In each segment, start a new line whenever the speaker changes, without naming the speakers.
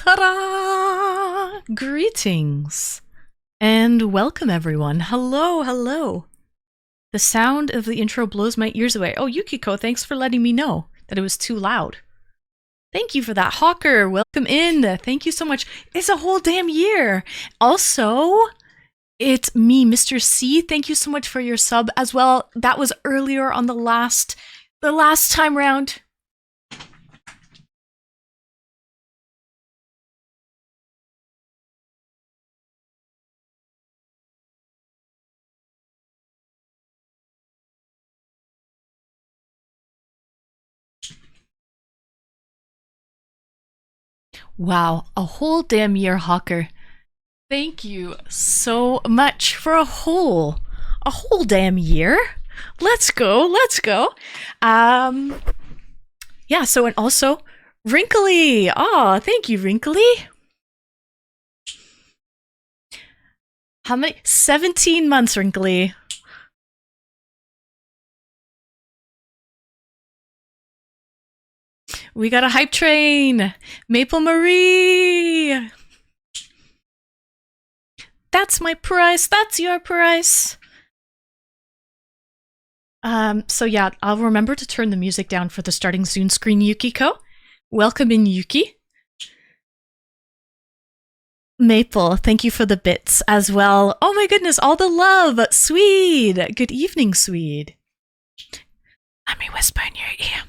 Ta-da! Greetings and welcome everyone. Hello, hello. The sound of the intro blows my ears away. Oh, Yukiko, thanks for letting me know that it was too loud. Thank you for that. Hawker, welcome in. Thank you so much. It's a whole damn year. Also, it's me, Mr. C. Thank you so much for your sub as well. That was earlier on the last time round. Wow, a whole damn year, Hawker. Thank you so much for a whole damn year. Let's go, let's go. Yeah, so and also Wrinkly. Oh, thank you, Wrinkly. How many? 17 months, Wrinkly. We got a hype train. Maple Marie. That's my price. That's your price. So yeah, I'll remember to turn the music down for the starting soon screen, Yukiko. Welcome in, Yuki. Maple, thank you for the bits as well. Oh my goodness, all the love. Swede. Good evening, Swede. Let me whisper in your ear.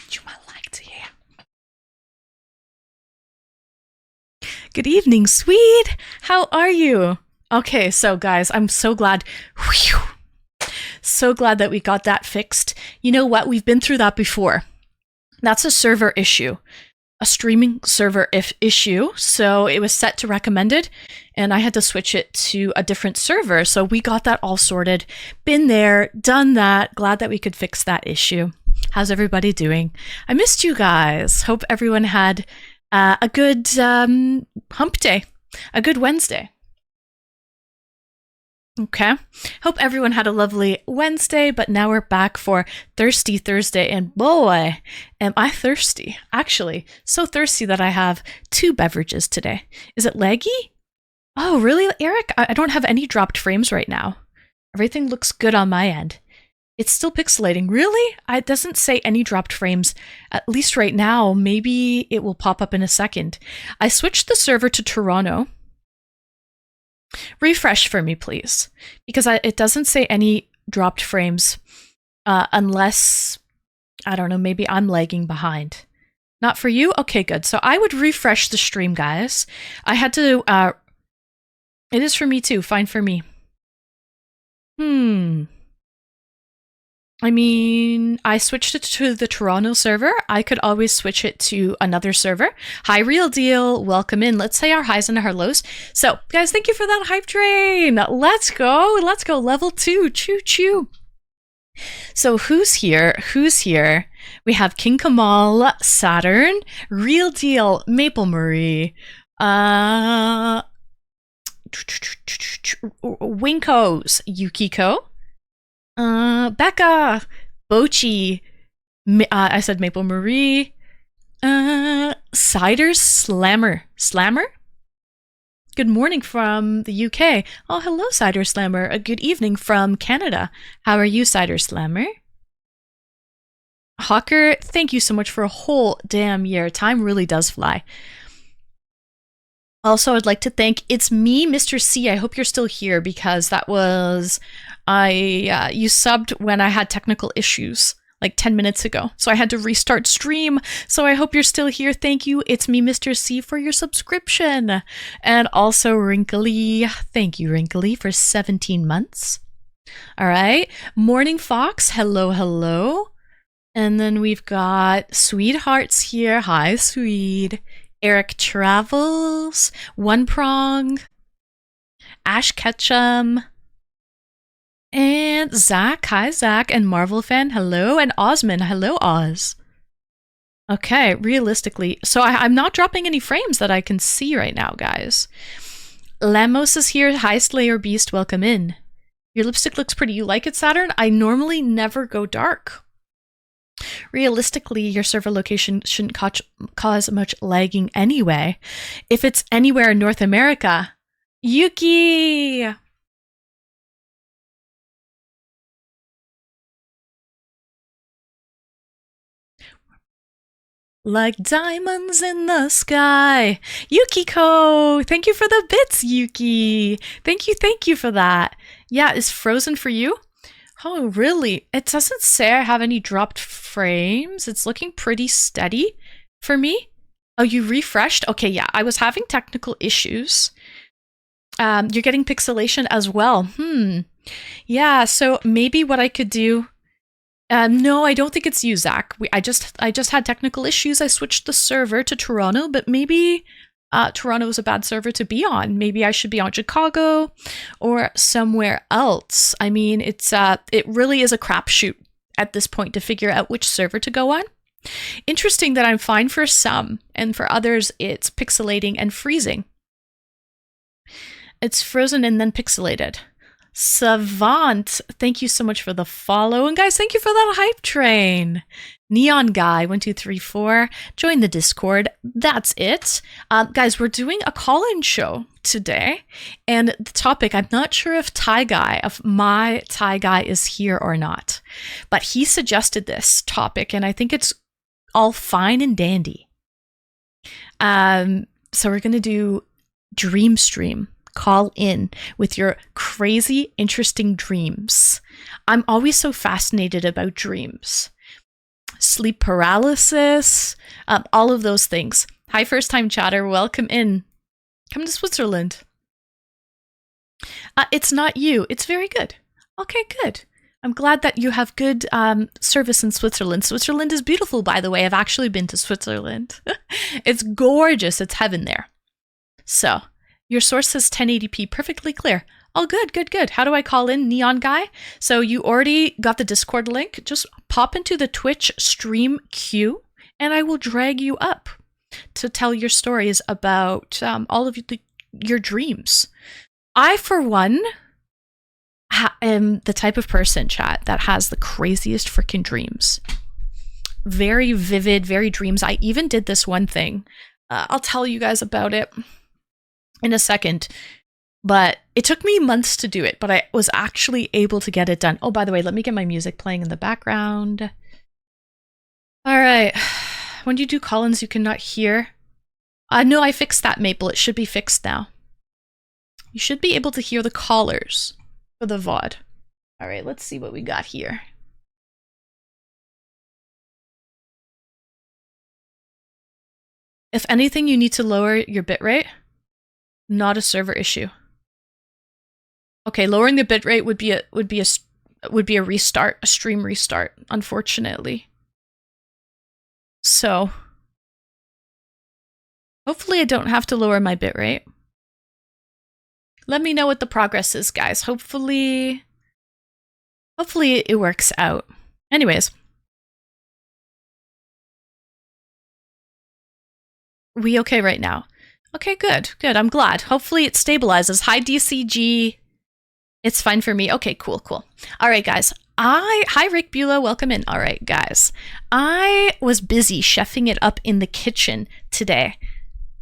You might like to hear. Good evening, Swede. How are you? Okay, so guys, I'm so glad. Whew, so glad that we got that fixed. You know what? We've been through that before. That's a server issue. A streaming server issue. So it was set to recommended, and I had to switch it to a different server. So we got that all sorted. Been there, done that. Glad that we could fix that issue. How's everybody doing? I missed you guys. Hope everyone had a good hump day, a good Wednesday. Okay. Hope everyone had a lovely Wednesday, but now we're back for Thirsty Thursday, and boy, am I thirsty. Actually, so thirsty that I have 2 beverages today. Is it leggy? Oh, really, Eric? I don't have any dropped frames right now. Everything looks good on my end. It's still pixelating. Really? It doesn't say any dropped frames, at least right now. Maybe it will pop up in a second. I switched the server to Toronto. Refresh for me, please, because it doesn't say any dropped frames unless, I don't know, maybe I'm lagging behind. Not for you? Okay, good. So I would refresh the stream, guys. I had to, it is for me too. Fine for me. I mean, I switched it to the Toronto server. I could always switch it to another server. Hi, Real Deal. Welcome in. Let's say our highs and our lows. So, guys, thank you for that hype train. Let's go. Let's go. Level 2. Choo choo. So, who's here? Who's here? We have King Kamal, Saturn, Real Deal, Maple Marie, Winkos, Yukiko. Becca, Bochi, I said Maple Marie, Cider Slammer. Slammer? Good morning from the UK. Oh, hello, Cider Slammer. A good evening from Canada. How are you, Cider Slammer? Hawker, thank you so much for a whole damn year. Time really does fly. Also, I'd like to thank It's Me, Mr. C. I hope you're still here because that was... you subbed when I had technical issues like 10 minutes ago. So I had to restart stream. So I hope you're still here. Thank you. It's me, Mr. C, for your subscription. And also Wrinkly. Thank you, Wrinkly, for 17 months. All right. Morning Fox. Hello, hello. And then we've got Sweethearts here. Hi, Swede. Eric Travels. One Prong. Ash Ketchum. And Zach, hi Zach, and Marvel Fan, hello, and Osman, hello Oz. Okay, realistically, so I'm not dropping any frames that I can see right now, guys. Lamos is here, hi Slayer Beast, welcome in. Your lipstick looks pretty, you like it, Saturn? I normally never go dark. Realistically, your server location shouldn't cause much lagging anyway. If it's anywhere in North America, Yuki! Like diamonds in the sky. Yukiko! Thank you for the bits, Yuki! Thank you for that. Yeah, is Frozen for you? Oh, really? It doesn't say I have any dropped frames. It's looking pretty steady for me. Oh, you refreshed? Okay, yeah, I was having technical issues. You're getting pixelation as well. Yeah, so maybe what I could do. No, I don't think it's you, Zach. I just had technical issues. I switched the server to Toronto, but maybe Toronto is a bad server to be on. Maybe I should be on Chicago or somewhere else. I mean, it really is a crapshoot at this point to figure out which server to go on. Interesting that I'm fine for some, and for others, it's pixelating and freezing. It's frozen and then pixelated. Savant, thank you so much for the follow. And guys, thank you for that hype train. Neon Guy 1234, join the Discord. That's it. Guys, we're doing a call-in show today. And the topic, I'm not sure if my Thai guy is here or not. But he suggested this topic, and I think it's all fine and dandy. So we're going to do Dream Stream. Call in with your crazy, interesting dreams. I'm always so fascinated about dreams. Sleep paralysis, all of those things. Hi, first time chatter. Welcome in. Come to Switzerland. It's not you. It's very good. Okay, good. I'm glad that you have good service in Switzerland. Switzerland is beautiful, by the way. I've actually been to Switzerland. It's gorgeous. It's heaven there. So, your source says 1080p, perfectly clear. Oh, good. How do I call in, Neon Guy? So you already got the Discord link. Just pop into the Twitch stream queue, and I will drag you up to tell your stories about all of your dreams. I, for one, am the type of person, chat, that has the craziest freaking dreams. Very vivid, very dreams. I even did this one thing. I'll tell you guys about it in a second, but it took me months to do it, but I was actually able to get it done. Oh, by the way, let me get my music playing in the background. All right. When you do call-ins, you cannot hear. No, I fixed that, Maple. It should be fixed now. You should be able to hear the callers for the VOD. All right, let's see what we got here. If anything, you need to lower your bitrate. Not a server issue. Okay, lowering the bitrate would be a restart, a stream restart, unfortunately. So hopefully I don't have to lower my bitrate. Let me know what the progress is, guys. Hopefully it works out. Anyways, we okay right now? Okay, good. I'm glad. Hopefully it stabilizes. Hi, DCG. It's fine for me. Okay, cool. All right, guys. Hi, Rick Beulah. Welcome in. All right, guys. I was busy chefing it up in the kitchen today.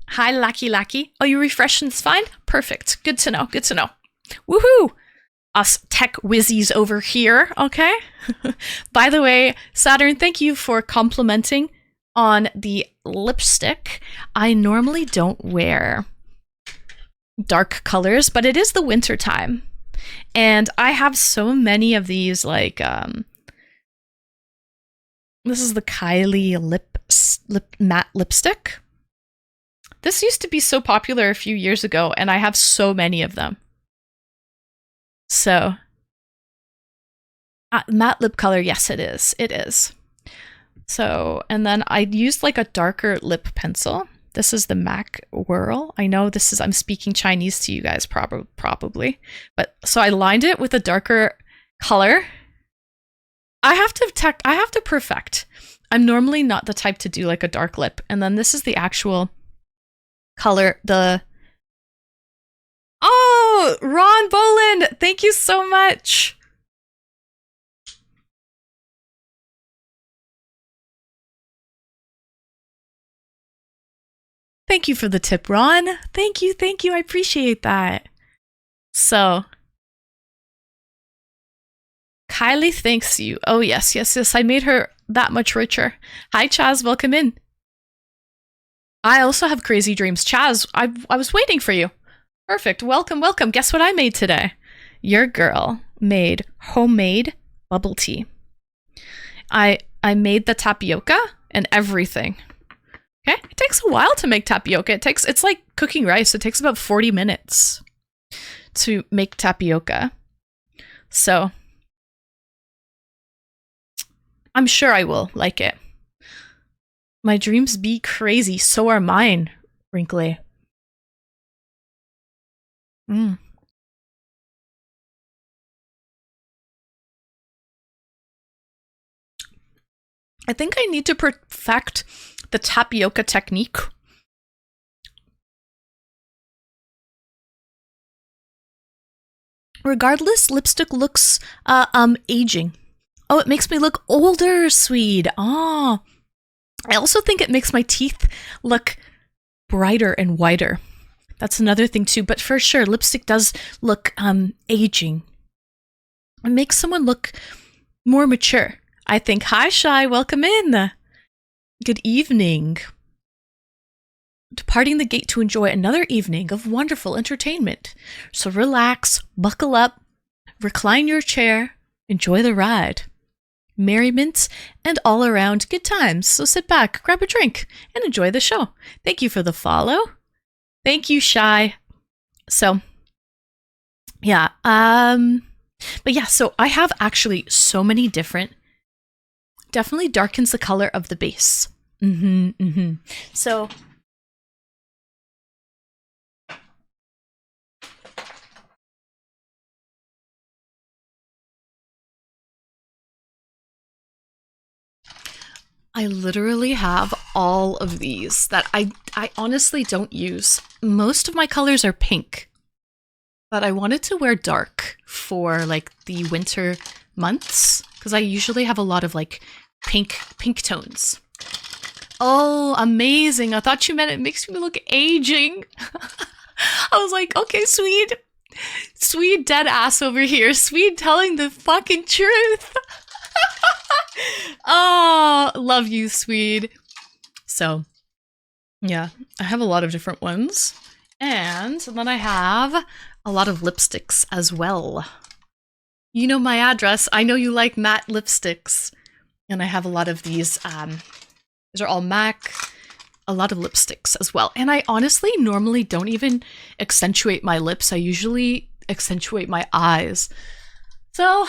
Hi, Lackey. Oh, you refreshed and it's fine? Perfect. Good to know. Woohoo! Us tech whizzies over here, okay? By the way, Saturn, thank you for complimenting on the lipstick. I normally don't wear dark colors, but it is the winter time. And I have so many of these, like, this is the Kylie lip matte lipstick. This used to be so popular a few years ago, and I have so many of them. So, matte lip color, yes, it is. So, and then I used like a darker lip pencil. This is the MAC Whirl. I know I'm speaking Chinese to you guys probably. But so I lined it with a darker color. I have to perfect. I'm normally not the type to do like a dark lip. And then this is the actual color, Oh, Ron Boland, thank you so much. Thank you for the tip, Ron. Thank you. I appreciate that. So, Kylie thanks you. Oh, yes. I made her that much richer. Hi, Chaz. Welcome in. I also have crazy dreams. Chaz, I was waiting for you. Perfect. Welcome. Guess what I made today? Your girl made homemade bubble tea. I made the tapioca and everything. Okay? It takes a while to make tapioca. It's like cooking rice. It takes about 40 minutes to make tapioca. So I'm sure I will like it. My dreams be crazy. So are mine, Wrinkly. I think I need to perfect the tapioca technique. Regardless, lipstick looks aging. Oh, it makes me look older, Swede. Oh. I also think it makes my teeth look brighter and whiter. That's another thing too, but for sure, lipstick does look aging. It makes someone look more mature, I think. Hi, Shy, welcome in. Good evening. Departing the gate to enjoy another evening of wonderful entertainment. So relax, buckle up, recline your chair, enjoy the ride. Merriment and all around good times. So sit back, grab a drink, and enjoy the show. Thank you for the follow. Thank you, Shy. So, yeah. But yeah, so I have actually so many different. Definitely darkens the color of the base. So. I literally have all of these that I honestly don't use. Most of my colors are pink, but I wanted to wear dark for like the winter months because I usually have a lot of like pink tones. Oh, amazing. I thought you meant it makes me look aging. I was like, okay, Swede dead ass over here. Swede telling the fucking truth. Oh, love you, Swede. So, yeah, I have a lot of different ones. And then I have a lot of lipsticks as well. You know my address. I know you like matte lipsticks. And I have a lot of these. These are all MAC. A lot of lipsticks as well. And I honestly normally don't even accentuate my lips. I usually accentuate my eyes. So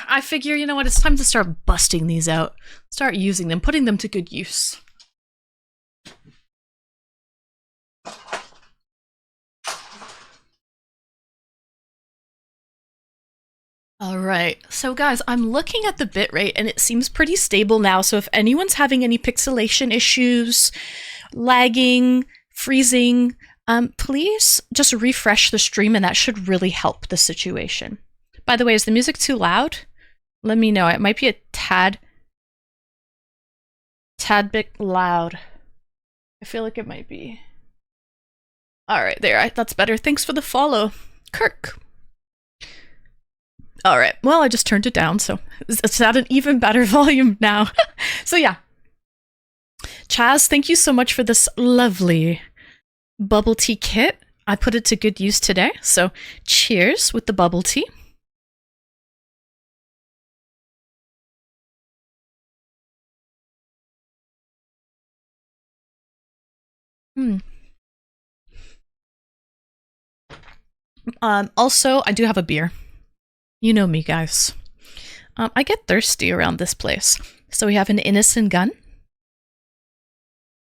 I figure, you know what, it's time to start busting these out. Start using them, putting them to good use. Alright, so guys, I'm looking at the bitrate and it seems pretty stable now, so if anyone's having any pixelation issues, lagging, freezing, please just refresh the stream and that should really help the situation. By the way, is the music too loud? Let me know. It might be a tad bit loud. I feel like it might be. Alright, there. That's better. Thanks for the follow, Kirk. Alright, well, I just turned it down, so it's at an even better volume now. So yeah. Chaz, thank you so much for this lovely bubble tea kit. I put it to good use today, so cheers with the bubble tea. Also, I do have a beer. You know me, guys. I get thirsty around this place. So we have an Innocent Gun.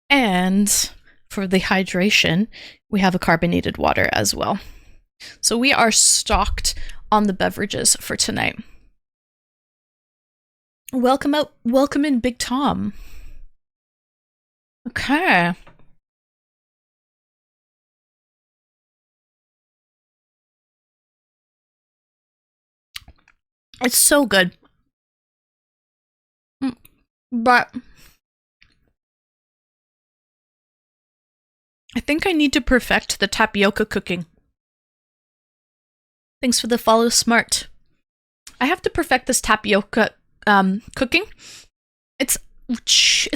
And for the hydration, we have a carbonated water as well. So we are stocked on the beverages for tonight. Welcome in, Big Tom. Okay. It's so good. But I think I need to perfect the tapioca cooking. Thanks for the follow, Smart. I have to perfect this tapioca cooking. It's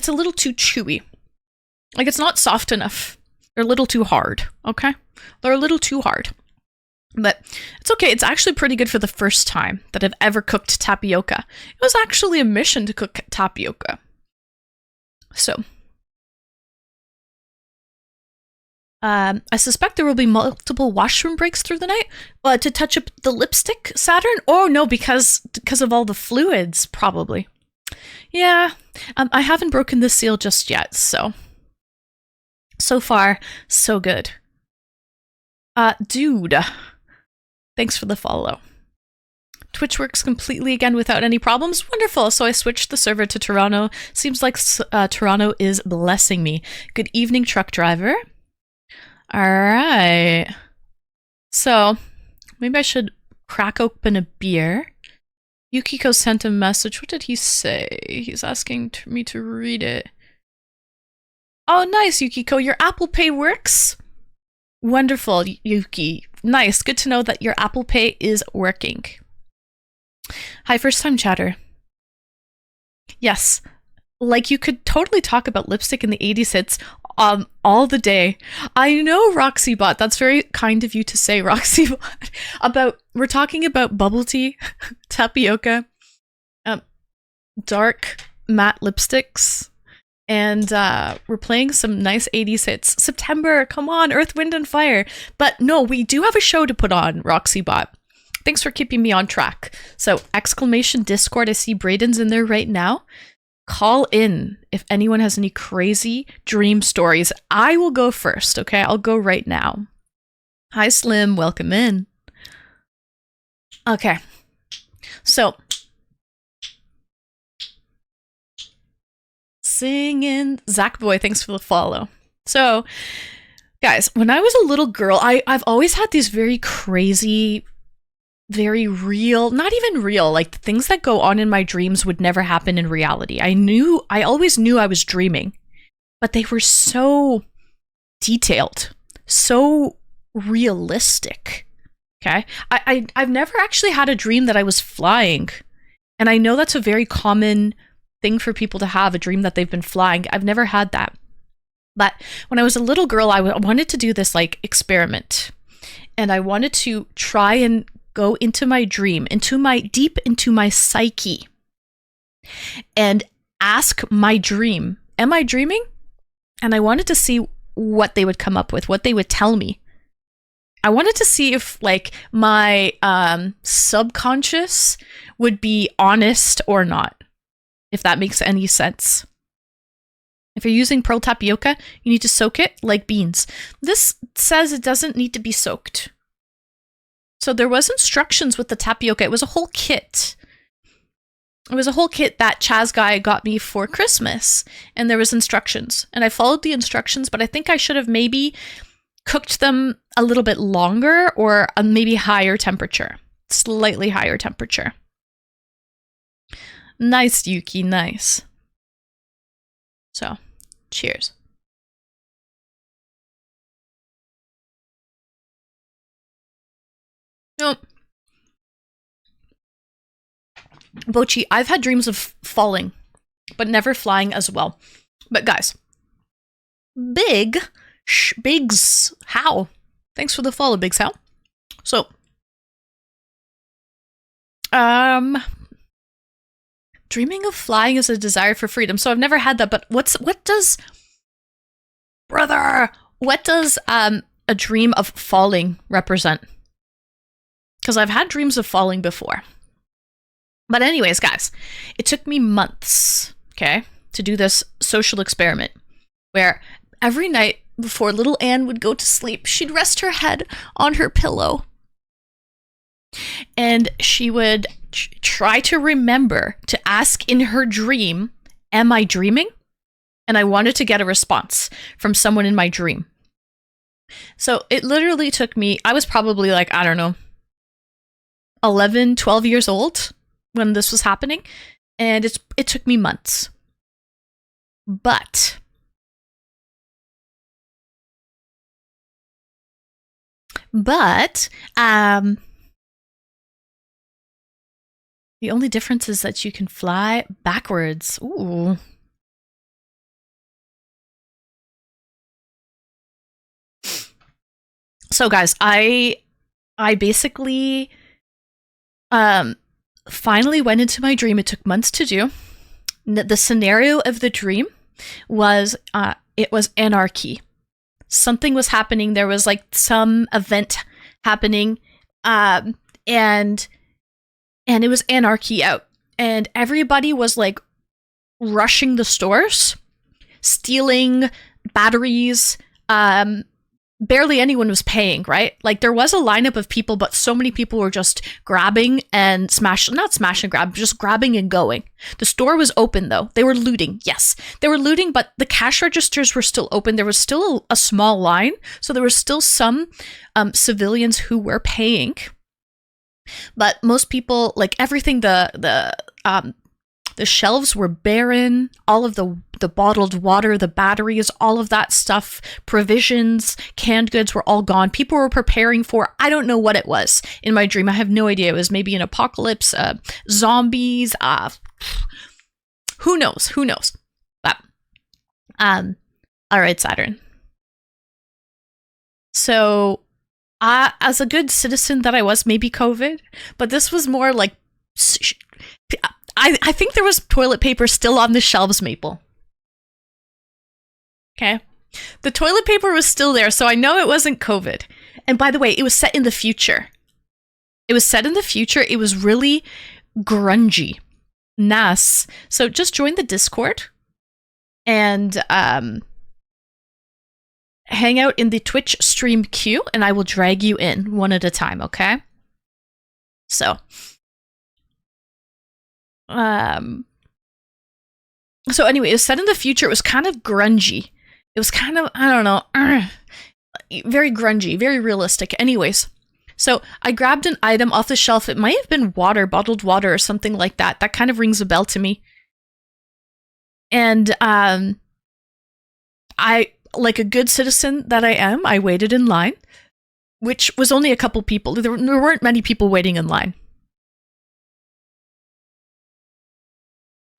a little too chewy. Like, it's not soft enough. They're a little too hard, okay? They're a little too hard. But it's okay. It's actually pretty good for the first time that I've ever cooked tapioca. It was actually a mission to cook tapioca. So, I suspect there will be multiple washroom breaks through the night to touch up the lipstick, Saturn. Oh no, because of all the fluids, probably. Yeah, I haven't broken the seal just yet, so far, so good. Dude, thanks for the follow. Twitch works completely again without any problems. Wonderful. So I switched the server to Toronto. Seems like Toronto is blessing me. Good evening, truck driver. All right. So maybe I should crack open a beer. Yukiko sent a message. What did he say? He's asking me to read it. Oh, nice, Yukiko. Your Apple Pay works? Wonderful, Yuki. Nice. Good to know that your Apple Pay is working. Hi, first time chatter. Yes. Like, you could totally talk about lipstick in the 80s hits all the day. I know, RoxyBot. That's very kind of you to say, RoxyBot. We're talking about bubble tea, tapioca, dark matte lipsticks, and we're playing some nice 80s hits. September, come on, Earth, Wind, and Fire. But no, we do have a show to put on, RoxyBot. Thanks for keeping me on track. So, exclamation Discord. I see Braden's in there right now. Call in if anyone has any crazy dream stories. I will go first, okay? I'll go right now. Hi, Slim. Welcome in. Okay. So, singing. Zach Boy, thanks for the follow. So, guys, when I was a little girl, I've always had these very crazy, very real, not even real, like the things that go on in my dreams would never happen in reality. I always knew I was dreaming, but they were so detailed, so realistic. Okay. I've never actually had a dream that I was flying. And I know that's a very common thing for people to have, a dream that they've been flying. I've never had that. But when I was a little girl, I wanted to do this like experiment. And I wanted to try and go into my dream, deep into my psyche, and ask my dream, am I dreaming? And I wanted to see what they would come up with, what they would tell me. I wanted to see if like my subconscious would be honest or not, if that makes any sense. If you're using pearl tapioca, you need to soak it like beans. This says it doesn't need to be soaked. So there was instructions with the tapioca. It was a whole kit. It was a whole kit that Chaz guy got me for Christmas. And there was instructions. And I followed the instructions, but I think I should have maybe cooked them a little bit longer or a maybe higher temperature. Slightly higher temperature. Nice, Yuki, nice. So, cheers. No. Bochi, I've had dreams of falling, but never flying as well. But guys, Biggs, how? Thanks for the follow, Biggs, how? So, dreaming of flying is a desire for freedom. So I've never had that, but what does a dream of falling represent? Because I've had dreams of falling before. But anyways, guys, it took me months, okay, to do this social experiment where every night before little Anne would go to sleep, she'd rest her head on her pillow and she would try to remember to ask in her dream, am I dreaming? And I wanted to get a response from someone in my dream. So it literally took me, I was probably like, I don't know, 11, 12 years old when this was happening. And it took me months. But But the only difference is that you can fly backwards. Ooh. So guys, I basically finally went into my dream. It took months to do. The scenario of the dream was it was anarchy. Something was happening. There was like some event happening, and it was anarchy out, and everybody was like rushing the stores, stealing batteries. Barely anyone was paying, right? Like there was a lineup of people, but so many people were just grabbing and not smash and grab, just grabbing and going. The store was open though. They were looting. Yes, they were looting, but the cash registers were still open. There was still a small line. So there were still some civilians who were paying. But most people, like everything, the shelves were barren. All of the bottled water, the batteries, all of that stuff, provisions, canned goods were all gone. People were preparing for, I don't know what it was in my dream. I have no idea. It was maybe an apocalypse, zombies, who knows? But, all right, Saturn. So, as a good citizen that I was, maybe COVID, but this was more like, I think there was toilet paper still on the shelves, Maple. Okay. The toilet paper was still there, so I know it wasn't COVID. And by the way, it was set in the future. It was really grungy. Nas. So just join the Discord and hang out in the Twitch stream queue, and I will drag you in one at a time, okay? So anyway, it was set in the future. It was kind of grungy. It was kind of, I don't know, very grungy, very realistic. Anyways, so I grabbed an item off the shelf. It might have been water, bottled water or something like that. That kind of rings a bell to me. And I, like a good citizen that I am, I waited in line, which was only a couple people. There weren't many people waiting in line.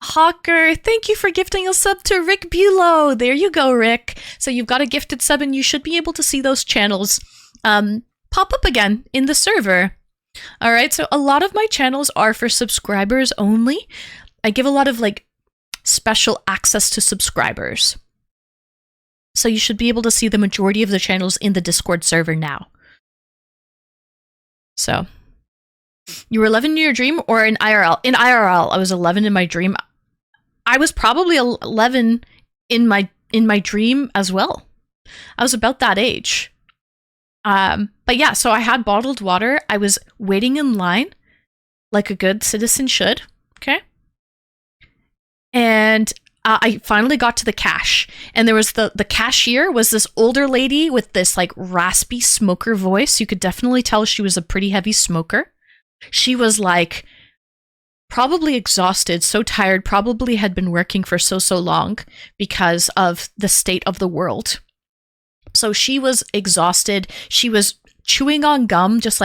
Hawker, thank you for gifting a sub to Rick Bulow. There you go, Rick. So you've got a gifted sub and you should be able to see those channels pop up again in the server. All right, so a lot of my channels are for subscribers only. I give a lot of like special access to subscribers. So you should be able to see the majority of the channels in the Discord server now. So you were 11 in your dream or in IRL? In IRL, I was 11 in my dream. I was probably 11 in my dream as well. I was about that age. But yeah, so I had bottled water. I was waiting in line like a good citizen should. Okay. And I finally got to the cash, and there was the cashier was this older lady with this like raspy smoker voice. You could definitely tell she was a pretty heavy smoker. She was like probably exhausted, so tired, probably had been working for so long because of the state of the world. So she was exhausted. She was chewing on gum, just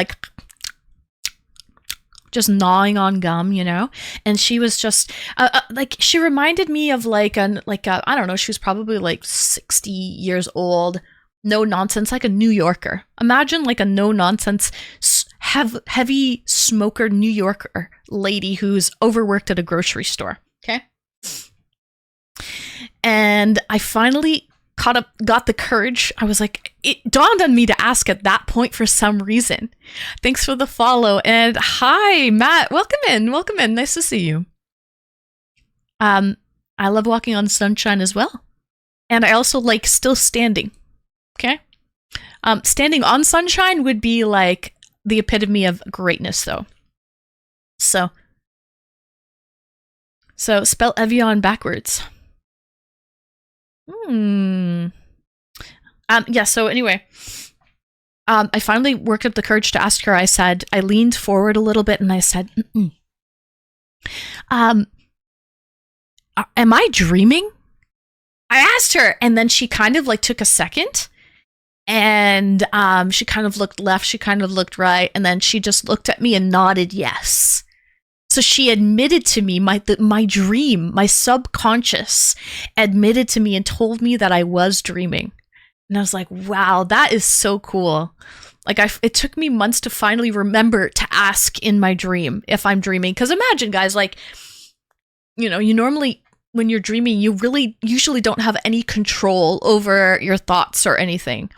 gnawing on gum, you know? And she was just like, she reminded me of I don't know, she was probably like 60 years old, no nonsense, like a New Yorker. Imagine like a no nonsense, heavy smoker New Yorker lady who's overworked at a grocery store. Okay. And I finally got the courage. I was like, it dawned on me to ask at that point for some reason. Thanks for the follow. And hi, Matt. Welcome in. Nice to see you. I love walking on sunshine as well. And I also like still standing. Okay. Standing on sunshine would be like the epitome of greatness, though. So spell Evian backwards. Yeah, so anyway, I finally worked up the courage to ask her. I leaned forward a little bit and I said, am I dreaming? I asked her, and then she kind of like took a second, And she kind of looked left, she kind of looked right, and then she just looked at me and nodded yes. So she admitted to me my dream, my subconscious admitted to me and told me that I was dreaming. And I was like, wow, that is so cool. Like it took me months to finally remember to ask in my dream if I'm dreaming. Because imagine, guys, like, you know, you normally, when you're dreaming, you really usually don't have any control over your thoughts or anything.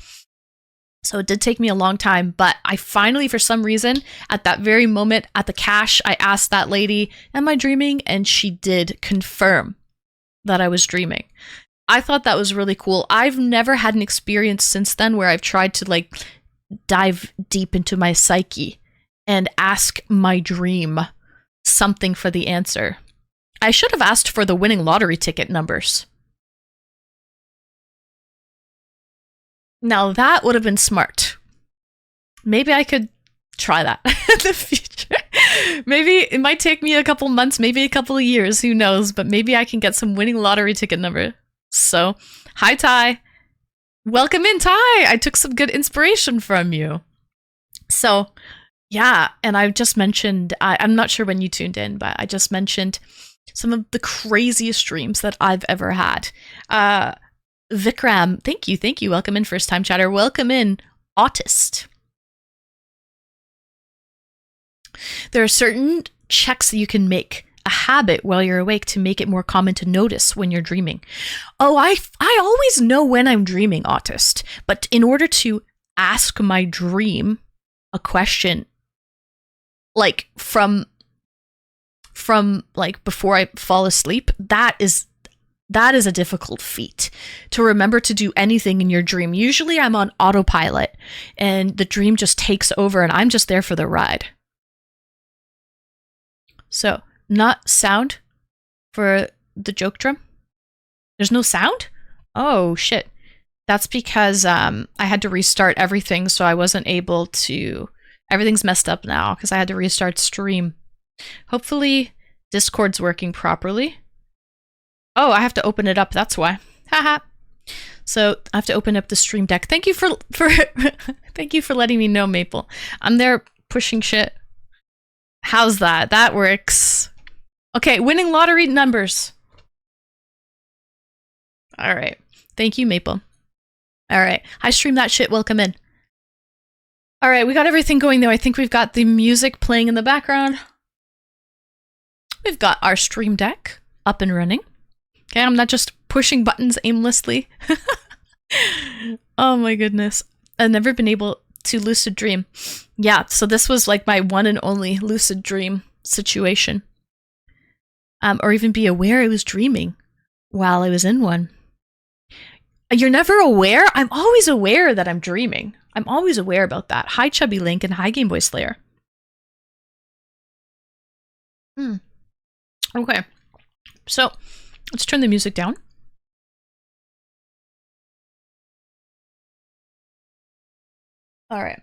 So it did take me a long time, but I finally, for some reason, at that very moment at the cash, I asked that lady, am I dreaming? And she did confirm that I was dreaming. I thought that was really cool. I've never had an experience since then where I've tried to like dive deep into my psyche and ask my dream something for the answer. I should have asked for the winning lottery ticket numbers. Now that would have been smart. Maybe I could try that in the future. Maybe it might take me a couple months, maybe a couple of years, who knows, but maybe I can get some winning lottery ticket number. So, hi Ty. Welcome in, Ty. I took some good inspiration from you. So, yeah, and I just mentioned, I'm not sure when you tuned in, but I just mentioned some of the craziest dreams that I've ever had. Vikram, thank you. Welcome in, first time chatter. Welcome in, Autist. There are certain checks that you can make a habit while you're awake to make it more common to notice when you're dreaming. Oh, I always know when I'm dreaming, Autist, but in order to ask my dream a question, like from like before I fall asleep, that is a difficult feat to remember to do anything in your dream. Usually I'm on autopilot and the dream just takes over and I'm just there for the ride. So, not sound for the joke drum? There's no sound? Oh, shit. That's because I had to restart everything, so I wasn't able to... Everything's messed up now because I had to restart stream. Hopefully Discord's working properly. Oh, I have to open it up, that's why. Haha. So I have to open up the stream deck. Thank you for thank you for letting me know, Maple. I'm there pushing shit. How's that? That works. Okay, winning lottery numbers. All right. Thank you, Maple. All right. Hi, stream that shit. Welcome in. All right, we got everything going, though. I think we've got the music playing in the background. We've got our stream deck up and running. Okay, I'm not just pushing buttons aimlessly. Oh my goodness. I've never been able to lucid dream. Yeah, so this was like my one and only lucid dream situation. Or even be aware I was dreaming while I was in one. You're never aware? I'm always aware that I'm dreaming. I'm always aware about that. Hi, Chubby Link, and hi, Game Boy Slayer. Okay. So, let's turn the music down. All right.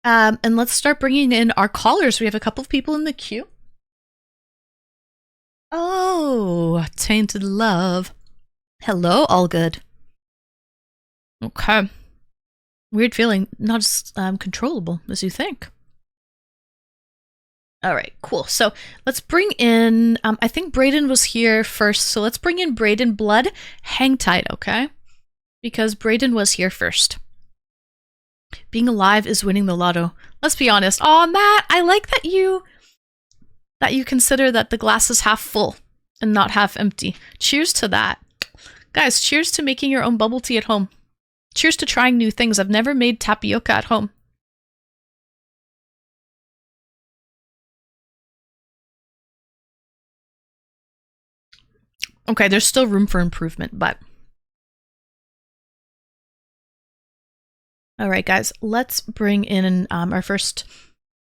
And let's start bringing in our callers. We have a couple of people in the queue. Oh, Tainted Love. Hello, all good. Okay. Weird feeling, not as controllable as you think. All right, cool. So let's bring in, I think Brayden was here first, so let's bring in Brayden Blood. Hang tight, okay? Because Brayden was here first. Being alive is winning the lotto. Let's be honest. Aw, Matt, I like that you consider that the glass is half full and not half empty. Cheers to that. Guys, cheers to making your own bubble tea at home. Cheers to trying new things. I've never made tapioca at home. Okay, there's still room for improvement, but... Alright, guys, let's bring in our first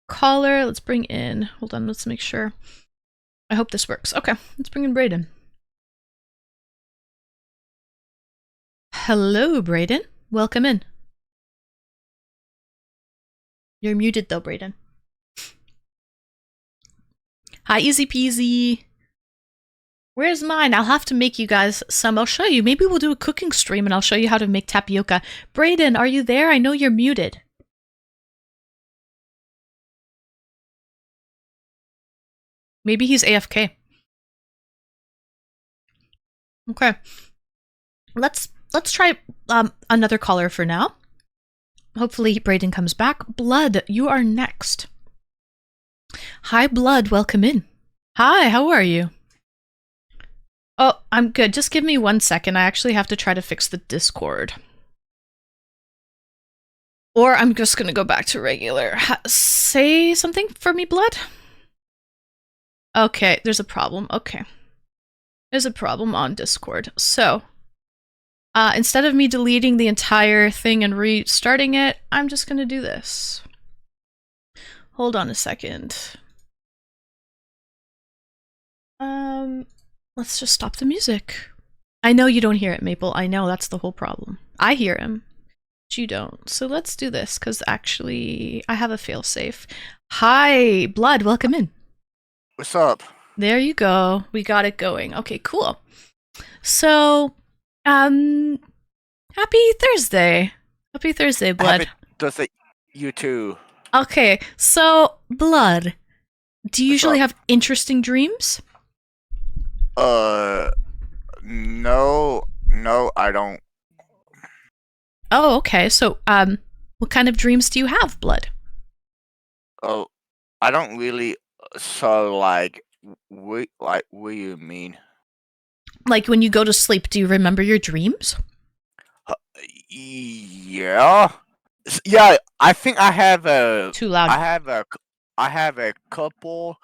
caller. Let's bring in... Hold on, let's make sure. I hope this works. Okay, let's bring in Brayden. Hello, Brayden. Welcome in. You're muted though, Brayden. Hi, easy peasy. Where's mine? I'll have to make you guys some. I'll show you. Maybe we'll do a cooking stream and I'll show you how to make tapioca. Brayden, are you there? I know you're muted. Maybe he's AFK. Okay. Let's try another caller for now. Hopefully Brayden comes back. Blood, you are next. Hi, Blood. Welcome in. Hi, how are you? Oh, I'm good. Just give me 1 second. I actually have to try to fix the Discord. Or I'm just gonna go back to regular. Say something for me, Blood? Okay, there's a problem. Okay. There's a problem on Discord. So, instead of me deleting the entire thing and restarting it, I'm just gonna do this. Hold on a second. Let's just stop the music. I know you don't hear it, Maple. I know, that's the whole problem. I hear him, but you don't. So let's do this, because actually, I have a failsafe. Hi, Blood, welcome in.
What's up?
There you go. We got it going. Okay, cool. So, happy Thursday. Happy Thursday, Blood.
Happy Thursday, you too.
Okay, so, Blood, do you
What's
usually
up?
have interesting dreams?
No, I don't.
Oh, okay. So, what kind of dreams do you have, Blood?
Oh, I don't really. So, what do you mean?
Like, when you go to sleep, do you remember your dreams?
Yeah, yeah. I think I have a.
Too loud.
I have a couple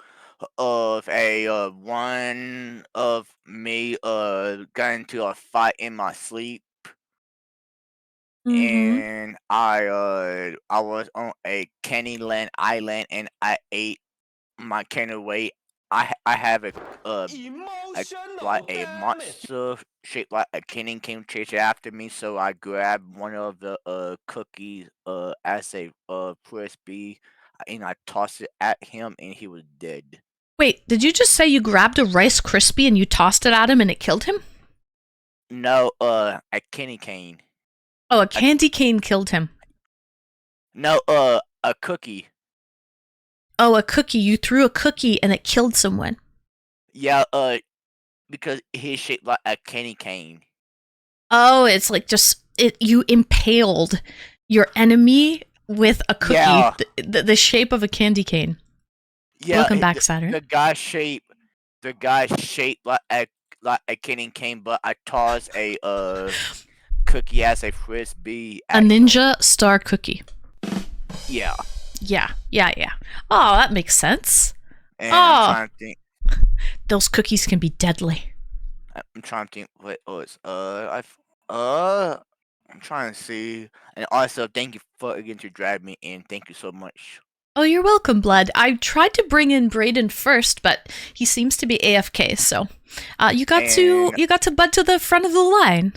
of one of me got into a fight in my sleep.
Mm-hmm.
And I was on a Candyland island and I ate my candy away. I have a monster shaped like a candy came chasing after me, so I grabbed one of the cookies as a frisbee and I tossed it at him and he was dead.
Wait, did you just say you grabbed a Rice Krispie and you tossed it at him and it killed him?
No, a candy cane.
Oh, a candy cane killed him.
No, a cookie.
Oh, a cookie. You threw a cookie and it killed someone.
Yeah, because he's shaped like a candy cane.
Oh, it's like you impaled your enemy with a cookie,
Yeah.
the shape of a candy cane.
Yeah,
Welcome back, Saturn.
The guy shaped like a candy cane, but I tossed a cookie as a frisbee.
A ninja star cookie.
Yeah.
Yeah. Oh, that makes sense.
And I'm trying to think.
Those cookies can be deadly.
I'm trying to think what was I'm trying to see. And also, thank you for again to drag me in. Thank you so much.
Oh, you're welcome, Blood. I tried to bring in Brayden first, but he seems to be AFK. So, you got to bud to the front of the line.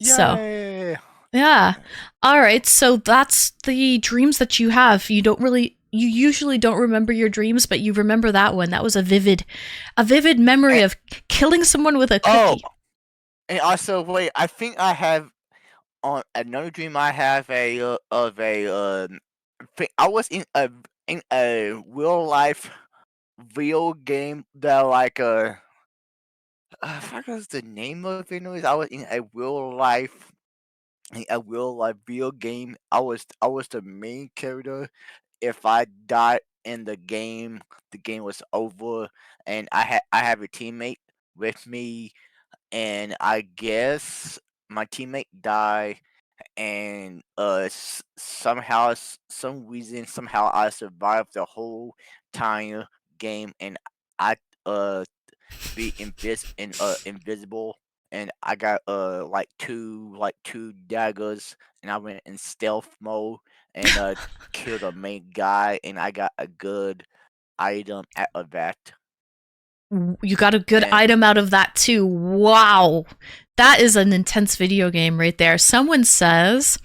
Yay.
So, yeah. All right. So that's the dreams that you have. You usually don't remember your dreams, but you remember that one. That was a vivid memory of killing someone with a cookie.
Oh, and also, wait. I think I have on another dream. I have I was in a real life video game that I forgot the name of it. I was in a real life video game. I was the main character. If I died in the game was over, and I have a teammate with me, and I guess my teammate died, and somehow I survived the whole entire game, and I be invisible, and I got two daggers, and I went in stealth mode and killed a main guy, and I got a good item out of that.
You got a good item out of that too. Wow. That is an intense video game right there. Someone says,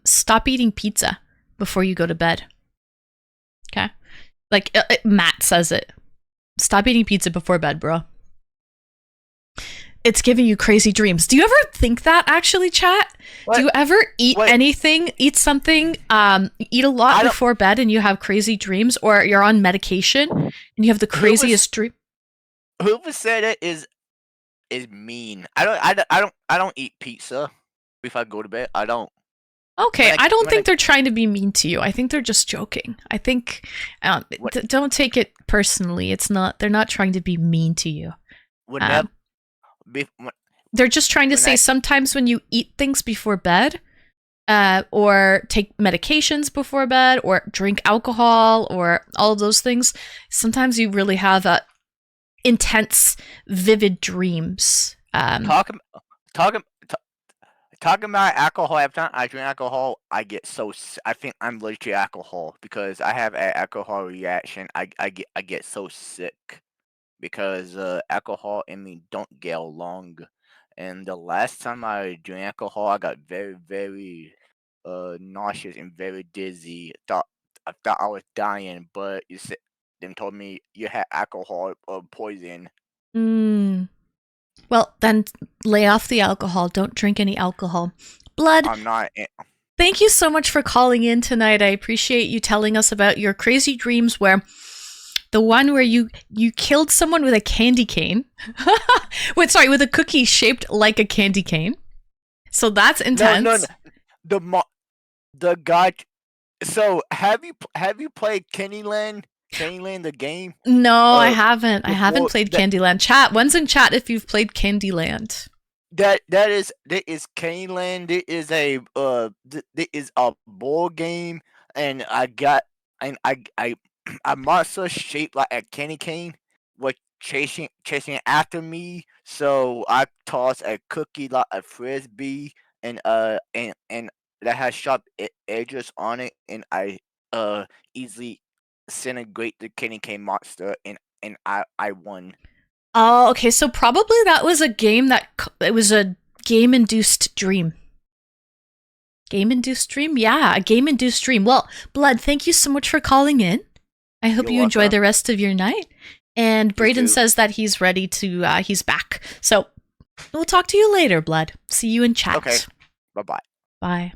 stop eating pizza before you go to bed. Okay? Like, Matt says it. Stop eating pizza before bed, bro. It's giving you crazy dreams. Do you ever think that actually, chat?
What?
Do you ever eat
What?
anything, eat something, eat a lot before bed and you have crazy dreams, or you're on medication and you have the craziest dream?
Whoever said it is mean. I don't eat pizza before I go to bed. I don't.
Okay, I don't think they're trying to be mean to you. I think they're just joking. I think don't take it personally. It's not. They're not trying to be mean to you. They're just trying to say sometimes when you eat things before bed, or take medications before bed, or drink alcohol, or all of those things, sometimes you really have intense, vivid dreams.
Talking about alcohol, every time I drink alcohol, I get so. I think I'm allergic to alcohol because I have an alcohol reaction. I get so sick because alcohol and me don't get along. And the last time I drank alcohol, I got very, very nauseous and very dizzy. I thought I was dying, but them told me you had alcohol poison.
Well, then lay off the alcohol. Don't drink any alcohol. Blood.
I'm not.
Thank you so much for calling in tonight. I appreciate you telling us about your crazy dreams, where the one where you killed someone with a candy cane. with a cookie shaped like a candy cane. So that's intense.
No. The guy. So have you played Candyland? Candyland the game?
No, I haven't. I haven't played Candyland. Chat. One's in chat if you've played Candyland.
That is Candyland. It is a board game, and a monster shaped like a candy cane was chasing after me. So I tossed a cookie like a frisbee, and that has sharp edges on it, and I easily disintegrate the candy cane monster, and I won.
Oh, okay. So probably that was a game it was a game-induced dream. Game-induced dream? Yeah, a game-induced dream. Well, Blood, thank you so much for calling in. I hope you enjoy the rest of your night. And Brayden says that he's ready to, he's back. So we'll talk to you later, Blood. See you in chat.
Okay. Bye-bye.
Bye.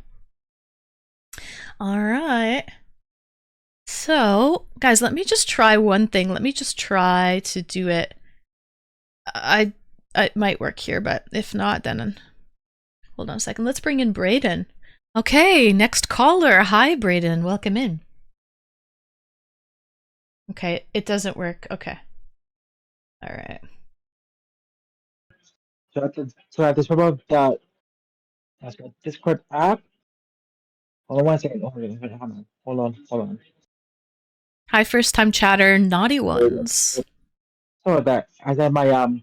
All right. So, guys, let me just try one thing. Let me just try to do it. It might work here, but if not, then hold on a second. Let's bring in Brayden. Okay, next caller. Hi, Brayden. Welcome in. Okay, it doesn't work. Okay. All right.
So at this about that Discord app. Hold on 1 second. Hold on.
Hi, first time chatter, naughty ones.
Sorry about that. I said my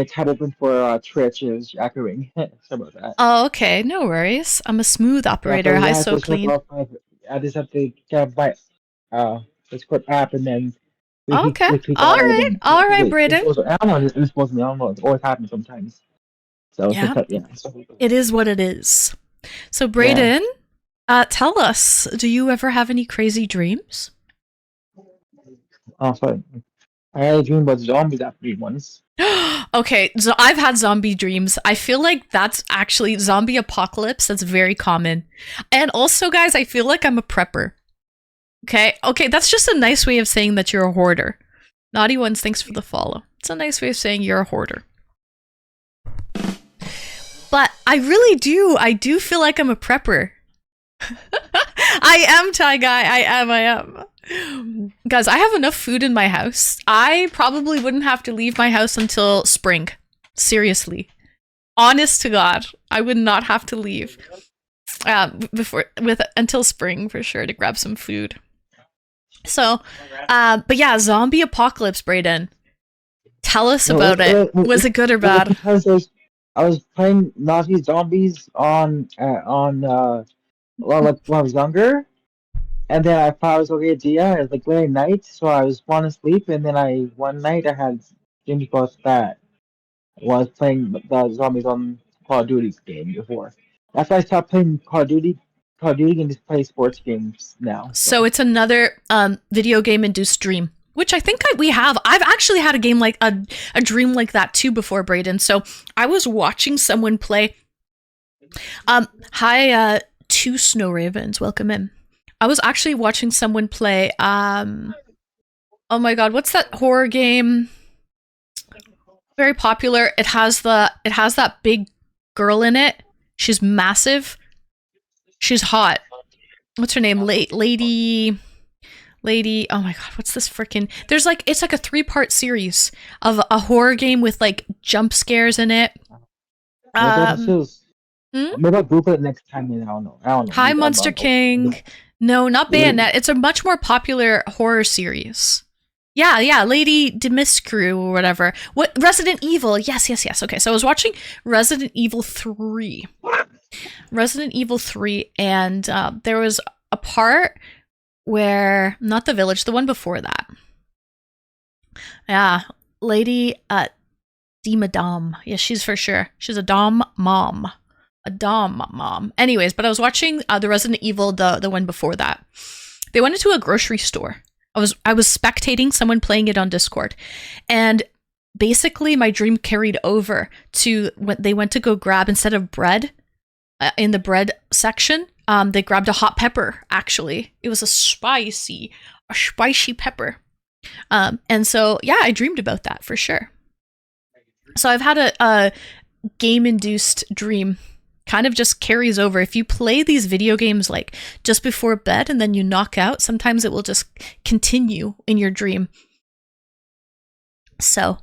tab open for Twitch is echoing. Sorry about that.
Oh, okay. No worries. I'm a smooth operator. Hi, so clean.
I just have to get my Discord app and then.
Okay. All right, Brayden.
I don't know. It's supposed to be. I don't know. It always happens sometimes. So
yeah, it is what it is. So Brayden, tell us, do you ever have any crazy dreams?
Oh, sorry. I had a dream about zombies after once.
Okay, so I've had zombie dreams. I feel like that's actually zombie apocalypse. That's very common. And also, guys, I feel like I'm a prepper. Okay, that's just a nice way of saying that you're a hoarder. Naughty ones, thanks for the follow. It's a nice way of saying you're a hoarder. But I do feel like I'm a prepper. I am, Ty Guy. I am. Guys, I have enough food in my house. I probably wouldn't have to leave my house until spring. Seriously. Honest to God, I would not have to leave until spring for sure to grab some food. So, but yeah, zombie apocalypse, Brayden. Tell us about it. Was it good or bad?
Because I was playing Nazi Zombies on when I was younger, and then I thought it was okay idea. It was like late night, so I was want to sleep, and then one night I had dreams about that. I was playing the zombies on Call of Duty game before. After I stopped playing Call of Duty and just play sports games now.
So it's another video game induced dream. which I think we have. I've actually had a game like a dream like that too before, Brayden. So I was watching someone play. Hi, two Snow Ravens. Welcome in. I was actually watching someone play. Oh my God, what's that horror game? Very popular. It has that big girl in it. She's massive. She's hot. What's her name? Lady. Oh my God, what's this freaking? There's like it's like a 3-part series of a horror game with like jump scares in it.
Maybe I'll Google it next time. I don't know.
Hi, Monster King. No, not Bayonet. It's a much more popular horror series. Yeah, Lady Dimitrescu or whatever. What Resident Evil? Yes. Okay, so I was watching Resident Evil 3. And there was a part where not the village, the one before that. Yeah, Lady Dom. Yeah, she's for sure. She's a Dom mom. Anyways, but I was watching the Resident Evil, the one before that. They went into a grocery store. I was spectating someone playing it on Discord, and basically my dream carried over to when they went to go grab, instead of bread in the bread section, they grabbed a hot pepper. Actually, it was a spicy pepper. And so yeah, I dreamed about that for sure. So I've had a game-induced dream. Kind of just carries over. If you play these video games like just before bed and then you knock out, sometimes it will just continue in your dream. So,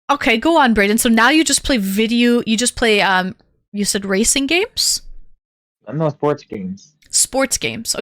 okay, go on, Brayden. So now you just play you said racing games?
No, sports games.
Sports games.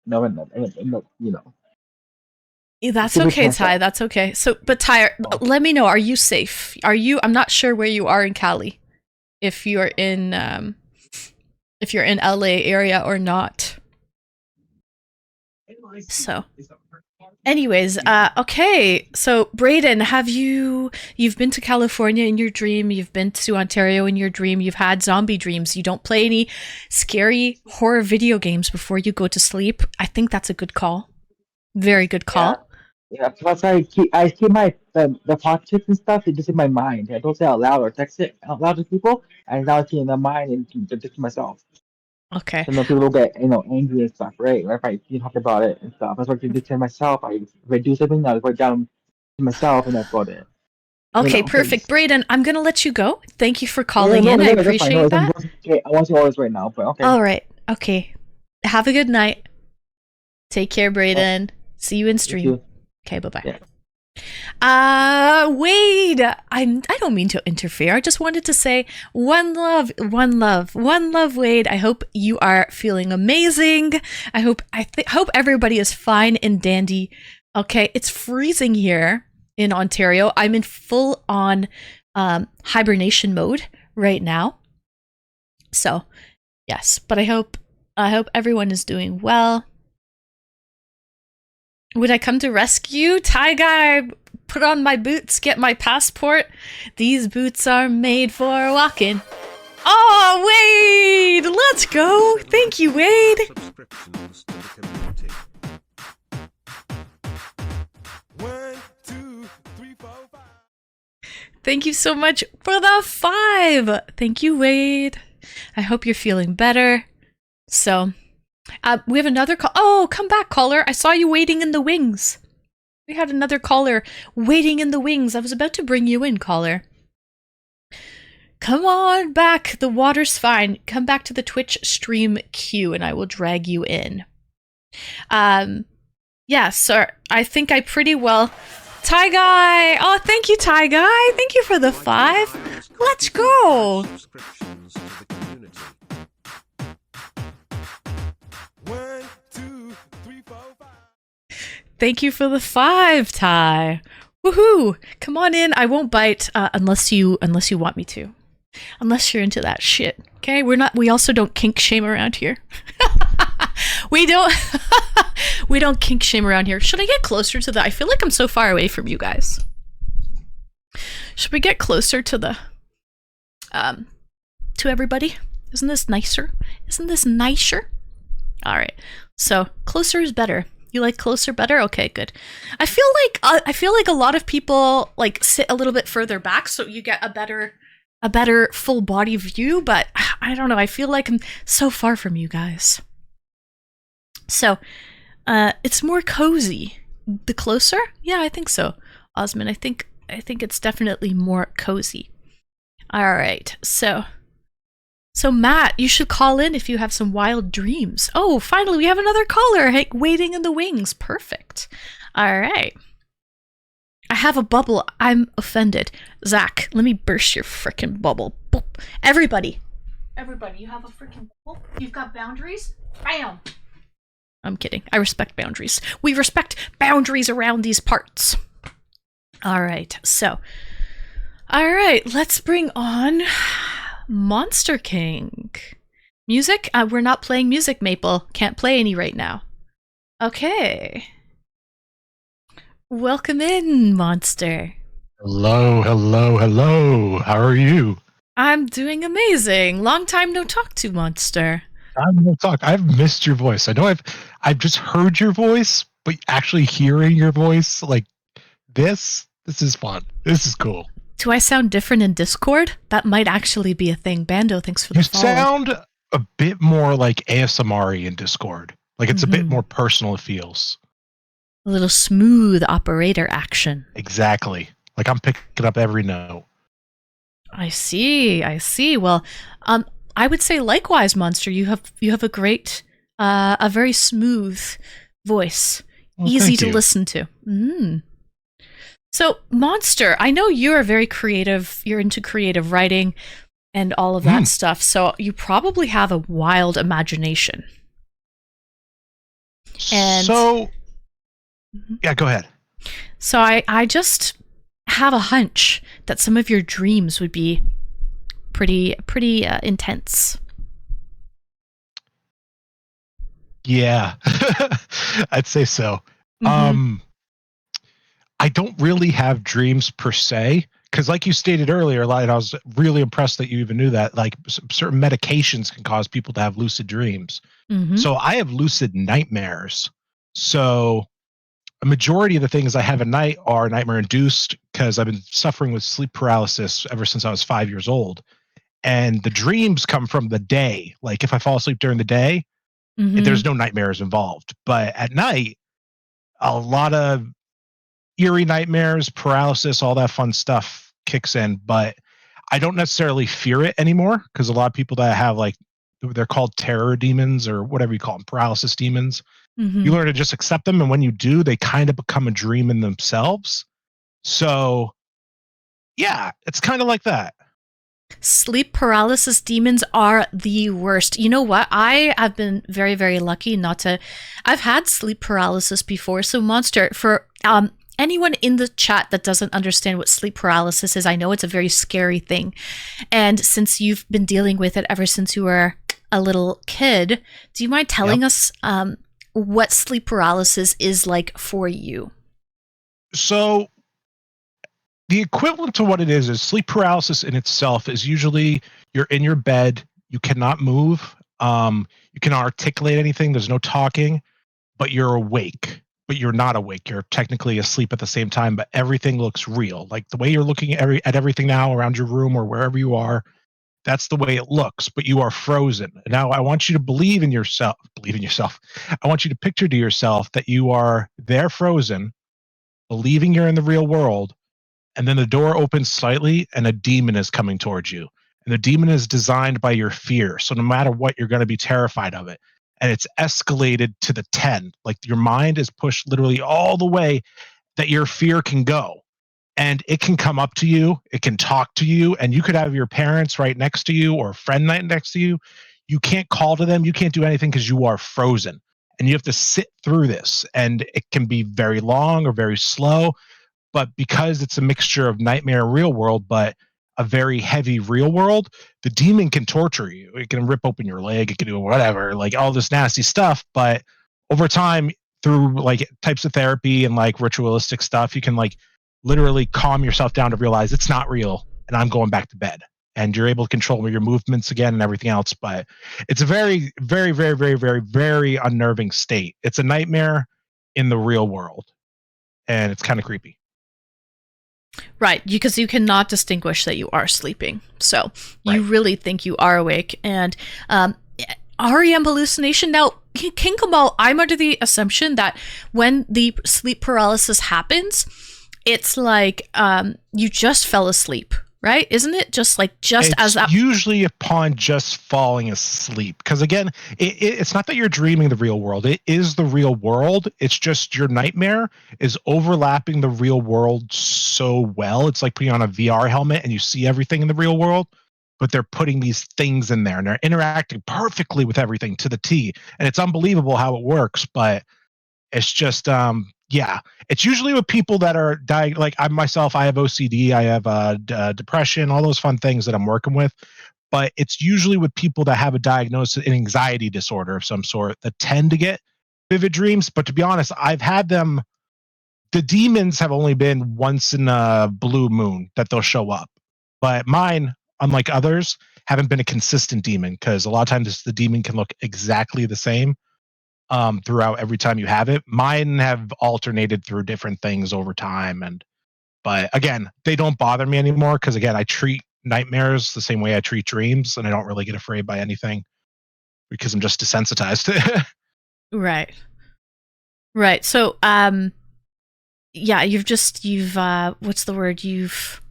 That's
Super
okay,
chance
Ty.
out.
That's okay. So, but Ty, let me know. Are you safe? I'm not sure where you are in Cali. If you're in LA area or not. So, anyways, okay. So, Brayden, you've been to California in your dream, you've been to Ontario in your dream, you've had zombie dreams. You don't play any scary horror video games before you go to sleep. I think that's a good call. Very good call.
Yeah. Plus, I keep my the pot chips and stuff. It's just in my mind. I don't say it out loud or text it out loud to people. And now it's in my mind and just to myself.
Okay.
So no people will get angry and stuff, right? If I talk about it and stuff, that's what I do to myself. If I do something, I write down to myself, and that's about it.
Okay, perfect. Brayden, I'm gonna let you go. Thank you for calling in. I appreciate that.
Okay, I want you always right now, but okay.
All right. Okay. Have a good night. Take care, Brayden. See you in stream. Okay, bye-bye.
Yeah.
Wade, I don't mean to interfere. I just wanted to say one love, Wade. I hope you are feeling amazing. I hope everybody is fine and dandy. Okay, it's freezing here in Ontario. I'm in full on hibernation mode right now. So, yes, but I hope everyone is doing well. Would I come to rescue? Ty guy, put on my boots, get my passport. These boots are made for walking. Oh, Wade! Let's go! Thank you, Wade!
Subscriptions to the community. 1, 2, 3, 4, 5.
Thank you so much for the 5! Thank you, Wade. I hope you're feeling better. So, we have another call. Oh, come back, caller. I saw you waiting in the wings. We had another caller waiting in the wings. I was about to bring you in, caller. Come on back. The water's fine. Come back to the Twitch stream queue and I will drag you in. Yeah, sir. I think I pretty well... Ty Guy! Oh, thank you, Ty Guy. Thank you for the 5. Let's go!
Subscriptions to the community. 1, 2, 3, 4, 5.
Thank you for the 5, Ty. Woohoo! Come on in. I won't bite unless you want me to. Unless you're into that shit. Okay? We also don't kink shame around here. We don't kink shame around here. Should I get closer to I feel like I'm so far away from you guys. Should we get closer to to everybody? Isn't this nicer? All right. So, closer is better. You like closer better? Okay, good. I feel like a lot of people like sit a little bit further back so you get a better full body view, but I don't know. I feel like I'm so far from you guys. So, it's more cozy. The closer? Yeah, I think so. Osman, I think it's definitely more cozy. All right. So Matt, you should call in if you have some wild dreams. Oh, finally, we have another caller waiting in the wings. Perfect. All right. I have a bubble. I'm offended. Zach, let me burst your frickin' bubble. Boop. Everybody, you have a frickin' bubble? You've got boundaries? Bam! I'm kidding. I respect boundaries. We respect boundaries around these parts. All right. So, let's bring on Monster King. Music? We're not playing music, Maple. Can't play any right now. Okay. Welcome in, Monster.
Hello. How are you?
I'm doing amazing. Long time no talk to, Monster.
I'm gonna talk. I've missed your voice. I know I've just heard your voice, but actually hearing your voice like this is fun. This is cool.
Do I sound different in Discord? That might actually be a thing. Bando, thanks for the follow.
You sound a bit more like ASMR in Discord. Like it's a bit more personal, it feels.
A little smooth operator action.
Exactly. Like I'm picking up every note.
I see. Well, I would say likewise, Monster. You have a great, a very smooth voice.
Well,
easy to listen to. So, Monster, I know you're very creative. You're into creative writing and all of that stuff. So you probably have a wild imagination. And-
So,
Mhm.
yeah, go ahead.
So I just have a hunch that some of your dreams would be pretty intense.
Yeah, I'd say so.
Mhm.
I don't really have dreams per se, because like you stated earlier, like I was really impressed that you even knew that. Like certain medications can cause people to have lucid dreams.
Mhm.
So I have lucid nightmares. So a majority of the things I have at night are nightmare induced because I've been suffering with sleep paralysis ever since I was 5 years old. And the dreams come from the day. Like if I fall asleep during the day,
Mhm.
there's no nightmares involved. But at night, a lot of eerie nightmares, paralysis, all that fun stuff kicks in. But I don't necessarily fear it anymore because a lot of people that have like they're called terror demons or whatever you call them, paralysis demons. You
Mhm.
learn to just accept them, and when you do, they kind of become a dream in themselves. So yeah, it's kind of like that.
Sleep paralysis demons are the worst. You know what? I have been very, very lucky not to. I've had sleep paralysis before. So, Monster, for anyone in the chat that doesn't understand what sleep paralysis is, I know it's a very scary thing. And since you've been dealing with it ever since you were a little kid, do you mind telling us what sleep paralysis is like for you?
So the equivalent to what it is sleep paralysis in itself is usually you're in your bed, you cannot move, you cannot articulate anything, there's no talking, but you're awake, but you're not awake. You're technically asleep at the same time, but everything looks real. Like the way you're looking at everything now around your room or wherever you are, that's the way it looks, but you are frozen. Now I want you to believe in yourself. I want you to picture to yourself that you are there frozen, believing you're in the real world, and then the door opens slightly and a demon is coming towards you. And the demon is designed by your fear. So no matter what, you're going to be terrified of it. And it's escalated to the 10. Like your mind is pushed literally all the way that your fear can go. And it can come up to you, it can talk to you, and you could have your parents right next to you or a friend right next to you. You can't call to them, you can't do anything because you are frozen. And you have to sit through this. And it can be very long or very slow. But because it's a mixture of nightmare and real world, but a very heavy real world, the demon can torture you. It can rip open your leg, it can do whatever, like all this nasty stuff. But over time, through like types of therapy and like ritualistic stuff, you can like literally calm yourself down to realize it's not real and I'm going back to bed. And you're able to control your movements again and everything else. But it's a very, very, very, very, very, very unnerving state. It's a nightmare in the real world. And it's kind of creepy.
Right, because you cannot distinguish that you are sleeping. So you
Right.
really think you are awake. And REM hallucination. Now, King Kamal, I'm under the assumption that when the sleep paralysis happens, it's like you just fell asleep, right? Isn't it just
It's
as that?
usually upon just falling asleep, because again, it's not that you're dreaming the real world. It is the real world. It's just your nightmare is overlapping the real world so well. It's like putting on a VR helmet and you see everything in the real world, but they're putting these things in there and they're interacting perfectly with everything to the T. And it's unbelievable how it works, but it's just yeah, it's usually with people that are like I myself, I have OCD, I have depression, all those fun things that I'm working with. But it's usually with people that have a diagnosis, an anxiety disorder of some sort, that tend to get vivid dreams. But to be honest, I've had them. The demons have only been once in a blue moon that they'll show up. But mine, unlike others, haven't been a consistent demon because a lot of times the demon can look exactly the same throughout every time you have it. Mine have alternated through different things over time, but again, they don't bother me anymore because again, I treat nightmares the same way I treat dreams, and I don't really get afraid by anything because I'm just desensitized.
Right. So yeah, you've what's the word? You've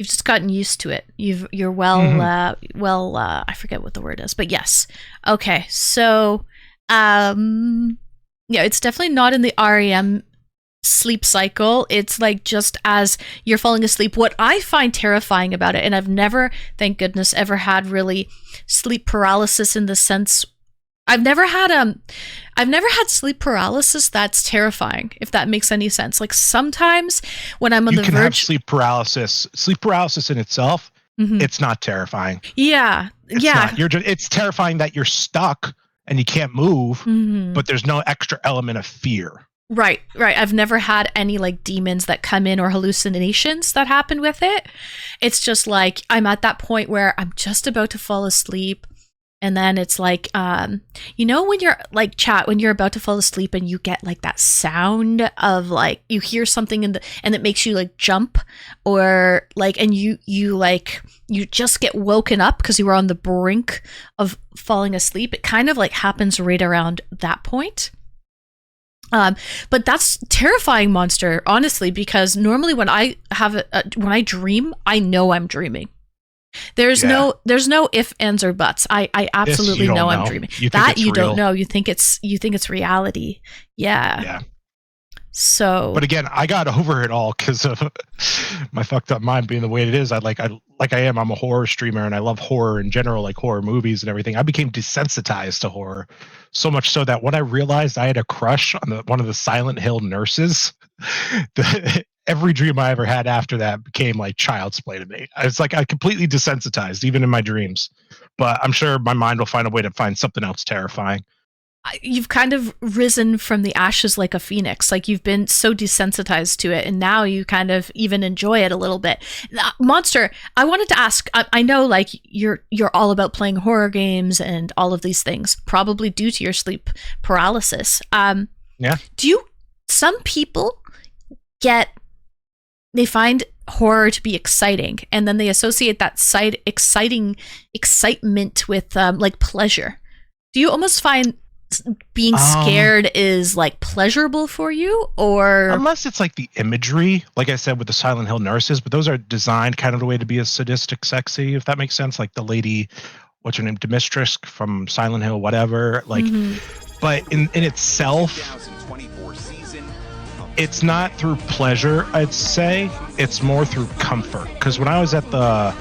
just gotten used to it. You're I forget what the word is, but yes. Okay. So yeah, it's definitely not in the REM sleep cycle. It's like just as you're falling asleep. What I find terrifying about it, and I've never, thank goodness, ever had really sleep paralysis in the sense I've never had sleep paralysis that's terrifying, if that makes any sense. Like sometimes when I'm on
You
the
can have
verge,
sleep paralysis. Sleep paralysis in itself,
Mhm.
it's not terrifying.
Yeah.
It's
Yeah.
not. It's terrifying that you're stuck and you can't move,
Mhm.
but there's no extra element of fear.
Right. I've never had any like demons that come in or hallucinations that happen with it. It's just like I'm at that point where I'm just about to fall asleep. And then it's like, you know, when you're like when you're about to fall asleep and you get like that sound of like, you hear something and it makes you like jump or like, and you just get woken up because you were on the brink of falling asleep. It kind of like happens right around that point. But that's terrifying, Monster, honestly, because normally when I have when I dream, I know I'm dreaming. There's no ifs, ands, or buts. I absolutely know I'm dreaming. That you don't know. You think it's reality. Yeah. So,
but again, I got over it all because of my fucked up mind being the way it is. I'm a horror streamer and I love horror in general, like horror movies and everything. I became desensitized to horror, so much so that when I realized I had a crush on one of the Silent Hill nurses, every dream I ever had after that became like child's play to me. It's like I completely desensitized, even in my dreams. But I'm sure my mind will find a way to find something else terrifying.
You've kind of risen from the ashes like a phoenix. Like you've been so desensitized to it, and now you kind of even enjoy it a little bit. Monster, I wanted to ask. I know, like you're all about playing horror games and all of these things, probably due to your sleep paralysis.
Yeah.
Some people they find horror to be exciting, and then they associate that excitement with like pleasure. Do you almost find being scared is like pleasurable for you, or
unless it's like the imagery, like I said with the Silent Hill nurses, but those are designed kind of the way to be a sadistic sexy, if that makes sense, like the lady, what's her name, Demetrius from Silent Hill, whatever, like but in itself it's not through pleasure, I'd say. It's more through comfort, because when I was at the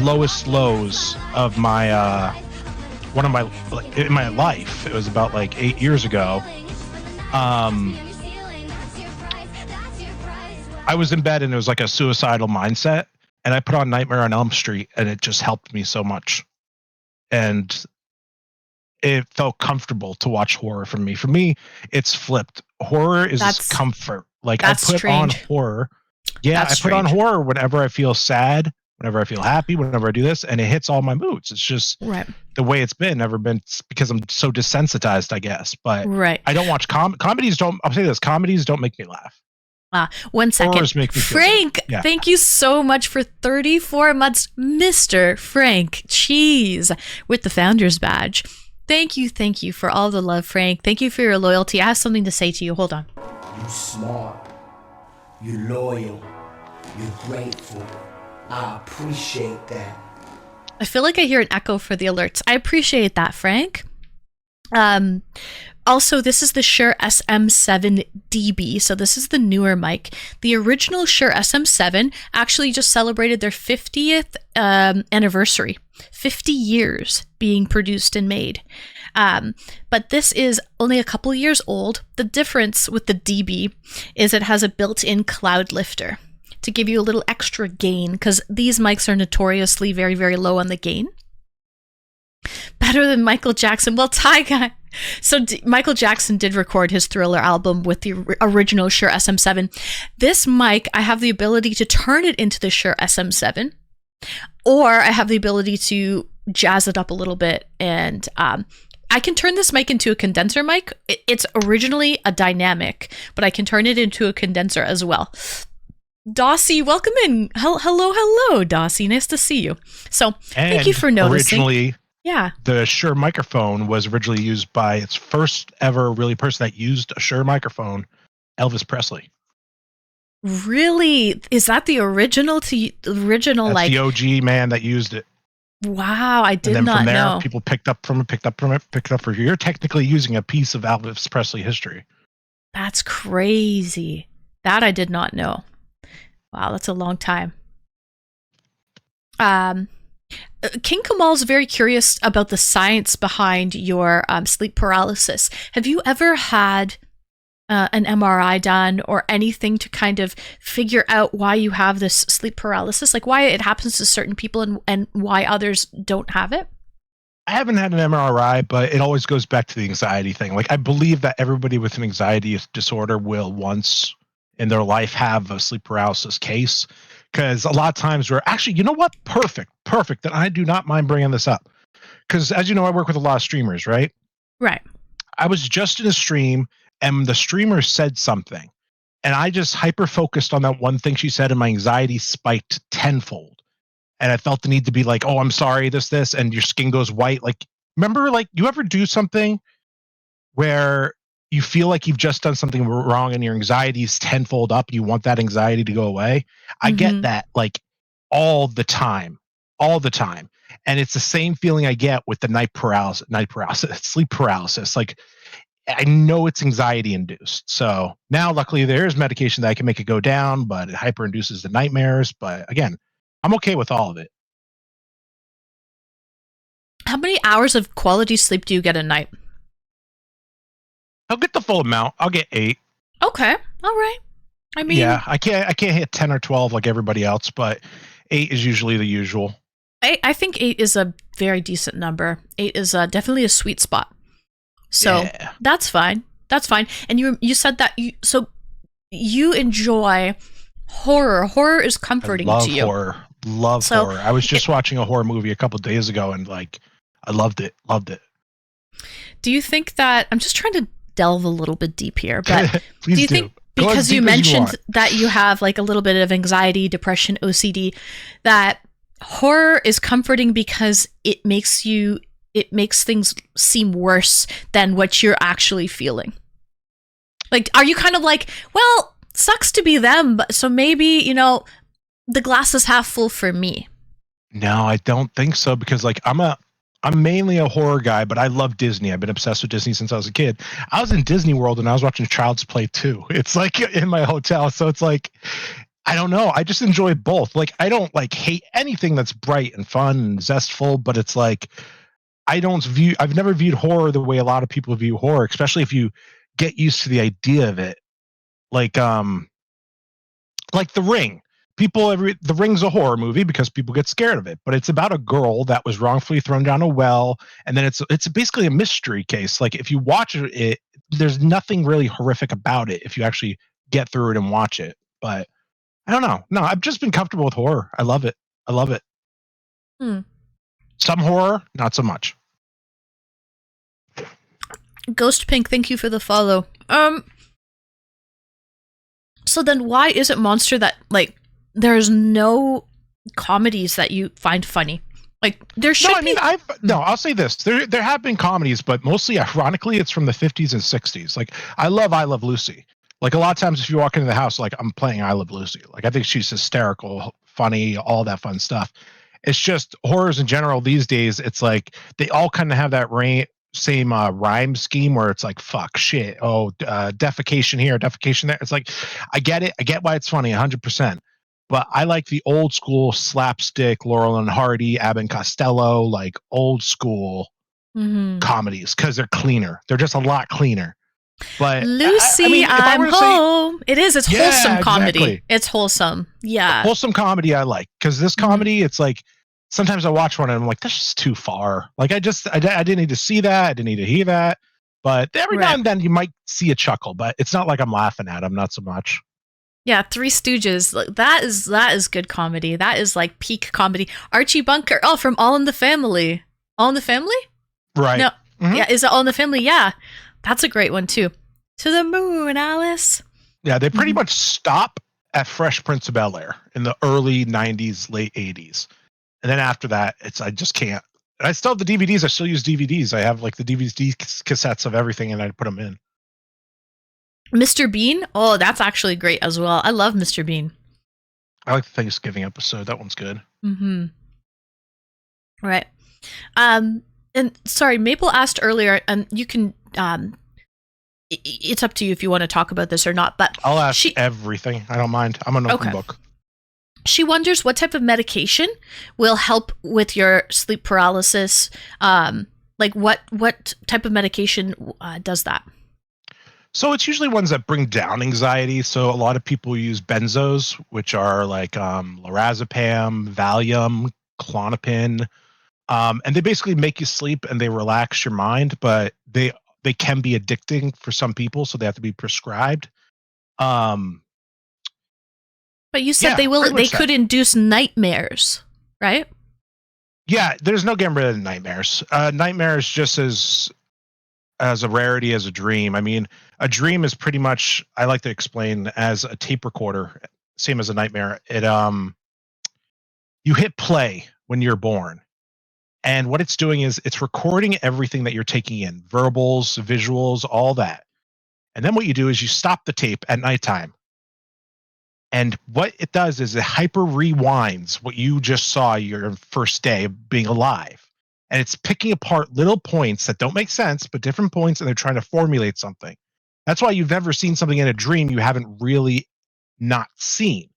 lowest lows of my in my life, it was about like 8 years ago. I was in bed and it was like a suicidal mindset, and I put on Nightmare on Elm Street, and it just helped me so much. And it felt comfortable to watch horror for me. For me, it's flipped. Horror is comfort. Like I put on horror. Yeah, I put on horror whenever I feel sad, whenever I feel happy, whenever I do this, and it hits all my moods. It's just the way it's been. Never been, because I'm so desensitized, I guess. But I don't watch comedies. I'll say this: comedies don't make me laugh.
1 second.
Horrors make me
Frank, thank you so much for 34 months, Mr. Frank Cheese, with the Founder's Badge. Thank you for all the love, Frank. Thank you for your loyalty. I have something to say to you. Hold on.
You smart. You loyal. You're grateful. I appreciate that.
I feel like I hear an echo for the alerts. I appreciate that, Frank. Also, this is the Shure SM7DB, so this is the newer mic. The original Shure SM7 actually just celebrated their 50th anniversary. 50 years being produced and made. But this is only a couple years old. The difference with the DB is it has a built-in cloud lifter to give you a little extra gain, because these mics are notoriously very, very low on the gain. Better than Michael Jackson. Well, Ty Guy. So Michael Jackson did record his Thriller album with the original Shure SM7. This mic, I have the ability to turn it into the Shure SM7, or I have the ability to jazz it up a little bit, and I can turn this mic into a condenser mic. It's originally a dynamic, but I can turn it into a condenser as well. Dossie, welcome in. Hello, Dossie. Nice to see you. So thank you for noticing.
Originally, the Shure microphone was originally used by its first ever really person that used a Shure microphone, Elvis Presley.
Really? Is that the original? That's like
the OG man that used it.
Wow, I did not know.
And then from there, people picked up from it. You're technically using a piece of Elvis Presley history.
That's crazy. That I did not know. Wow, that's a long time. King Kamal's very curious about the science behind your sleep paralysis. Have you ever had an MRI done or anything to kind of figure out why you have this sleep paralysis? Like why it happens to certain people and why others don't have it?
I haven't had an MRI, but it always goes back to the anxiety thing. Like I believe that everybody with an anxiety disorder will once in their life have a sleep paralysis case. Because a lot of times we're actually, you know what? Perfect. And I do not mind bringing this up. Because as you know, I work with a lot of streamers, right?
Right.
I was just in a stream and the streamer said something. And I just hyper focused on that one thing she said and my anxiety spiked tenfold. And I felt the need to be like, oh, I'm sorry, this, and your skin goes white. Like, remember, like, you ever do something where you feel like you've just done something wrong and your anxiety is tenfold up, you want that anxiety to go away? I get that, like, all the time. And it's the same feeling I get with the sleep paralysis. Like, I know it's anxiety induced. So now, luckily, there is medication that I can make it go down, but it hyper induces the nightmares. But again, I'm okay with all of it.
How many hours of quality sleep do you get a night?
I'll get the full amount. I'll get 8.
Okay. All right. I mean,
yeah, I can't hit 10 or 12 like everybody else, but 8 is usually the usual.
I think 8 is a very decent number. 8 is definitely a sweet spot. So that's fine. That's fine. And you said that you enjoy horror. Horror is comforting to you.
Love horror. I was just watching a horror movie a couple days ago and like I loved it.
Do you think that I'm just trying to delve a little bit deep here, but
Please
do you think because you mentioned that you have like a little bit of anxiety, depression, OCD, that horror is comforting because it makes things seem worse than what you're actually feeling? Like, are you kind of like, well, sucks to be them, but so maybe, the glass is half full for me?
No, I don't think so, because like I'm mainly a horror guy, but I love Disney. I've been obsessed with Disney since I was a kid. I was in Disney World and I was watching Child's Play 2. It's like in my hotel. So it's like, I don't know. I just enjoy both. Like, I don't like hate anything that's bright and fun and zestful, but it's like, I've never viewed horror the way a lot of people view horror, especially if you get used to the idea of it. Like The Ring. The Ring's a horror movie because people get scared of it, but it's about a girl that was wrongfully thrown down a well, and then it's basically a mystery case. Like if you watch it, there's nothing really horrific about it if you actually get through it and watch it. But I don't know. No, I've just been comfortable with horror. I love it. Some horror, not so much.
Ghost Pink, thank you for the follow. So then why is it, Monster, that like there's no comedies that you find funny? Like there should be.
I'll say this. There have been comedies, but mostly ironically it's from the 50s and 60s. Like I Love Lucy. Like a lot of times if you walk into the house, like I'm playing I Love Lucy. Like I think she's hysterical, funny, all that fun stuff. It's just horrors in general these days. It's like they all kind of have that same rhyme scheme where it's like fuck, shit, defecation here, defecation there. It's like I get it. I get why it's funny 100%. But I like the old school slapstick, Laurel and Hardy, Abbott and Costello, like old school comedies because they're cleaner. They're just a lot cleaner. But
Lucy, I'm home. It's wholesome comedy.
Exactly.
It's wholesome. Yeah.
Wholesome comedy I like, because this comedy, it's like sometimes I watch one and I'm like, this is too far. Like I didn't need to see that. I didn't need to hear that. But every now and then you might see a chuckle, but it's not like I'm laughing at them, not so much.
Yeah, Three Stooges. That is good comedy. That is like peak comedy. Archie Bunker. Oh, from All in the Family. All in the Family?
Right.
No. Yeah, is it All in the Family? Yeah. That's a great one too. To the moon, Alice.
Yeah, they pretty much stop at Fresh Prince of Bel-Air in the early 90s, late 80s. And then after that, I just can't. And I still have the DVDs. I still use DVDs. I have like the DVD cassettes of everything and I put them in.
Mr. Bean? Oh, that's actually great as well. I love Mr. Bean.
I like the Thanksgiving episode. That one's good.
Mm-hmm. Right. And sorry, Maple asked earlier, and you can, it's up to you if you want to talk about this or not, but
I'll ask everything. I don't mind. I'm an open book.
She wonders what type of medication will help with your sleep paralysis. Like what type of medication does that?
So it's usually ones that bring down anxiety. So a lot of people use benzos, which are like lorazepam, Valium, Klonopin, and they basically make you sleep and they relax your mind, but they can be addicting for some people, so they have to be prescribed.
But you said
Yeah,
they
pretty much
could induce nightmares, right?
Yeah, there's no getting rid of nightmares. Nightmares just as a rarity as a dream. I mean, a dream is pretty much, I like to explain as a tape recorder, same as a nightmare. It you hit play when you're born. And what it's doing is it's recording everything that you're taking in, verbals, visuals, all that. And then what you do is you stop the tape at nighttime. And what it does is it hyper rewinds what you just saw your first day of being alive. And it's picking apart little points that don't make sense, but different points, and they're trying to formulate something. That's why you've never seen something in a dream you haven't really not seen.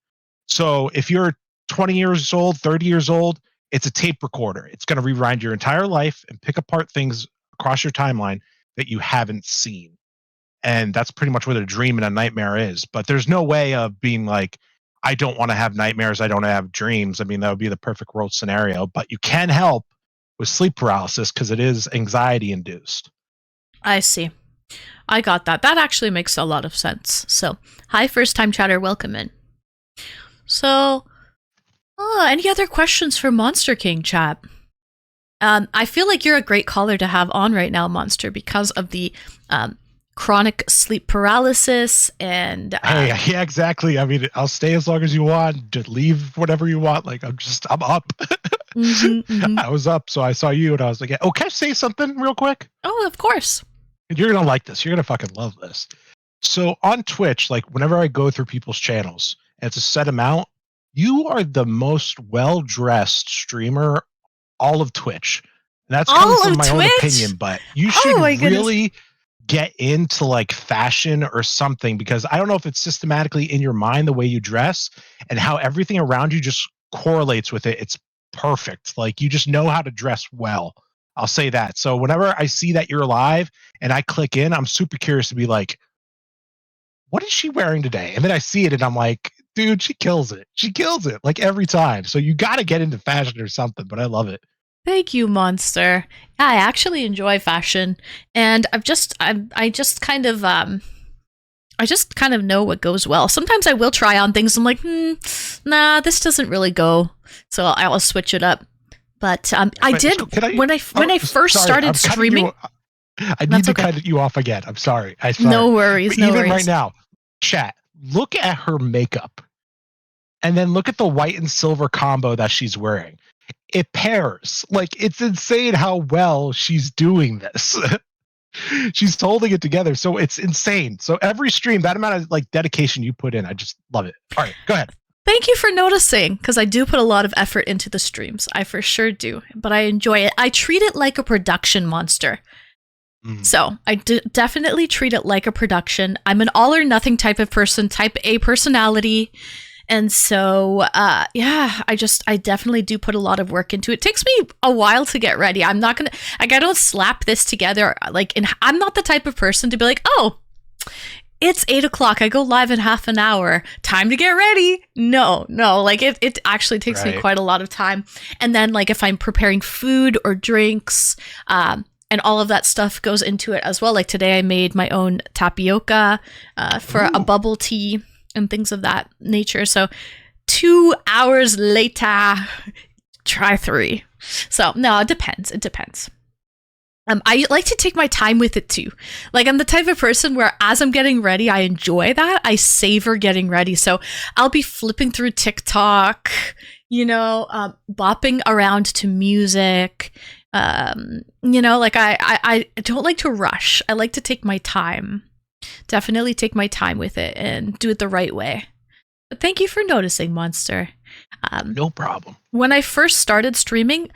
So if you're 20 years old, 30 years old, it's a tape recorder. It's going to rewind your entire life and pick apart things across your timeline that you haven't seen. And that's pretty much what a dream and a nightmare is. But there's no way of being like, I don't want to have nightmares. I don't have dreams. I mean, that would be the perfect world scenario. But you can help with sleep paralysis because it is anxiety induced.
I see. I got that. That actually makes a lot of sense. So, hi, first time chatter. Welcome in. So, any other questions for Monster King chat? I feel like you're a great caller to have on right now, Monster, because of the chronic sleep paralysis and
Hey, yeah, exactly. I mean, I'll stay as long as you want. Just leave whatever you want. Like I'm up. I was up, so I saw you, and I was like, "Oh, can I say something real quick?"
Oh, of course.
You're gonna like this. You're gonna fucking love this. So on Twitch, like whenever I go through people's channels, and it's a set amount. You are the most well-dressed streamer all of Twitch. And that's coming from my own opinion, but you should really get into like fashion or something, because I don't know if it's systematically in your mind the way you dress and how everything around you just correlates with it. It's perfect. Like you just know how to dress well. I'll say that. So whenever I see that you're live and I click in, I'm super curious to be like, what is she wearing today? And then I see it and I'm like, dude, she kills it. She kills it like every time. So you got to get into fashion or something, but I love it.
Thank you, Monster. Yeah, I actually enjoy fashion, and I just kind of know what goes well. Sometimes I will try on things. I'm like, nah, this doesn't really go. So I'll switch it up. But when I first started streaming.
I need to cut you off again. I'm sorry.
No worries.
But even right now, chat, look at her makeup. And then look at the white and silver combo that she's wearing. It pairs. Like, it's insane how well she's doing this. She's holding it together. So it's insane. So every stream, that amount of like dedication you put in, I just love it. All right, go ahead.
Thank you for noticing, because I do put a lot of effort into the streams. I for sure do. But I enjoy it. I treat it like a production, Monster. So I definitely treat it like a production. I'm an all or nothing type of person, type A personality. And so, I definitely do put a lot of work into it. It takes me a while to get ready. I'm not going to, like, I don't slap this together. I'm not the type of person to be like, oh, it's 8:00. I go live in half an hour. Time to get ready. No, like it actually takes me quite a lot of time. And then like if I'm preparing food or drinks, and all of that stuff goes into it as well. Like today I made my own tapioca for a bubble tea and things of that nature. So 2 hours later, try 3. So no, it depends. I like to take my time with it too. Like I'm the type of person where as I'm getting ready, I enjoy that. I savor getting ready. So I'll be flipping through TikTok, bopping around to music. Like I don't like to rush. I like to take my time. Definitely take my time with it and do it the right way. But thank you for noticing, Monster.
No problem.
When I first started streaming,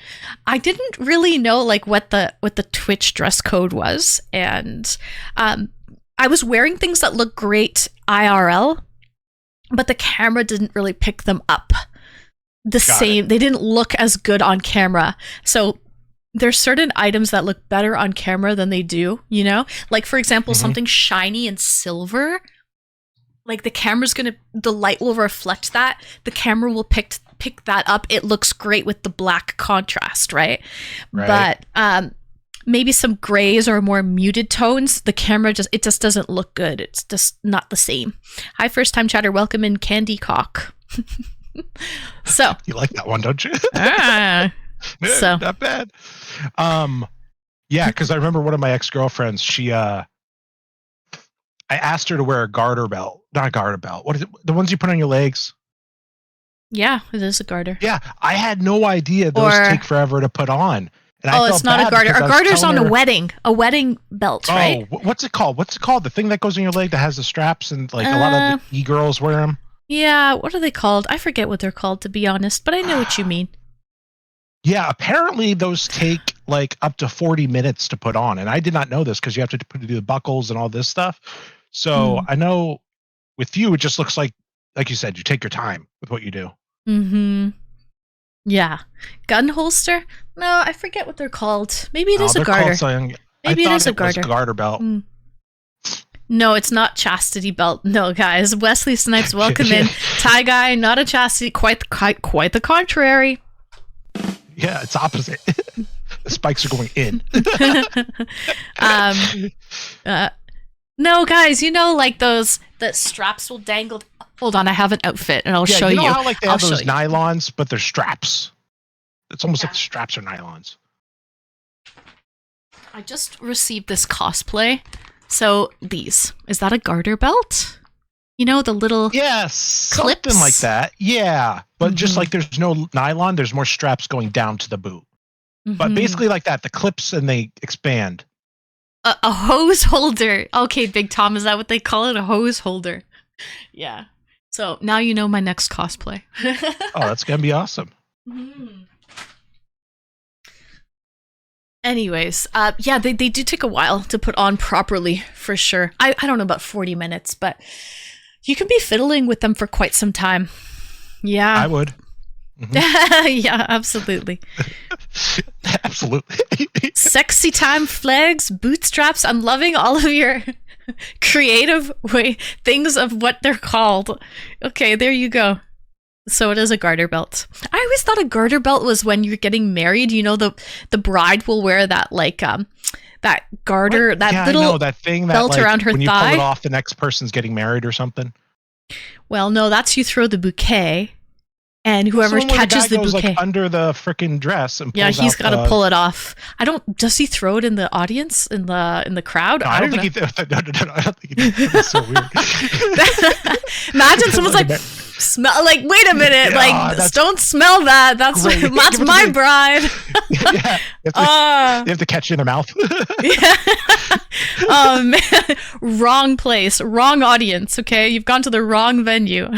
I didn't really know like what the Twitch dress code was, and I was wearing things that looked great IRL, but the camera didn't really pick them up. the
Got
same. They didn't look as good on camera. So there's certain items that look better on camera than they do, you know? Like, for example, something shiny and silver. Like, the light will reflect that. The camera will pick that up. It looks great with the black contrast, right? But maybe some grays or more muted tones, the camera just doesn't look good. It's just not the same. Hi, first time chatter. Welcome in, Candy Cock. So
You like that one, don't you?
ah, so
Not bad. Yeah, because I remember one of my ex-girlfriends, I asked her to wear a garter belt. Not a garter belt. What is it? The ones you put on your legs?
yeah, it is a garter.
Yeah, I had no idea those
Or-
take forever to put on. And I
Oh,
felt
it's not a
bad
garter.
because
A
I was
garter's on
telling
a wedding belt,
her-
right?
Oh, what's it called? What's it called? The thing that goes on your leg that has the straps and like a lot of the e-girls wear them.
Yeah, what are they called? I forget what they're called, to be honest, but I know what you mean.
Yeah, apparently those take like up to 40 minutes to put on. And I did not know this because you have to do the buckles and all this stuff. So I know with you, it just looks like you said, you take your time with what you do.
Mm-hmm. Yeah. Gun holster? No, I forget what they're called. Maybe it is a
They're called
garter.
something-
Maybe
I
it is a
thought was
garter.
garter belt.
Mm. No, it's not chastity belt. No, guys. Wesley Snipes, welcome in. Tie guy, not a chastity. Quite the contrary.
Yeah, it's opposite. The spikes are going in.
No, guys, you know, like the straps will dangle. Hold on, I have an outfit, and I'll
Yeah,
show
you
you.
know how like they
I'll
have those
show you.
nylons, but they're straps. It's almost like the straps are nylons.
I just received this cosplay. So these. Is that a garter belt? You know, the little...
Yes, something
Clips?
like that. Yeah, but just
Mhm.
like there's no nylon, there's more straps going down to the boot. But
Mhm.
basically like that, the clips and they expand.
A hose holder. Okay, Big Tom, is that what they call it? A hose holder. Yeah. So now you know my next cosplay.
Oh, that's gonna be awesome.
Mhm. Anyways, yeah, they do take a while to put on properly, for sure. I don't know about 40 minutes, but you can be fiddling with them for quite some time. Yeah.
I would.
Yeah, absolutely.
Absolutely.
Sexy time flags, bootstraps. I'm loving all of your creative things of what they're called. Okay, there you go. So it is a garter belt. I always thought a garter belt was when you're getting married. You know, the bride will wear that that garter, that
yeah,
little
I know, that thing that
belt
like,
around her
when you
thigh.
pull it off, the next person's getting married or something.
Well, no, that's you throw the bouquet, and
That's
whoever
one where
catches
the
the
guy goes,
bouquet.
like under the freaking dress and
Yeah,
pulls
he's
out
got to
the-
pull it off. Does he throw it in the audience, in the crowd?
No, I don't think he. No, I don't think he. That's so weird.
Imagine someone's like, smell, like, wait a minute,
Yeah,
like,
that's
don't smell that. That's
great.
that's
Give it to
my
me.
bride.
Yeah, you have to catch it in their mouth.
Yeah. Wrong place, wrong audience. Okay, you've gone to the wrong venue.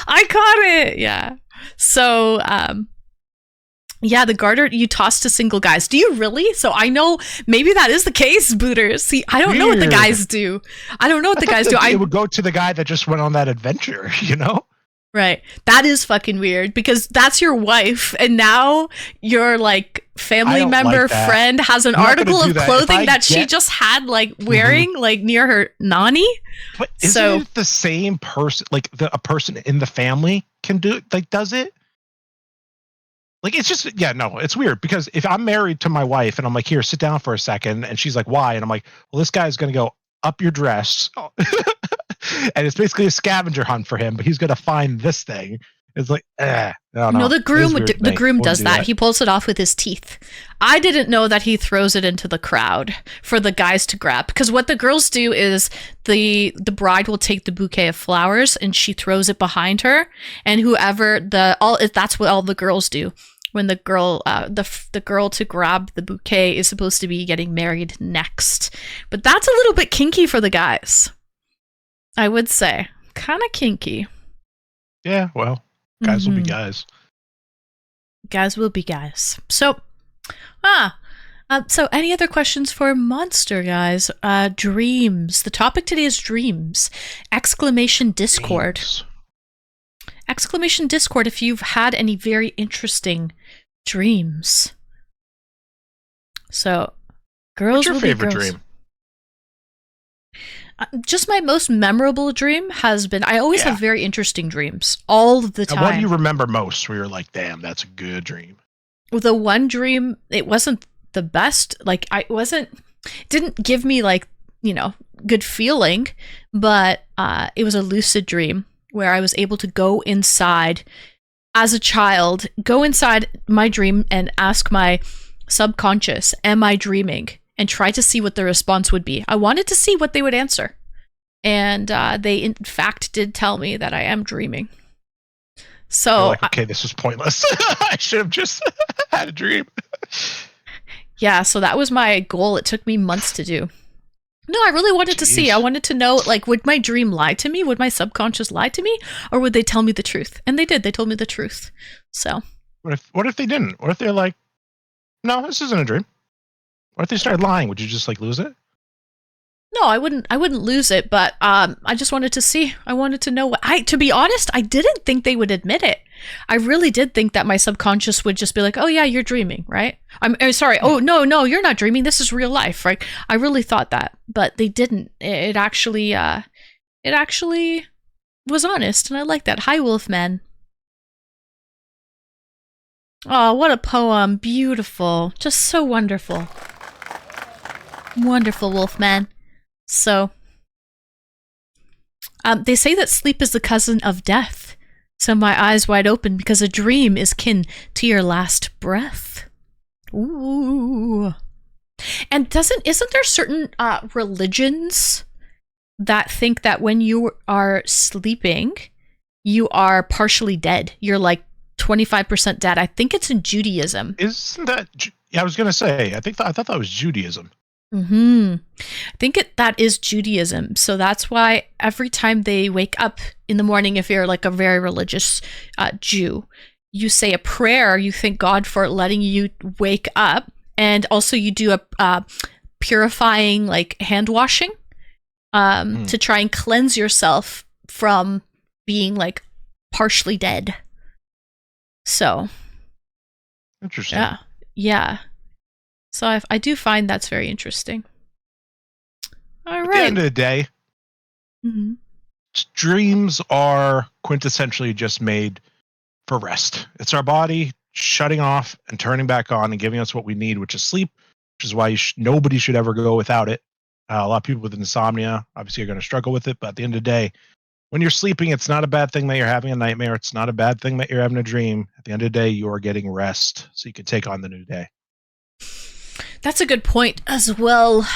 I caught it. Yeah. So, yeah, the garter you toss to single guys. Do you really? So I know maybe that is the case, Booters. See, I don't know what the
Weird.
guys do. I don't know what the guys do.
It would go to the guy that just went on that adventure. You know.
Right. That is fucking weird because that's your wife, and now your like
I
family
don't
member
like that.
friend has an
I'm not gonna
article
do
of
that. If
clothing
I
that she
get-
just had like wearing like near her nani.
But isn't
So-
it the same person? Like a person in the family can do like does it? Like it's just no, it's weird because if I'm married to my wife and I'm like, here, sit down for a second, and she's like, why? And I'm like, well, this guy's gonna go up your dress, and it's basically a scavenger hunt for him, but he's gonna find this thing. It's like, I don't know.
No, the
It
groom
is
would
weird
the
to
groom
me.
does
Wouldn't do
that. He pulls it off with his teeth. I didn't know that he throws it into the crowd for the guys to grab because what the girls do is the bride will take the bouquet of flowers and she throws it behind her, and whoever that's what all the girls do. When the girl the girl to grab the bouquet is supposed to be getting married next. But that's a little bit kinky for the guys. I would say. Kind of kinky.
Yeah, well, guys will be
Mhm.
guys.
Guys will be guys. So, so any other questions for Monster, guys? Dreams. The topic today is dreams. Exclamation Discord.
Dreams.
Exclamation Discord if you've had any very interesting dreams. So, girls
What's your
will be
favorite
girls.
dream?
Just my most memorable dream has been, I always have very interesting dreams all of the
And
time.
what do you remember most where you're like, damn, that's a good dream?
The one dream, it wasn't the best. Like, didn't give me like, good feeling, but it was a lucid dream where I was able to go inside as a child, go inside my dream and ask my subconscious, am I dreaming? And try to see what the response would be. I wanted to see what they would answer. And they, in fact, did tell me that I am dreaming. So,
You're like, okay, this was pointless. I should have just had a dream.
Yeah, so that was my goal. It took me months to do. No, I really wanted to see.
Jeez.
I wanted to know, like, would my dream lie to me? Would my subconscious lie to me? Or would they tell me the truth? And they did. They told me the truth. So,
What if they didn't? What if they're like, no, this isn't a dream? What if they started lying? Would you just like lose it?
no, I wouldn't lose it, but I just wanted to see. I wanted to know to be honest, I didn't think they would admit it. I really did think that my subconscious would just be like, "Oh yeah, you're dreaming, right?" I'm sorry. Oh no, you're not dreaming. This is real life, right? I really thought that, but they didn't. It actually was honest, and I like that. Hi, Wolfman. Oh, what a poem. Beautiful. Just so wonderful. Wonderful, Wolfman. So, they say that sleep is the cousin of death. So my eyes wide open because a dream is kin to your last breath. Ooh. And isn't there certain religions that think that when you are sleeping, you are partially dead? You're like 25% dead. I think it's in Judaism.
Isn't that? Yeah, I was gonna say. I thought that was Judaism.
I think that is Judaism. So that's why every time they wake up in the morning, if you're like a very religious Jew, you say a prayer. You thank God for letting you wake up, and also you do a purifying like hand washing to try and cleanse yourself from being like partially dead. So
Interesting.
yeah. So I do find that's very interesting. All
At the
right.
end of the day, dreams are quintessentially just made for rest. It's our body shutting off and turning back on and giving us what we need, which is sleep, which is why nobody should ever go without it. A lot of people with insomnia obviously are going to struggle with it, but at the end of the day, when you're sleeping, it's not a bad thing that you're having a nightmare. It's not a bad thing that you're having a dream. At the end of the day, you are getting rest so you can take on the new day.
That's a good point as well.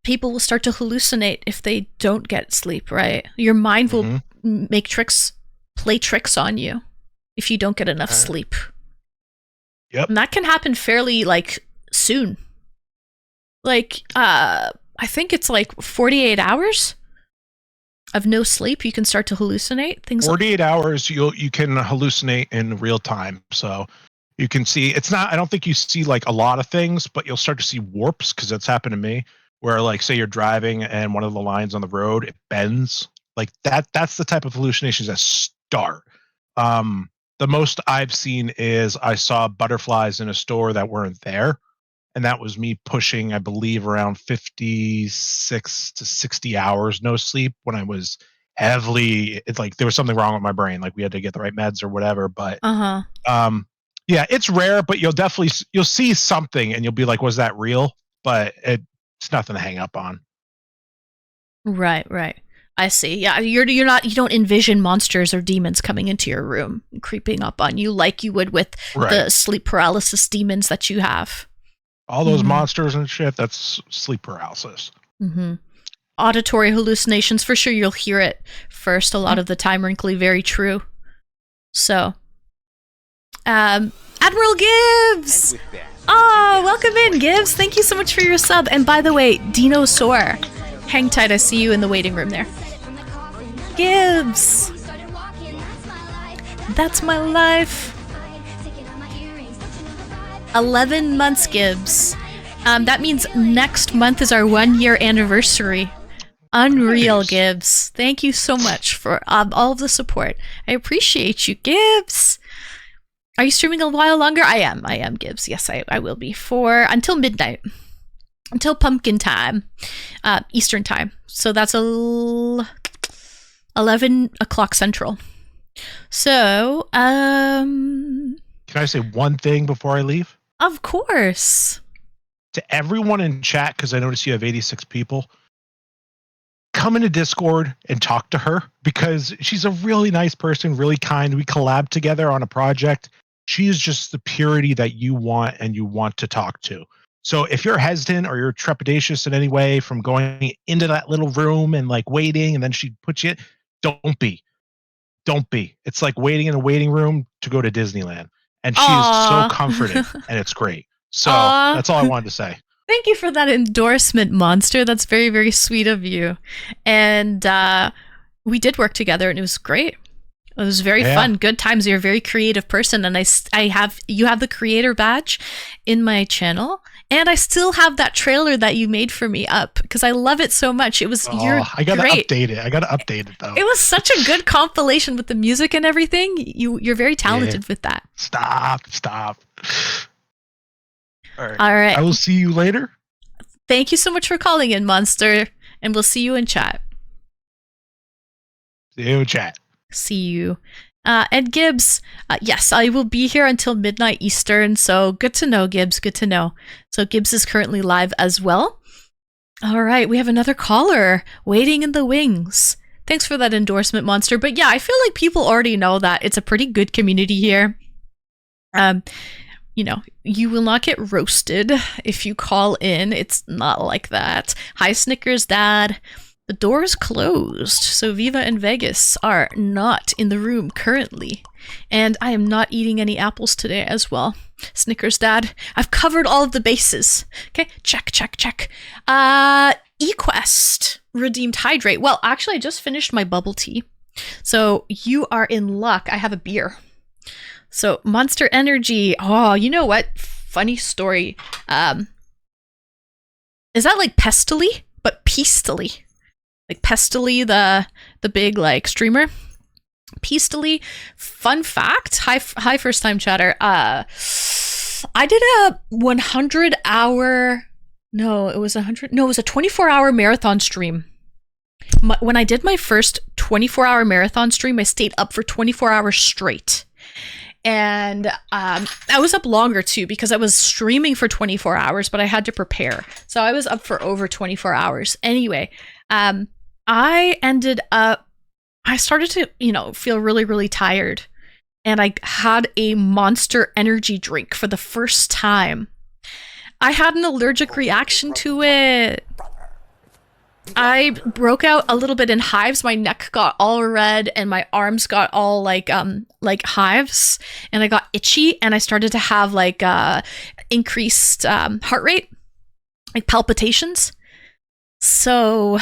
People will start to hallucinate if they don't get sleep, right? Your mind will play tricks on you if you don't get enough sleep.
Yep.
And that can happen fairly like soon. Like, I think it's like 48 hours of no sleep. You can start to hallucinate things.
48 hours, you can hallucinate in real time. So you can see, it's not, I don't think you see like a lot of things, but you'll start to see warps, because that's happened to me, where like say you're driving and one of the lines on the road, it bends like that. That's the type of hallucinations that start. The most I've seen is I saw butterflies in a store that weren't there. And that was me pushing, I believe, around 56 to 60 hours no sleep when I was heavily, it's like there was something wrong with my brain. Like we had to get the right meds or whatever. But yeah, it's rare, but you'll see something and you'll be like, was that real? But it's nothing to hang up on.
Right. I see. Yeah, you don't envision monsters or demons coming into your room and creeping up on you like you would with the sleep paralysis demons that you have.
All those monsters and shit, that's sleep paralysis.
Auditory hallucinations, for sure, you'll hear it first a lot of the time. Wrinkly, very true. So, Admiral Gibbs! Oh, welcome in, Gibbs. Thank you so much for your sub. And by the way, Dinosaur, hang tight. I see you in the waiting room there. Gibbs! That's my life. 11 months, Gibbs. That means next month is our 1 year anniversary Unreal,
Nice.
Gibbs. Thank you so much for all of the support. I appreciate you, Gibbs. Are you streaming a while longer? I am, Gibbs. Yes, I will be for until midnight. Until pumpkin time. Eastern time. So that's 11 o'clock Central. So,
Can I say one thing before I leave?
of course.
To everyone in chat, because I notice you have 86 people, come into Discord and talk to her because she's a really nice person, really kind. We collab together on a project. She is just the purity that you want and you want to talk to. So if you're hesitant or you're trepidatious in any way from going into that little room and like waiting and then she puts you in, don't be. Don't be. It's like waiting in a waiting room to go to Disneyland. And she is
Aw.
so comforting and it's great. So
Aw.
that's all I wanted to say.
Thank you for that endorsement, Monster. That's very, very sweet of you. And we did work together, and it was great. It was very
Yeah.
fun. Good times. You're a very creative person, and you have the creator badge in my channel, and I still have that trailer that you made for me up because I love it so much. It was you're
I gotta
great.
update it. I gotta update it though.
It was such a good compilation with the music and everything. You're very talented with that.
Stop. All right.
All right.
I will see you later.
Thank you so much for calling in, Monster, and we'll see you in chat.
See you in chat.
See you. And Gibbs, yes, I will be here until midnight Eastern, so good to know, Gibbs, good to know. So Gibbs is currently live as well. All right, we have another caller waiting in the wings. Thanks for that endorsement, Monster. But yeah, I feel like people already know that it's a pretty good community here. You know, you will not get roasted if you call in. It's not like that. Hi, Snickers Dad. The door is closed, so Viva and Vegas are not in the room currently. And I am not eating any apples today as well. Snickers Dad, I've covered all of the bases. Okay, check. eQuest, redeemed hydrate. Well, actually, I just finished my bubble tea. So you are in luck. I have a beer. So Monster Energy. Oh, you know what? Funny story. Is that like Pestily? But Peastily. Like Pestily, the big like streamer. Peastily. Fun fact. Hi first time chatter. I did a 100-hour. No, it was 100. No, it was a 24-hour marathon stream. When I did my first 24-hour marathon stream, I stayed up for 24 hours straight. And I was up longer too because I was streaming for 24 hours, but I had to prepare. So I was up for over 24 hours. Anyway, I started to, feel really, really tired. And I had a Monster Energy drink for the first time. I had an allergic reaction to it. I broke out a little bit in hives. My neck got all red and my arms got all like hives, and I got itchy, and I started to have like increased heart rate, like palpitations. So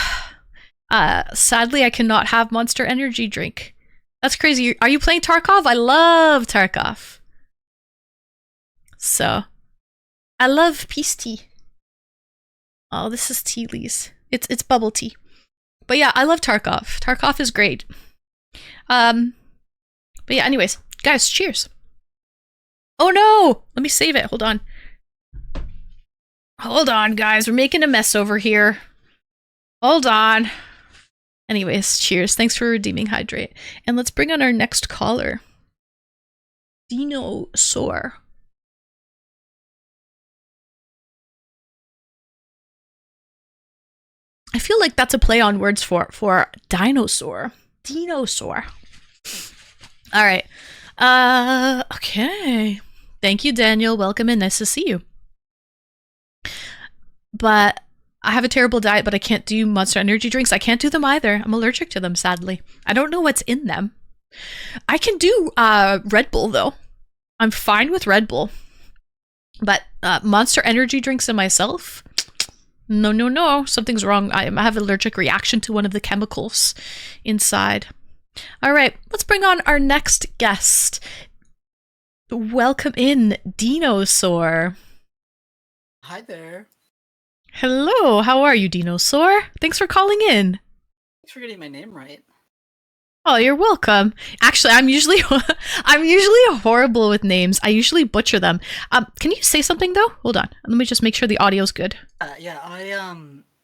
sadly, I cannot have Monster Energy drink. That's crazy. Are you playing Tarkov? I love Tarkov. So I love peace tea. Oh, this is tea leaves. It's bubble tea. But yeah, I love Tarkov. Tarkov is great. But yeah, anyways, guys, cheers. Oh no! Let me save it. Hold on. Hold on, guys. We're making a mess over here. Hold on. Anyways, cheers. Thanks for redeeming Hydrate. And let's bring on our next caller. Dinosaur. I feel like that's a play on words for dinosaur. Dinosaur. All right. Okay. Thank you, Daniel. Welcome in. Nice to see you. But I have a terrible diet, but I can't do Monster Energy drinks. I can't do them either. I'm allergic to them, sadly. I don't know what's in them. I can do Red Bull, though. I'm fine with Red Bull. But Monster Energy drinks and myself... No. Something's wrong. I have an allergic reaction to one of the chemicals inside. All right, let's bring on our next guest. Welcome in, Dinosaur.
Hi there.
Hello, how are you, Dinosaur? Thanks for calling in.
Thanks for getting my name right.
Oh, you're welcome. Actually, I'm usually horrible with names. I usually butcher them. Can you say something though? Hold on. Let me just make sure the audio's good.
A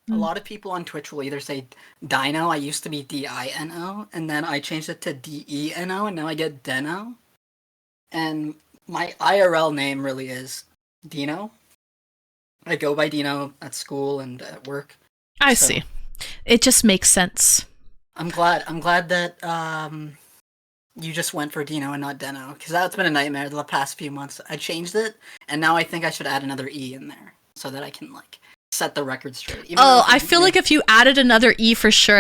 lot of people on Twitch will either say Dino. I used to be Dino, and then I changed it to Deno, and now I get Deno. And my IRL name really is Dino. I go by Dino at school and at work.
I see. It just makes sense.
I'm glad that you just went for Dino and not Deno, because that's been a nightmare the past few months. I changed it, and now I think I should add another E in there so that I can set the record straight.
I feel like if you added another E for sure,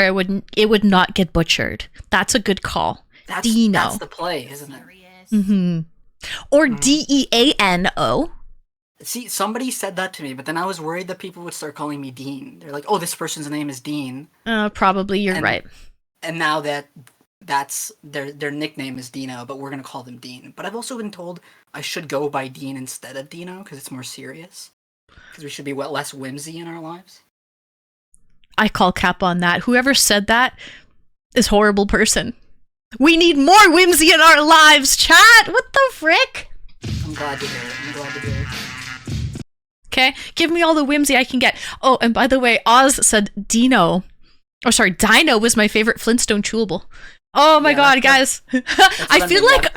it would not get butchered. That's a good call. Dino.
That's the play, isn't it?
Mm-hmm. Or Deano.
See, somebody said that to me, but then I was worried that people would start calling me Dean. They're like, "Oh, this person's name is Dean."
Probably, you're right.
And now that's their nickname is Dino, but we're gonna call them Dean. But I've also been told I should go by Dean instead of Dino because it's more serious. Because we should be less whimsy in our lives.
I call cap on that. Whoever said that is a horrible person. We need more whimsy in our lives, chat! What the frick?
I'm glad to hear it.
Okay, give me all the whimsy I can get. Oh, and by the way, Oz said Dino was my favorite Flintstone chewable. Oh my god, guys. I feel like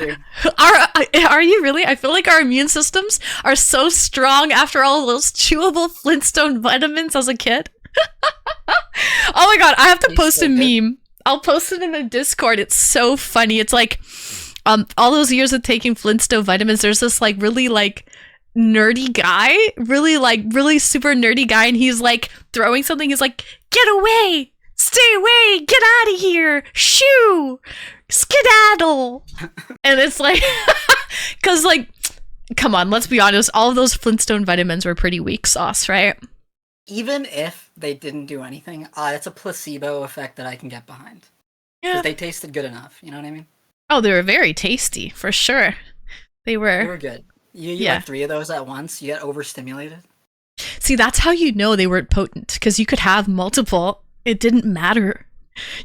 are you really? I feel like our immune systems are so strong after all those chewable Flintstone vitamins as a kid. Oh my god, I have to post a meme. I'll post it in the Discord. It's so funny. It's like all those years of taking Flintstone vitamins, there's this really nerdy guy, really super nerdy guy, and he's throwing something. He's like, "Get away! Stay away! Get out of here! Shoo! Skedaddle!" And it's because come on, let's be honest, all of those Flintstone vitamins were pretty weak sauce, right?
Even if they didn't do anything, it's a placebo effect that I can get behind. Because they tasted good enough, you know what I mean?
Oh, they were very tasty, for sure. They were
good. You had 3 of those at once, you get overstimulated.
See, that's how you know they weren't potent, because you could have multiple. It didn't matter.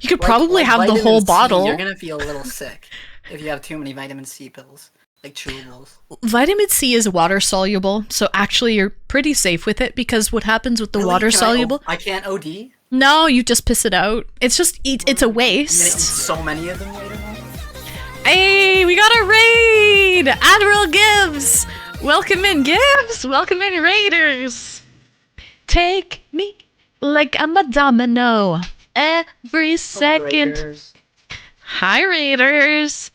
You could probably have the whole bottle.
You're gonna feel a little sick if you have too many vitamin C pills, like chewables.
Vitamin C is water soluble, so actually you're pretty safe with it, because what happens with the water soluble?
I can't OD?
No, you just piss it out. It's just, it's a waste.
So many of them later on.
Hey, we got a raid! Admiral Gibbs! Welcome in, Gibbs! Welcome in, Raiders! Take me like I'm a domino every second.
Raiders.
Hi, Raiders!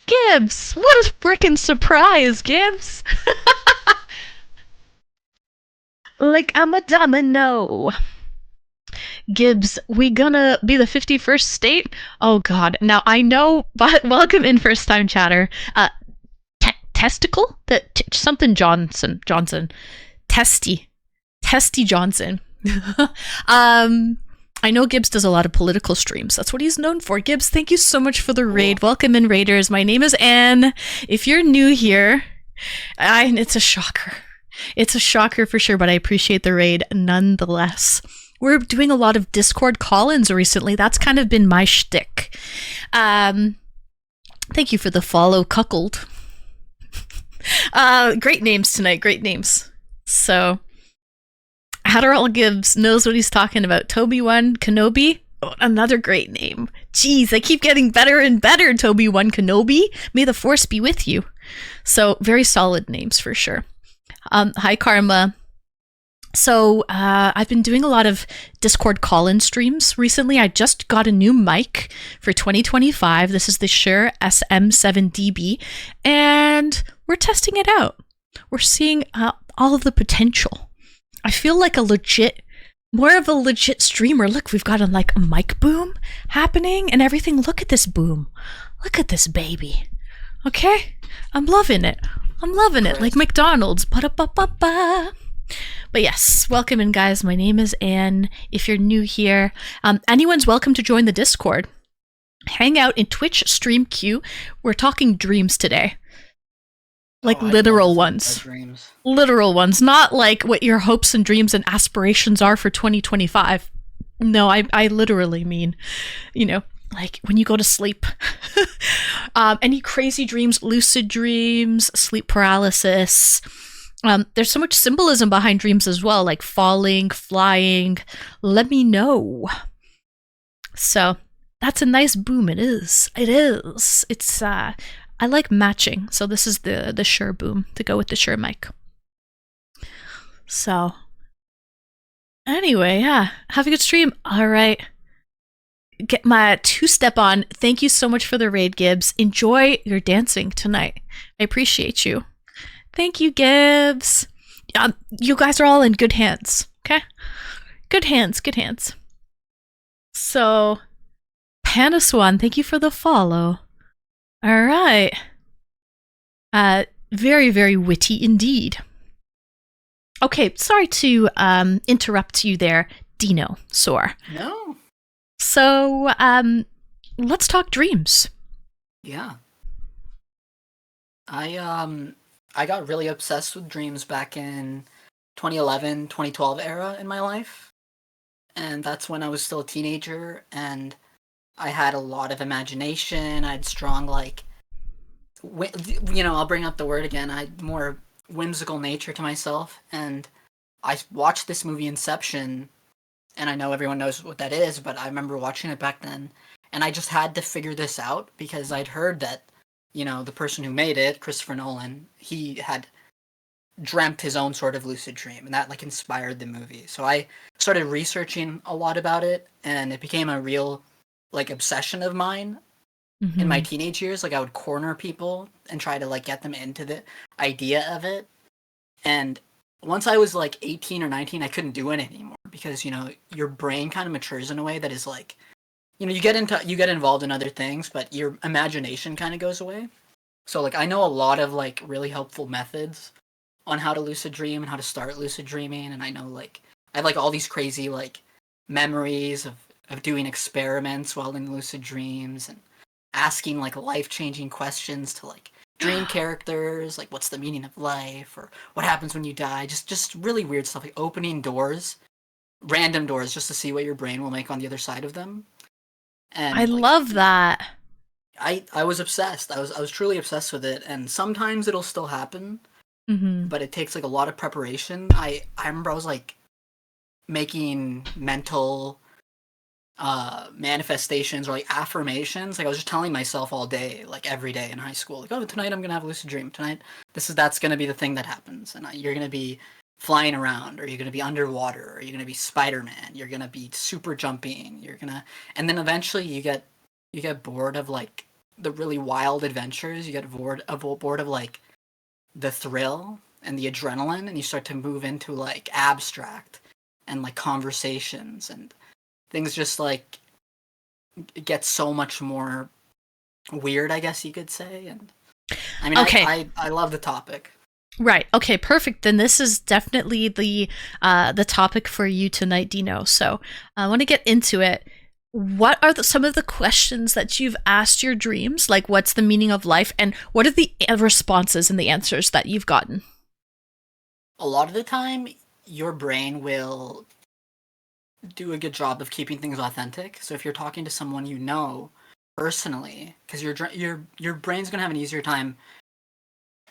Gibbs! What a frickin' surprise, Gibbs! Like I'm a domino. Gibbs, we gonna be the 51st state? Oh god. Now I know, but welcome in first time chatter. Testicle? Something Johnson. Testy Johnson. I know Gibbs does a lot of political streams. That's what he's known for. Gibbs, thank you so much for the raid. Welcome in, Raiders. My name is Anne. If you're new here, it's a shocker. It's a shocker for sure, but I appreciate the raid nonetheless. We're doing a lot of Discord call-ins recently. That's kind of been my shtick. Thank you for the follow, Cuckold. Great names tonight. Great names. So, Adderall Gibbs knows what he's talking about. Toby1 Kenobi. Oh, another great name. Jeez, they keep getting better and better, Toby1 Kenobi. May the force be with you. So, very solid names for sure. Hi, Karma. So, I've been doing a lot of Discord call-in streams recently. I just got a new mic for 2025. This is the Shure SM7DB, and we're testing it out. We're seeing all of the potential. I feel like more of a legit streamer. Look, we've got a mic boom happening and everything. Look at this boom. Look at this baby. Okay? I'm loving it. Like McDonald's. Ba-da-ba-ba-ba. But yes, welcome in, guys. My name is Anne. If you're new here, anyone's welcome to join the Discord. Hang out in Twitch stream queue. We're talking dreams today. Like
Oh, I'd love to
literal
think about
ones.
Dreams.
Literal ones, not like what your hopes and dreams and aspirations are for 2025. No, I literally mean, like when you go to sleep. Any crazy dreams, lucid dreams, sleep paralysis. There's so much symbolism behind dreams as well, like falling, flying. Let me know. So that's a nice boom. It is. It is. It's I like matching, so this is the Shure boom to go with the Shure mic. So anyway, yeah, have a good stream. All right, get my 2-step on. Thank you so much for the raid, Gibbs. Enjoy your dancing tonight. I appreciate you. Thank you, Gibbs. You guys are all in good hands. Okay, good hands, good hands. So, Panaswan, thank you for the follow. All right. Very, very witty indeed. Okay, sorry to interrupt you there, Dino Soar.
No.
So, let's talk dreams.
Yeah. I got really obsessed with dreams back in 2011, 2012 era in my life. And that's when I was still a teenager, and I had a lot of imagination. I had strong, like, I'll bring up the word again. I had more whimsical nature to myself, and I watched this movie Inception, and I know everyone knows what that is, but I remember watching it back then, and I just had to figure this out because I'd heard that, the person who made it, Christopher Nolan, he had dreamt his own sort of lucid dream, and that, like, inspired the movie. So I started researching a lot about it, and it became a real, like, obsession of mine in my teenage years. Like, I would corner people and try to, like, get them into the idea of it. And once I was, like, 18 or 19, I couldn't do it anymore because, your brain kind of matures in a way that is, like, you get involved in other things, but your imagination kind of goes away. So, like, I know a lot of, like, really helpful methods on how to lucid dream and how to start lucid dreaming, and I know, like, I have, like, all these crazy, like, memories of doing experiments while in lucid dreams and asking, like, life-changing questions to, like, dream characters, like, what's the meaning of life, or what happens when you die, just really weird stuff, like opening doors, random doors, just to see what your brain will make on the other side of them. And
I love that.
I was obsessed. I was truly obsessed with it, and sometimes it'll still happen, but it takes, like, a lot of preparation. I remember I was, like, making mental manifestations or, like, affirmations. Like, I was just telling myself all day, like, every day in high school, like, oh, tonight I'm gonna have a lucid dream. Tonight, that's gonna be the thing that happens, and you're gonna be flying around, or you're gonna be underwater, or you're gonna be Spider-Man. You're gonna be super jumping. And then eventually you get bored of, like, the really wild adventures. You get bored of like the thrill and the adrenaline, and you start to move into, like, abstract and, like, conversations, and things just, like, get so much more weird, I guess you could say. And I mean,
Okay.
I love the topic.
Right. Okay, perfect. Then this is definitely the topic for you tonight, Dino. So I want to get into it. What are some of the questions that you've asked your dreams? Like, what's the meaning of life? And what are the responses and the answers that you've gotten?
A lot of the time, your brain will do a good job of keeping things authentic. So if you're talking to someone you know personally, because your brain's going to have an easier time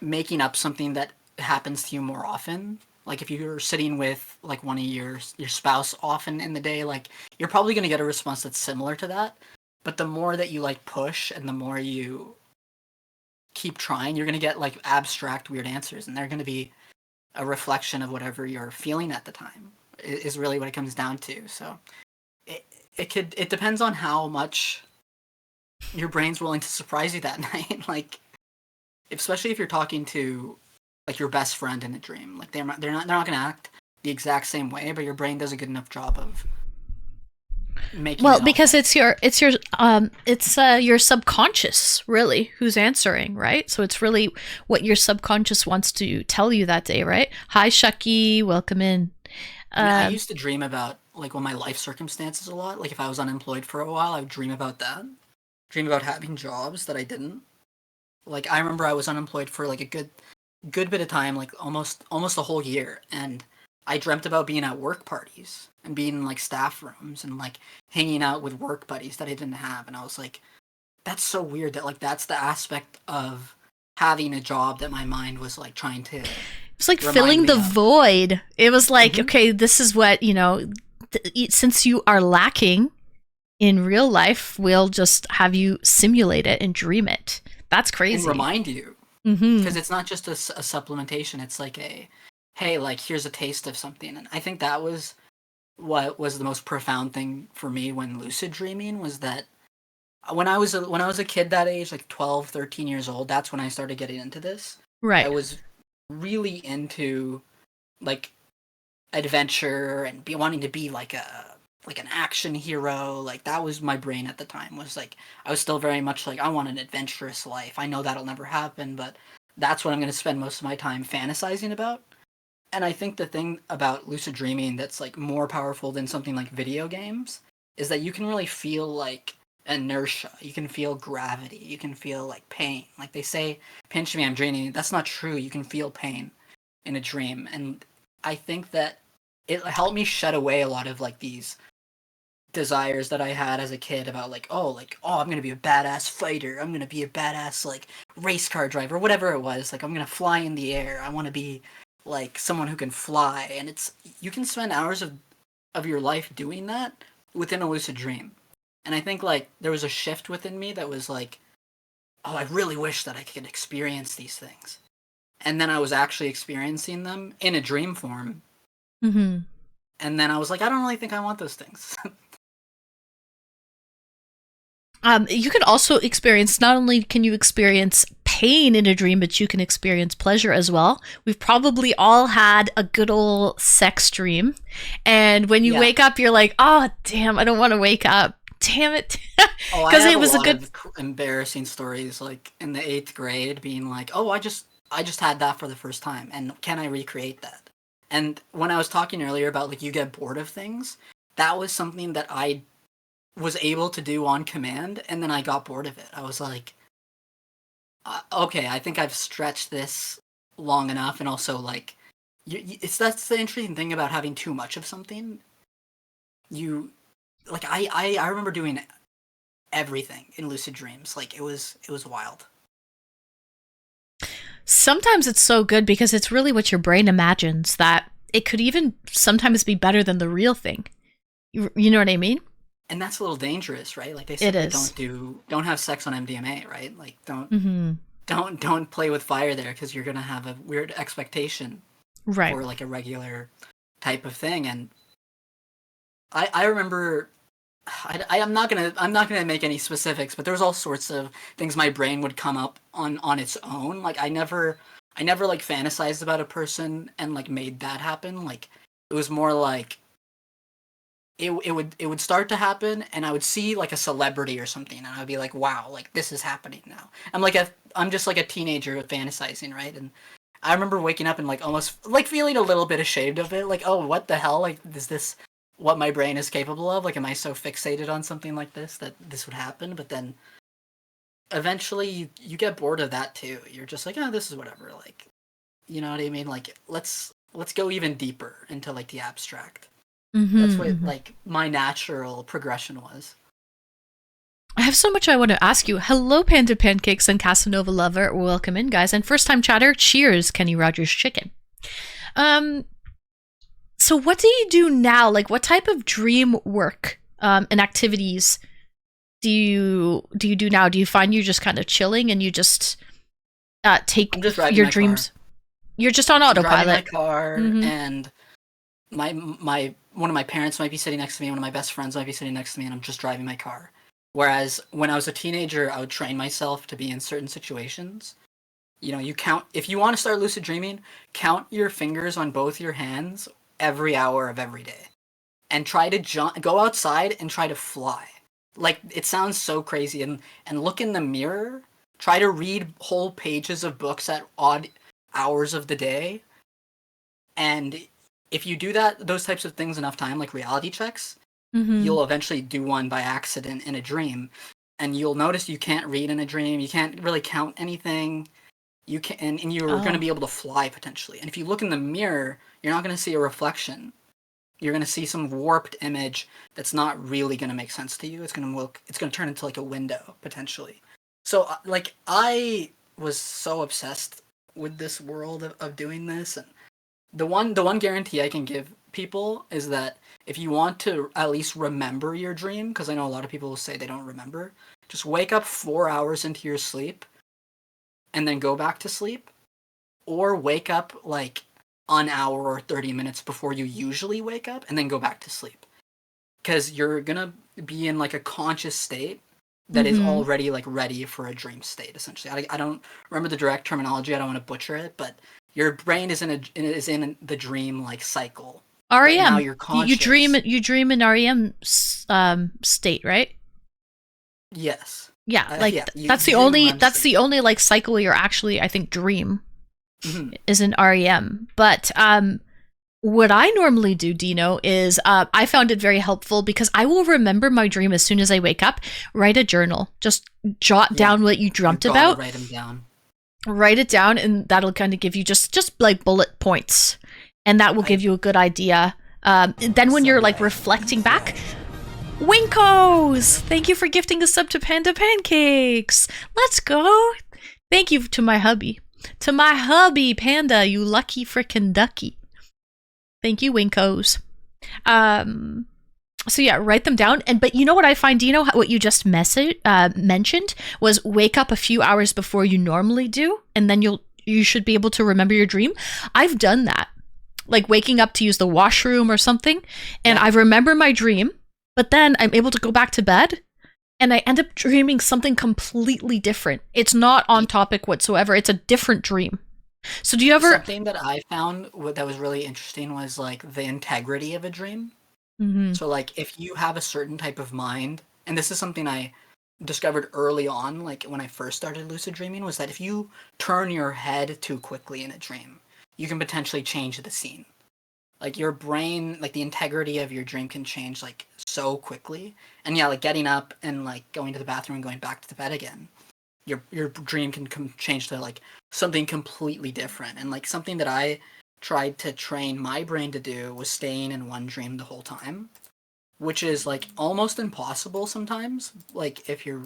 making up something that happens to you more often. Like, if you're sitting with, like, one of your spouse often in the day, like, you're probably going to get a response that's similar to that. But the more that you, like, push and the more you keep trying, you're going to get, like, abstract weird answers, and they're going to be a reflection of whatever you're feeling at the time, is really what it comes down to. So it depends on how much your brain's willing to surprise you that night. Like, especially if you're talking to, like, your best friend in a dream, like, they're not going to act the exact same way, but your brain does a good enough job of making.
Well, because it's your subconscious, really, who's answering, right? So it's really what your subconscious wants to tell you that day, right? Hi, Shucky, welcome in.
I used to dream about, like, my life circumstances a lot. Like, if I was unemployed for a while, I would dream about that. Dream about having jobs that I didn't. Like, I remember I was unemployed for, like, a good good bit of time, like almost a whole year, and I dreamt about being at work parties and being in like staff rooms and like hanging out with work buddies that I didn't have, and I was like, that's so weird that like that's the aspect of having a job that my mind was like trying to.
It's like
remind
filling
me
the
of.
void. It was like,
Mhm.
okay, this is what, since you are lacking in real life, we'll just have you simulate it and dream it. That's
And
crazy.
remind you,
Mm-hmm.
because it's not just a supplementation. It's like hey, like here's a taste of something, and I think that was what was the most profound thing for me when lucid dreaming was that when I was a kid that age, like 12, 13 years old, that's when I started getting into this.
Right.
I was really into like adventure and wanting to be like an action hero. Like that was my brain at the time. Was like I was still very much like I want an adventurous life. I know that'll never happen, but that's what I'm going to spend most of my time fantasizing about. And I think the thing about lucid dreaming that's like more powerful than something like video games is that you can really feel like inertia. You can feel gravity. You can feel like pain. Like they say, pinch me, I'm dreaming. That's not true. You can feel pain in a dream. And I think that it helped me shut away a lot of like these desires that I had as a kid about like, oh, I'm gonna be a badass fighter. I'm gonna be a badass like race car driver, whatever it was. Like I'm gonna fly in the air. I want to be like someone who can fly. And it's you can spend hours of your life doing that within a lucid dream. And I think like there was a shift within me that was like, oh, I really wish that I could experience these things. And then I was actually experiencing them in a dream form.
Mm-hmm.
And then I was like, I don't really think I want those things.
You can also experience, not only can you experience pain in a dream, but you can experience pleasure as well. We've probably all had a good old sex dream. And when you
Yeah.
wake up, you're like, oh, damn, I don't want to wake up. Damn it.
Oh, I
'Cause
have
it was a
lot
good-
of embarrassing stories, like in the 8th grade, being like, "Oh, I just had that for the first time, and can I recreate that?" And when I was talking earlier about like you get bored of things, that was something that I was able to do on command, and then I got bored of it. I was like, "Okay, I think I've stretched this long enough," and also like, that's the interesting thing about having too much of something. You like I remember doing everything in lucid dreams. Like it was wild.
Sometimes it's so good because it's really what your brain imagines, that it could even sometimes be better than the real thing. You know what I mean?
And that's a little dangerous, right? Like they said,
It is.
don't have sex on MDMA, right? Like
Mm-hmm.
don't play with fire there because you're gonna have a weird expectation
Right.
for like a regular type of thing. And I remember I'm not gonna make any specifics, but there was all sorts of things my brain would come up on its own. Like I never like fantasized about a person and like made that happen. Like it was more like it would start to happen, and I would see like a celebrity or something, and I'd be like, wow, like this is happening now. I'm just like a teenager fantasizing, right? And I remember waking up and like almost like feeling a little bit ashamed of it, like, oh, what the hell? Like, is this what my brain is capable of? Like, am I so fixated on something like this that this would happen? But then eventually you get bored of that too. You're just like, oh, this is whatever. Like, you know what I mean? Like, let's go even deeper into like the abstract.
Mm-hmm,
That's what
mm-hmm.
like my natural progression was.
I have so much I want to ask you. Hello, Panda Pancakes and Casanova Lover. Welcome in, guys. And first time chatter, cheers, Kenny Rogers Chicken. So what do you do now? Like, what type of dream work and activities do you do now? Do you find you're just kind of chilling and you just take
I'm just driving
your
my
dreams? You're just on
I'm driving my
autopilot.
car,
Mhm.
and my one of my parents might be sitting next to me, one of my best friends might be sitting next to me, and I'm just driving my car. Whereas when I was a teenager, I would train myself to be in certain situations. You know, you count, if you want to start lucid dreaming, count your fingers on both your hands every hour of every day, and try to go outside and try to fly. Like, it sounds so crazy, and look in the mirror, try to read whole pages of books at odd hours of the day, and if you do those types of things enough time, like reality checks,
Mhm.
you'll eventually do one by accident in a dream, and you'll notice you can't read in a dream, you can't really count anything, you can, and you're going to
Oh.
be able to fly potentially. And if you look in the mirror, you're not going to see a reflection. You're going to see some warped image that's not really going to make sense to you. It's going to turn into like a window potentially. So like I was so obsessed with this world of doing this, and the one guarantee I can give people is that if you want to at least remember your dream, because I know a lot of people will say they don't remember, just wake up 4 hours into your sleep and then go back to sleep, or wake up like an hour or 30 minutes before you usually wake up and then go back to sleep, because you're gonna be in like a conscious state that is
Mhm.
already like ready for a dream state essentially. I don't remember the direct terminology, I don't want to butcher it, but your brain is in the dream like cycle.
REM.
Now you're
You dream.
conscious.
You dream in REM state, right?
Yes.
Yeah,
you
that's the
dream in
only
REM
that's
state.
the only like cycle you're actually, I think, dream
Mhm.
is in REM. But what I normally do, Dino, is I found it very helpful because I will remember my dream as soon as I wake up. Write a journal, just jot
Yeah.
down what you
You
dreamt
gotta
about.
write them down.
Write it down, and that'll kind of give you just like bullet points, and that will give you a good idea. Then when you're like reflecting back, Winkos! Thank you for gifting a sub to Panda Pancakes. Let's go. Thank you to my hubby. To my hubby, Panda, you lucky frickin' ducky. Thank you, Winkos. So yeah, write them down. But you know what I find, Dino, what you just mentioned was wake up a few hours before you normally do, and then you should be able to remember your dream. I've done that, like waking up to use the washroom or something, and I remember my dream, but then I'm able to go back to bed, and I end up dreaming something completely different. It's not on topic whatsoever. It's a different dream. So do you ever?
Something that I found that was really interesting was like the integrity of a dream.
Mhm.
So like if you have a certain type of mind, and this is something I discovered early on, like when I first started lucid dreaming, was that if you turn your head too quickly in a dream, you can potentially change the scene. Like your brain, like the integrity of your dream can change like so quickly. And yeah, like getting up and like going to the bathroom and going back to the bed again, your dream can change to like something completely different. And like something that I tried to train my brain to do was staying in one dream the whole time, which is like almost impossible sometimes, like if you're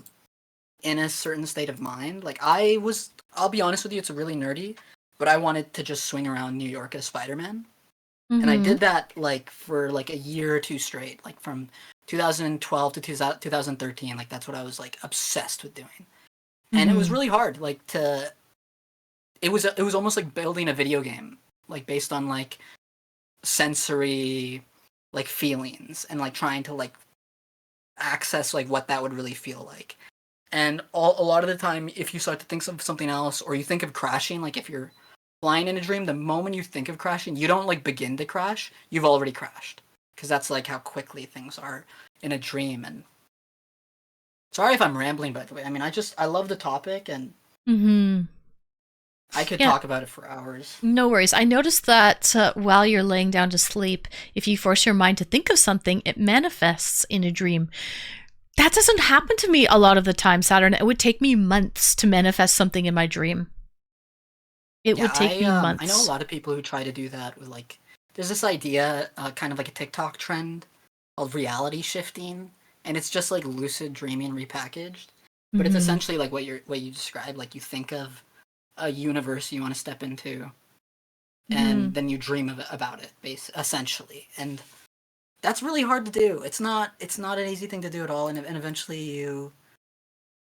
in a certain state of mind. Like I'll be honest with you, it's really nerdy, but I wanted to just swing around New York as Spider-Man. And I
Mhm.
did that like for like a year or two straight, like from 2012 to 2013. Like that's what I was like obsessed with doing. And it was
Mhm.
really hard, like it was almost like building a video game, like based on like sensory like feelings and like trying to like access like what that would really feel like. And a lot of the time, if you start to think of something else, or you think of crashing, like if you're flying in a dream, the moment you think of crashing, you don't like begin to crash, you've already crashed, because that's like how quickly things are in a dream. And sorry if I'm rambling, by the way. I mean, I love the topic, and
Mhm.
I could
Yeah.
talk about it for hours.
No worries. I noticed that while you're laying down to sleep, if you force your mind to think of something, it manifests in a dream. That doesn't happen to me a lot of the time, Saturn. It would take me months to manifest something in my dream. It
Yeah,
would take me months.
I know a lot of people who try to do that with like. There's this idea, kind of like a TikTok trend, called reality shifting, and it's just like lucid dreaming repackaged. But it's
Mhm.
essentially like what you described. Like you think of a universe you want to step into, and
Mhm.
then you dream about it, essentially. And that's really hard to do. It's not an easy thing to do at all. And eventually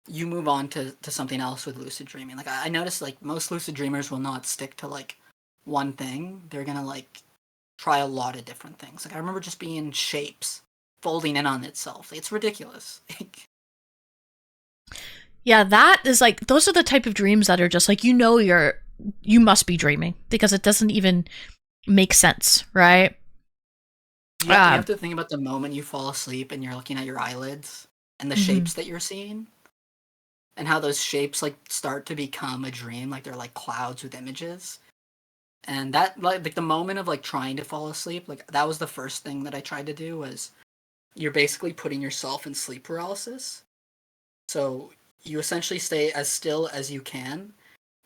you move on to something else with lucid dreaming. Like I noticed like most lucid dreamers will not stick to like one thing. They're gonna like try a lot of different things. Like I remember just being shapes folding in on itself. It's ridiculous.
Yeah, that is like, those are the type of dreams that are just like, you must be dreaming because it doesn't even make sense, right?
You have to think about the moment you fall asleep and you're looking at your eyelids and the
Mhm.
shapes that you're seeing, and how those shapes like start to become a dream. Like they're like clouds with images. And that like the moment of like trying to fall asleep, like that was the first thing that I tried to do. Was you're basically putting yourself in sleep paralysis. So you essentially stay as still as you can,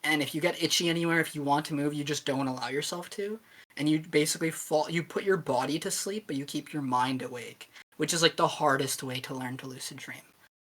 And if you get itchy anywhere, if you want to move, you just don't allow yourself to. And you basically you put your body to sleep, but you keep your mind awake, which is like the hardest way to learn to lucid dream.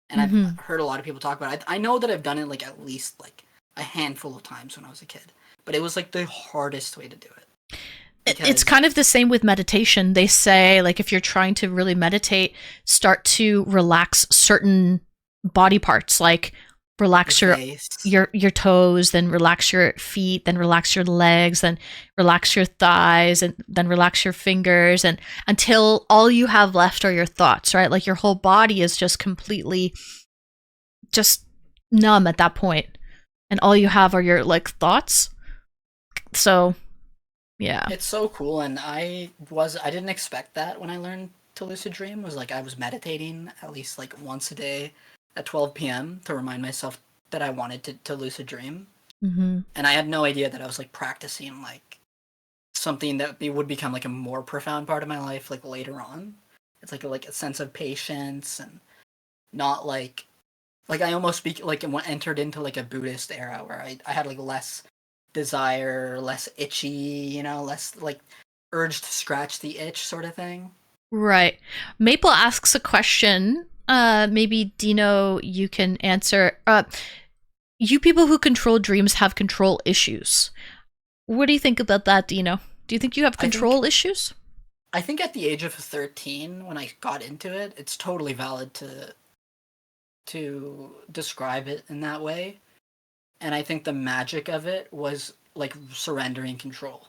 And I've heard a lot of people talk about it. I know that I've done it like at least like a handful of times when I was a kid, but it was like the hardest way to do it.
It's kind of the same with meditation. They say, like, if you're trying to really meditate, start to relax certain body parts, like relax your toes, then relax your feet, then relax your legs, then relax your thighs, and then relax your fingers, and until all you have left are your thoughts, right? Like your whole body is just completely just numb at that point, and all you have are your like thoughts. So yeah,
it's so cool. And I didn't expect that when I learned to lucid dream. Was like I was meditating at least like once a day at 12 p.m. to remind myself that I wanted to lucid dream. And I had no idea that I was like practicing like something that would become like a more profound part of my life like later on. It's like a sense of patience, and not like I almost entered into like a Buddhist era where I had like less desire, less itchy, you know, less like urge to scratch the itch sort of thing.
Right. Maple asks a question. Maybe Dino, you can answer. You people who control dreams have control issues. What do you think about that, Dino? Do you think you have control issues?
I think at the age of 13, when I got into it, it's totally valid to describe it in that way. And I think the magic of it was like surrendering control,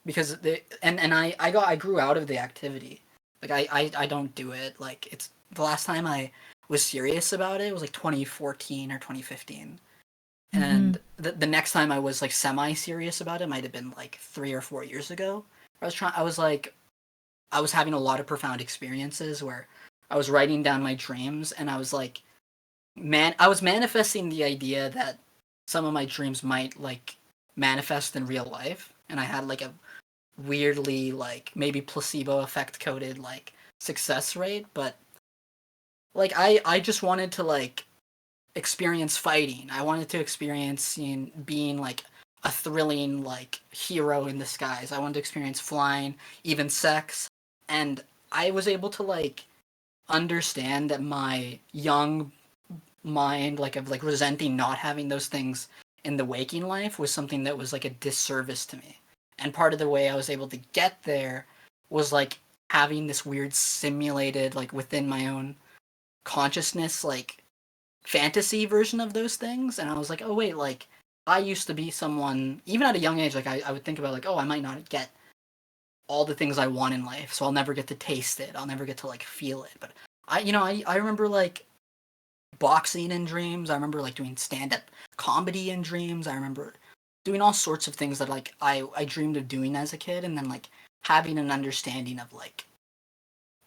because I grew out of the activity. Like I don't do it. Like it's the last time I was serious about it was like 2014 or 2015. And the next time I was like semi-serious about it might have been like 3 or 4 years ago. I was having a lot of profound experiences where I was writing down my dreams, and I was like, I was manifesting the idea that some of my dreams might like manifest in real life, and I had like a weirdly like maybe placebo effect coded like success rate, but like I just wanted to like experience fighting. I wanted to experience being like a thrilling like hero in the skies. I wanted to experience flying, even sex, and I was able to like understand that my young mind like of like resenting not having those things in the waking life was something that was like a disservice to me. And part of the way I was able to get there was like having this weird simulated like within my own consciousness like fantasy version of those things. And I was like, oh wait, like I used to be someone, even at a young age, like I would think about like, oh, I might not get all the things I want in life, so I'll never get to taste it, I'll never get to like feel it. But I remember like boxing in dreams. I remember like doing stand-up comedy in dreams. I remember doing all sorts of things that like I dreamed of doing as a kid, and then like having an understanding of like,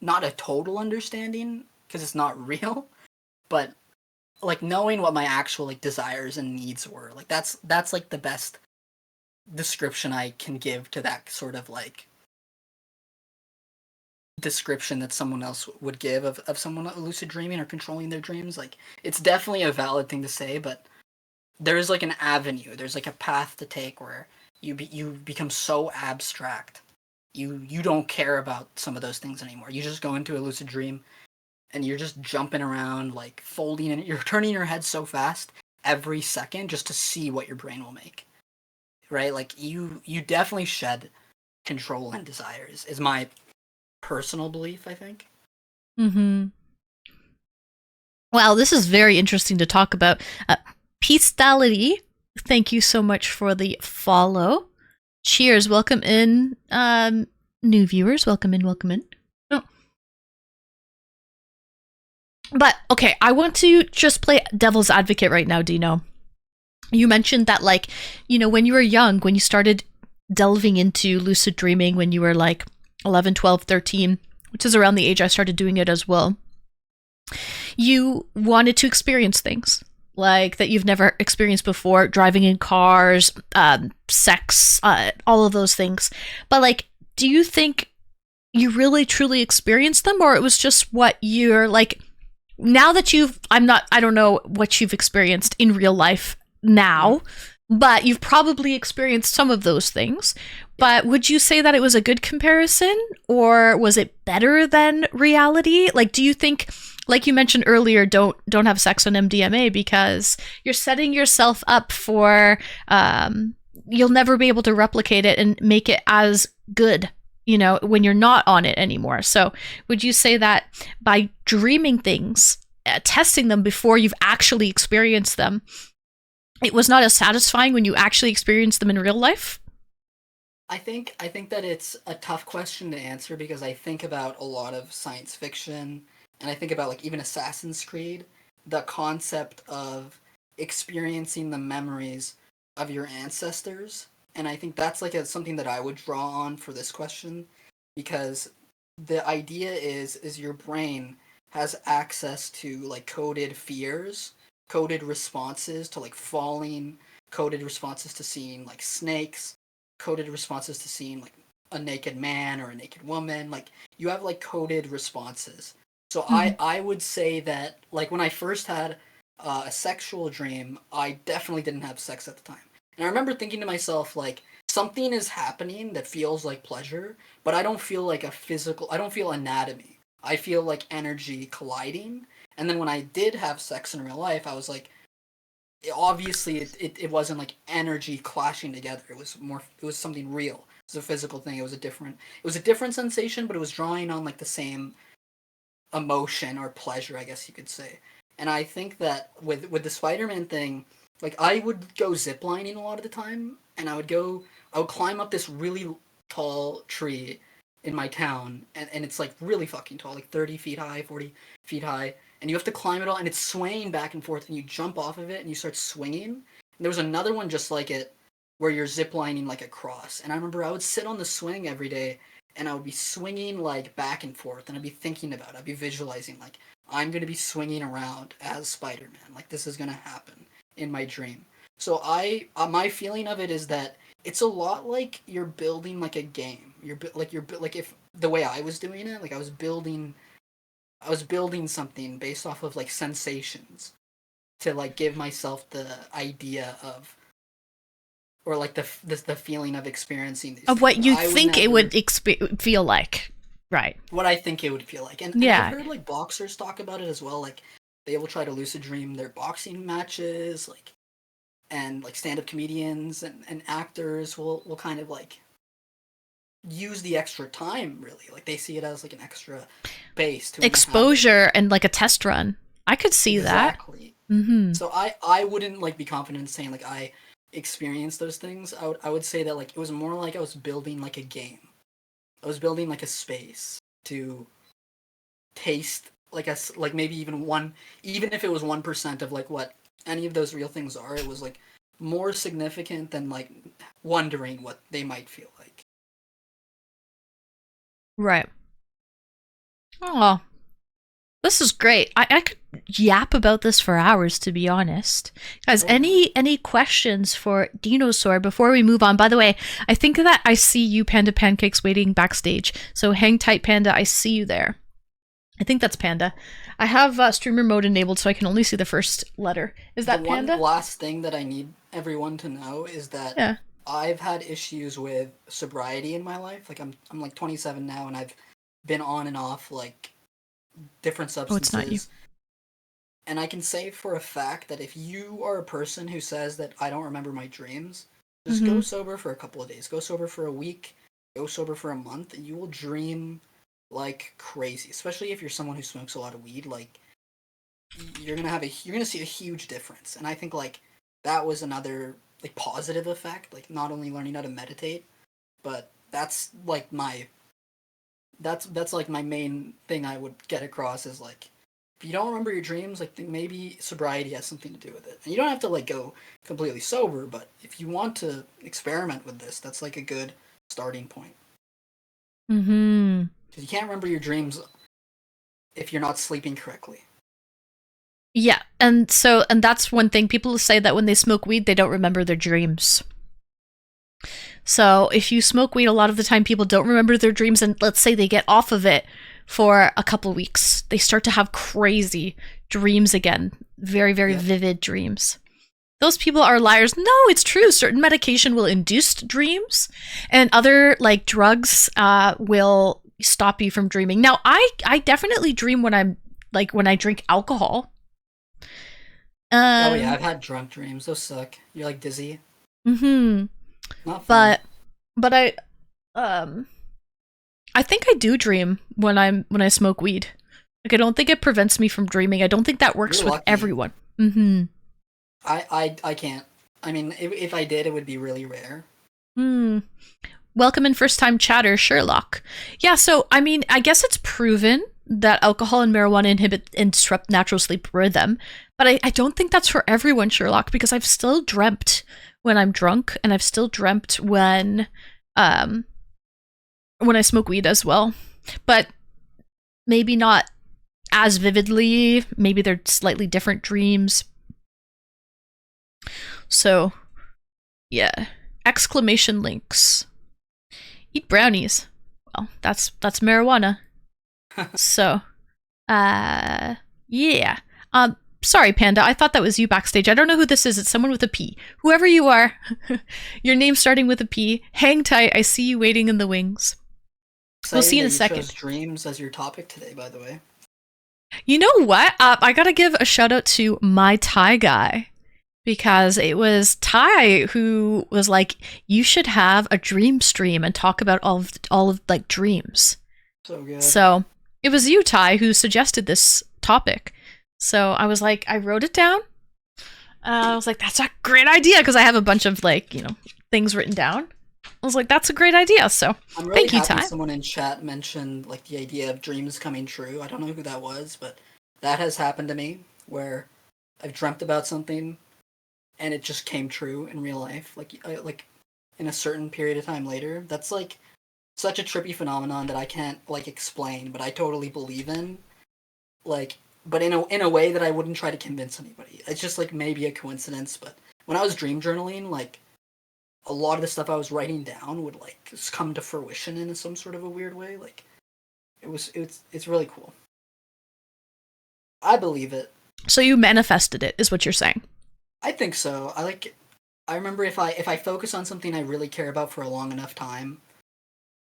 not a total understanding because it's not real, but like knowing what my actual like desires and needs were. Like that's like the best description I can give to that sort of like description that someone else would give of someone lucid dreaming or controlling their dreams. Like it's definitely a valid thing to say, but there is like an avenue, there's like a path to take where you become so abstract you don't care about some of those things anymore. You just go into a lucid dream and you're just jumping around, like folding, and you're turning your head so fast every second just to see what your brain will make. Right? Like you definitely shed control and desires, is my personal belief, I think.
Wow, this is very interesting to talk about. Peaceality, thank you so much for the follow. Cheers, welcome in, new viewers, welcome in. Oh. But, okay, I want to just play devil's advocate right now, Dino. You mentioned that, like, you know, when you were young, when you started delving into lucid dreaming, when you were like 11, 12, 13, which is around the age I started doing it as well, you wanted to experience things like that you've never experienced before, driving in cars, sex, all of those things. But like, do you think you really truly experienced them, or it was just what you're like, now that I don't know what you've experienced in real life now, but you've probably experienced some of those things. But would you say that it was a good comparison, or was it better than reality? Like, do you think, like you mentioned earlier, don't have sex on MDMA because you're setting yourself up for you'll never be able to replicate it and make it as good, you know, when you're not on it anymore. So would you say that by dreaming things, testing them before you've actually experienced them, it was not as satisfying when you actually experienced them in real life?
I think that it's a tough question to answer because I think about a lot of science fiction, and I think about like even Assassin's Creed, the concept of experiencing the memories of your ancestors, and I think that's like something that I would draw on for this question, because the idea is your brain has access to like coded fears, coded responses to like falling, coded responses to seeing like snakes, coded responses to seeing like a naked man or a naked woman. Like you have like coded responses. So I would say that like when I first had a sexual dream, I definitely didn't have sex at the time. And I remember thinking to myself, like, something is happening that feels like pleasure, but I don't feel like I don't feel anatomy. I feel like energy colliding. And then when I did have sex in real life, I was like, obviously it wasn't like energy clashing together. It was something real. It was a physical thing. It was a different sensation, but it was drawing on like the same emotion or pleasure, I guess you could say. And I think that with the Spider-Man thing, like I would go ziplining a lot of the time, and I would climb up this really tall tree in my town, and it's like really fucking tall, like 30 feet high, 40 feet high, and you have to climb it all, and it's swaying back and forth, and you jump off of it, and you start swinging. And there was another one just like it, where you're ziplining like across, and I remember I would sit on the swing every day, and I would be swinging like back and forth, and I'd be thinking about it, I'd be visualizing like, I'm going to be swinging around as Spider-Man, like this is going to happen in my dream. So my feeling of it is that it's a lot like you're building like a game. Like if the way I was doing it, like I was building something based off of like sensations to like give myself the idea of, or like the feeling of experiencing these
of
things.
what you think it would feel like, right?
What I think it would feel like, and
yeah,
I've heard like boxers talk about it as well. Like they will try to lucid dream their boxing matches, like, and like stand-up comedians and actors will kind of like use the extra time, really. Like they see it as like an extra base to
exposure and like a test run. I could see
exactly.
that. Mm-hmm.
So I wouldn't like be confident in saying like I experienced those things. I would say that like it was more like I was building like a game. I was building like a space to taste like maybe even if it was 1% of like what any of those real things are, it was like more significant than like wondering what they might feel like.
Right. Oh, this is great. I could yap about this for hours, to be honest. Guys, any questions for Dinosaur before we move on? By the way, I think that I see you, Panda Pancakes, waiting backstage. So hang tight, Panda. I see you there. I think that's Panda. I have streamer mode enabled, so I can only see the first letter. Is that Panda?
One last thing that I need everyone to know is that I've had issues with sobriety in my life. Like I'm like 27 now, and I've been on and off like different substances.
Oh, it's not you.
And I can say for a fact that if you are a person who says that I don't remember my dreams, just go sober for a couple of days. Go sober for a week. Go sober for a month, and you will dream like crazy. Especially if you're someone who smokes a lot of weed, like you're gonna see a huge difference. And I think like that was another like positive effect. Like not only learning how to meditate, but that's like my main thing I would get across is like, if you don't remember your dreams, like maybe sobriety has something to do with it. And you don't have to like go completely sober, but if you want to experiment with this, that's like a good starting point.
Mm-hmm.
Because you can't remember your dreams if you're not sleeping correctly.
Yeah, and that's one thing. People say that when they smoke weed, they don't remember their dreams. So if you smoke weed, a lot of the time people don't remember their dreams, and let's say they get off of it for a couple weeks, they start to have crazy dreams again. Very, very vivid dreams. those people are liars. No, it's true. Certain medication will induce dreams, and other like drugs will stop you from dreaming. Now, I definitely dream when I drink alcohol.
Oh yeah, I've had drunk dreams. Those suck. You're like dizzy.
Mm-hmm.
Not fun.
But I think I do dream when I smoke weed. Like I don't think it prevents me from dreaming. I don't think that works
You're
with
lucky.
everyone. Mm-hmm.
I can't. I mean, if I did, it would be really rare.
Welcome in first time chatter, Sherlock. Yeah, so I mean, I guess it's proven that alcohol and marijuana inhibit and disrupt natural sleep rhythm, but I don't think that's for everyone, Sherlock, because I've still dreamt when I'm drunk, and I've still dreamt when I smoke weed as well. But maybe not as vividly. Maybe they're slightly different dreams. So, yeah. Exclamation links. Eat brownies. Well, that's marijuana. So, yeah. Sorry, Panda. I thought that was you backstage. I don't know who this is. It's someone with a P. Whoever you are, your name starting with a P. Hang tight. I see you waiting in the wings. We'll see you in a second.
Chose dreams as your topic today, by the way.
You know what? I gotta give a shout out to my Thai guy, because it was Ty who was like, you should have a dream stream and talk about all of like dreams.
So good.
So it was you, Ty, who suggested this topic. So I was like, I wrote it down. I was like, that's a great idea, because I have a bunch of like, things written down. I was like, that's a great idea. So
I'm really
thank you,
happy
Ty.
someone in chat mentioned like the idea of dreams coming true. I don't know who that was, but that has happened to me where I've dreamt about something and it just came true in real life, like in a certain period of time later. That's like such a trippy phenomenon that I can't like explain, but I totally believe in. Like, but in a way that I wouldn't try to convince anybody. It's just like maybe a coincidence. But when I was dream journaling, like a lot of the stuff I was writing down would like just come to fruition in some sort of a weird way. Like it's really cool. I believe it.
So you manifested it, is what you're saying.
I think so. I remember if I focus on something I really care about for a long enough time,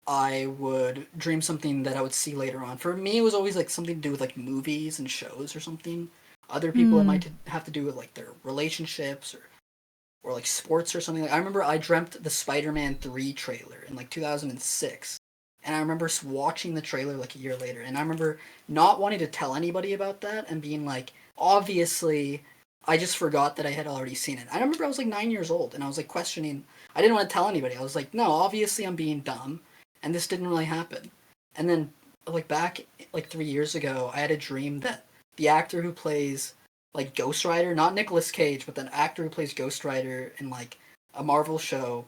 I would dream something that I would see later on. For me, it was always like something to do with like movies and shows or something. Other people, it might have to do with like their relationships or like sports or something. Like I remember I dreamt the Spider-Man 3 trailer in like 2006. And I remember watching the trailer like a year later. And I remember not wanting to tell anybody about that and being like, obviously, I just forgot that I had already seen it. I remember I was like 9 years old and I was like questioning. I didn't want to tell anybody. I was like, no, obviously I'm being dumb. And this didn't really happen. And then like back like 3 years ago, I had a dream that the actor who plays like Ghost Rider, not Nicolas Cage, but the actor who plays Ghost Rider in like a Marvel show,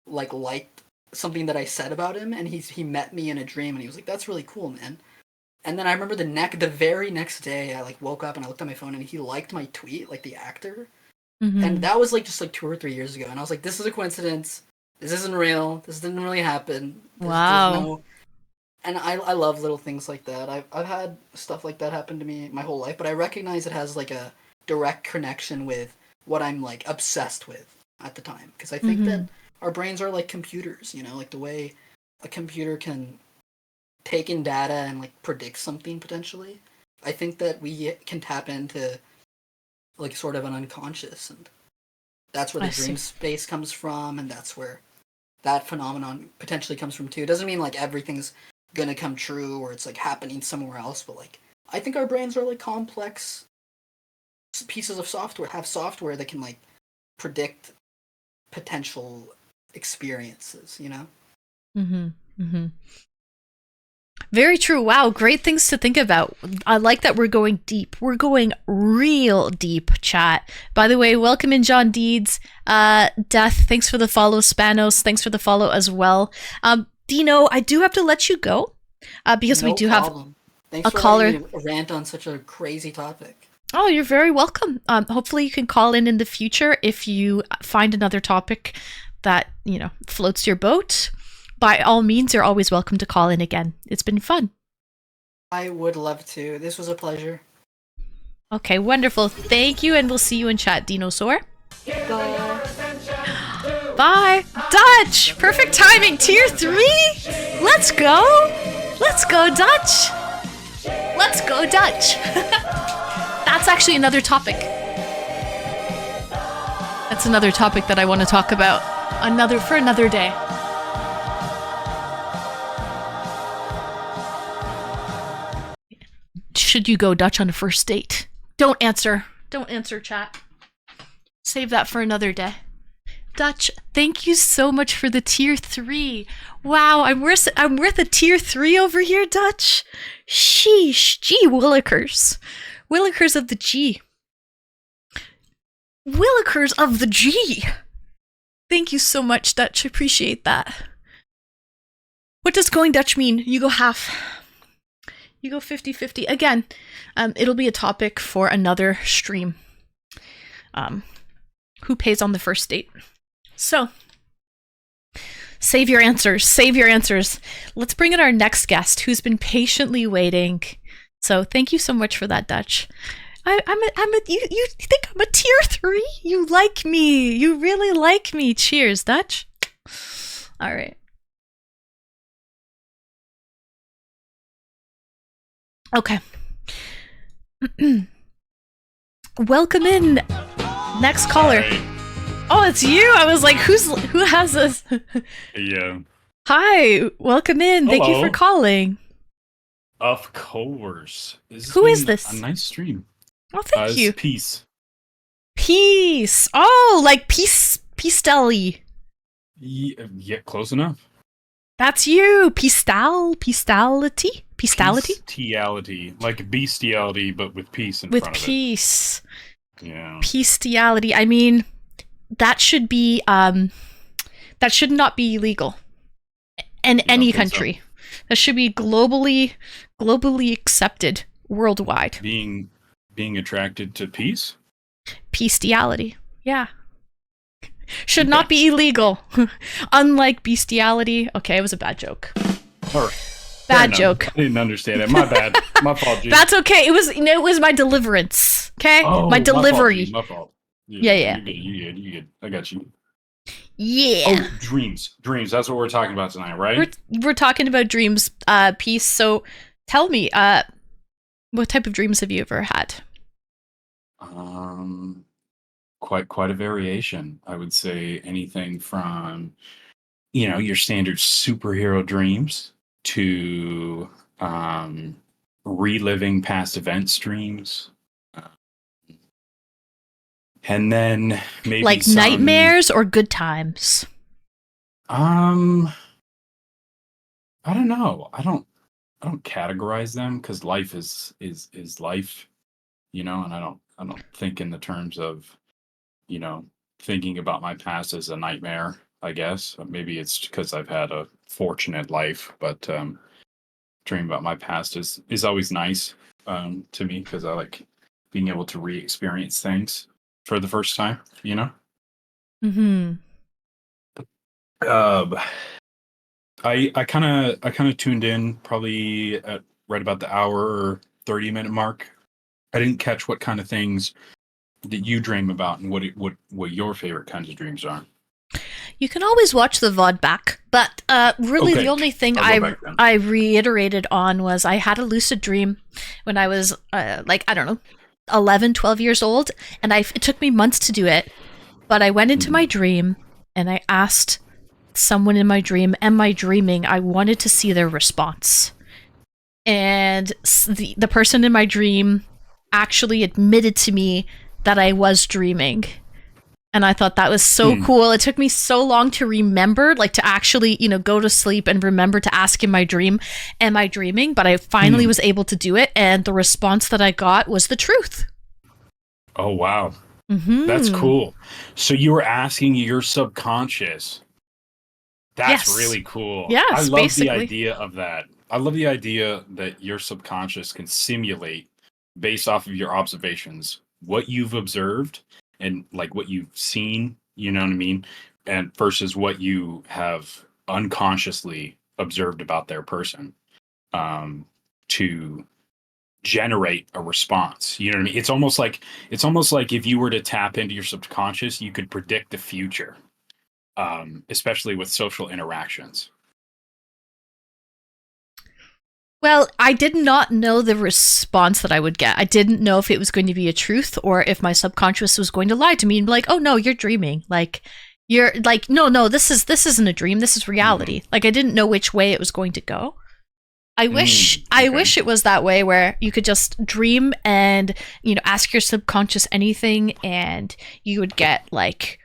like liked something that I said about him, and he met me in a dream, and he was like, "That's really cool, man." And then I remember the very next day, I like woke up and I looked at my phone, and he liked my tweet, like the actor, and that was like just like 2 or 3 years ago, and I was like, "This is a coincidence. This isn't real. This didn't really happen."
Wow.
And I love little things like that. I've had stuff like that happen to me my whole life, but I recognize it has like a direct connection with what I'm like obsessed with at the time, because I think that our brains are like computers, like the way a computer can take in data and like predict something potentially. I think that we can tap into like sort of an unconscious, and that's where the dream space comes from, and that's where that phenomenon potentially comes from too. It doesn't mean like everything's gonna come true or it's like happening somewhere else, but like I think our brains are like complex pieces of software, have software that can like predict potential experiences,
Very true. Wow, great things to think about. I like that we're going deep. We're going real deep, chat. By the way, welcome in John Deeds. Death, thanks for the follow. Spanos, thanks for the follow as well. Dino, I do have to let you go because we do have
Thanks
a
for
caller.
letting me rant on such a crazy topic.
Oh, you're very welcome. Hopefully you can call in the future if you find another topic that, floats your boat. By all means, you're always welcome to call in again. It's been fun.
I would love to. This was a pleasure.
Okay, wonderful. Thank you, and we'll see you in chat, Dinosaur. Bye. Dutch! Perfect timing. Tier 3? Let's go! Let's go, Dutch! Let's go, Dutch! That's actually another topic. That's another topic that I want to talk about. For another day. Should you go Dutch on a first date? Don't answer. Don't answer, chat. Save that for another day. Dutch, thank you so much for the tier 3. Wow, I'm worth a tier 3 over here, Dutch. Sheesh. Gee willikers. Willikers of the G. Willikers of the G. Thank you so much, Dutch. Appreciate that. What does going Dutch mean? You go half. You go 50-50. Again, it'll be a topic for another stream. Who pays on the first date? So, save your answers. Save your answers. Let's bring in our next guest who's been patiently waiting. So, thank you so much for that, Dutch. You think I'm a tier 3? You like me. You really like me. Cheers, Dutch. All right. Okay. Welcome in. Next caller. Oh, it's you. I was like, who has this?
Yeah.
Hi. Welcome in. Thank you for
Hello.
calling.
Of course.
Who is this?
A nice stream.
Oh, thank you.
Peace.
Peace. Oh, like peace. Peastelli.
Yeah, close enough.
That's you. Peaceality?
Bestiality. Like bestiality, but with peace in
With
front of
peace.
it. Yeah.
Bestiality. I mean, that should be that should not be illegal in any country. That should be globally accepted worldwide.
Being attracted to peace?
Bestiality. Yeah. Should not be illegal. Unlike bestiality. Okay, it was a bad joke.
All right.
Bad joke.
I didn't understand it. My bad. My fault, G.
That's okay. It was my deliverance. Okay? My delivery.
My fault.
Yeah.
You good. I got you.
Yeah.
Oh, dreams. That's what we're talking about tonight, right?
We're talking about dreams, Peace. So tell me, what type of dreams have you ever had?
Quite a variation. I would say anything from, your standard superhero dreams to reliving past event streams. And then maybe
like nightmares or good times?
I don't know. I don't categorize them because life is life, and I don't think in the terms of, thinking about my past as a nightmare, I guess. Maybe it's because I've had a fortunate life, but dreaming about my past is always nice to me because I like being able to re-experience things for the first time,
Mm-hmm.
I kind of tuned in probably at right about the hour or 30-minute mark. I didn't catch what kind of things that you dream about and what your favorite kinds of dreams are.
You can always watch the VOD back, but really the only thing I reiterated on was I had a lucid dream when I was I don't know, 11, 12 years old, and it took me months to do it, but I went into my dream and I asked someone in my dream, am I dreaming? I wanted to see their response. And the person in my dream actually admitted to me that I was dreaming. And I thought that was so cool. It took me so long to remember, like to actually, go to sleep and remember to ask in my dream, am I dreaming? But I finally was able to do it. And the response that I got was the truth.
Oh, wow.
Mm-hmm.
That's cool. So you were asking your subconscious. That's really cool.
Yes,
I love
basically.
the idea of that. I love the idea that your subconscious can simulate based off of your observations, what you've observed and like what you've seen, you know what I mean? And versus what you have unconsciously observed about their person, to generate a response. You know what I mean? It's almost like if you were to tap into your subconscious, you could predict the future, especially with social interactions.
Well, I did not know the response that I would get. I didn't know if it was going to be a truth or if my subconscious was going to lie to me and be like, "Oh no, you're dreaming." Like you're like, "No, this isn't a dream. This is reality." Like I didn't know which way it was going to go. I wish it was that way where you could just dream and, ask your subconscious anything and you would get like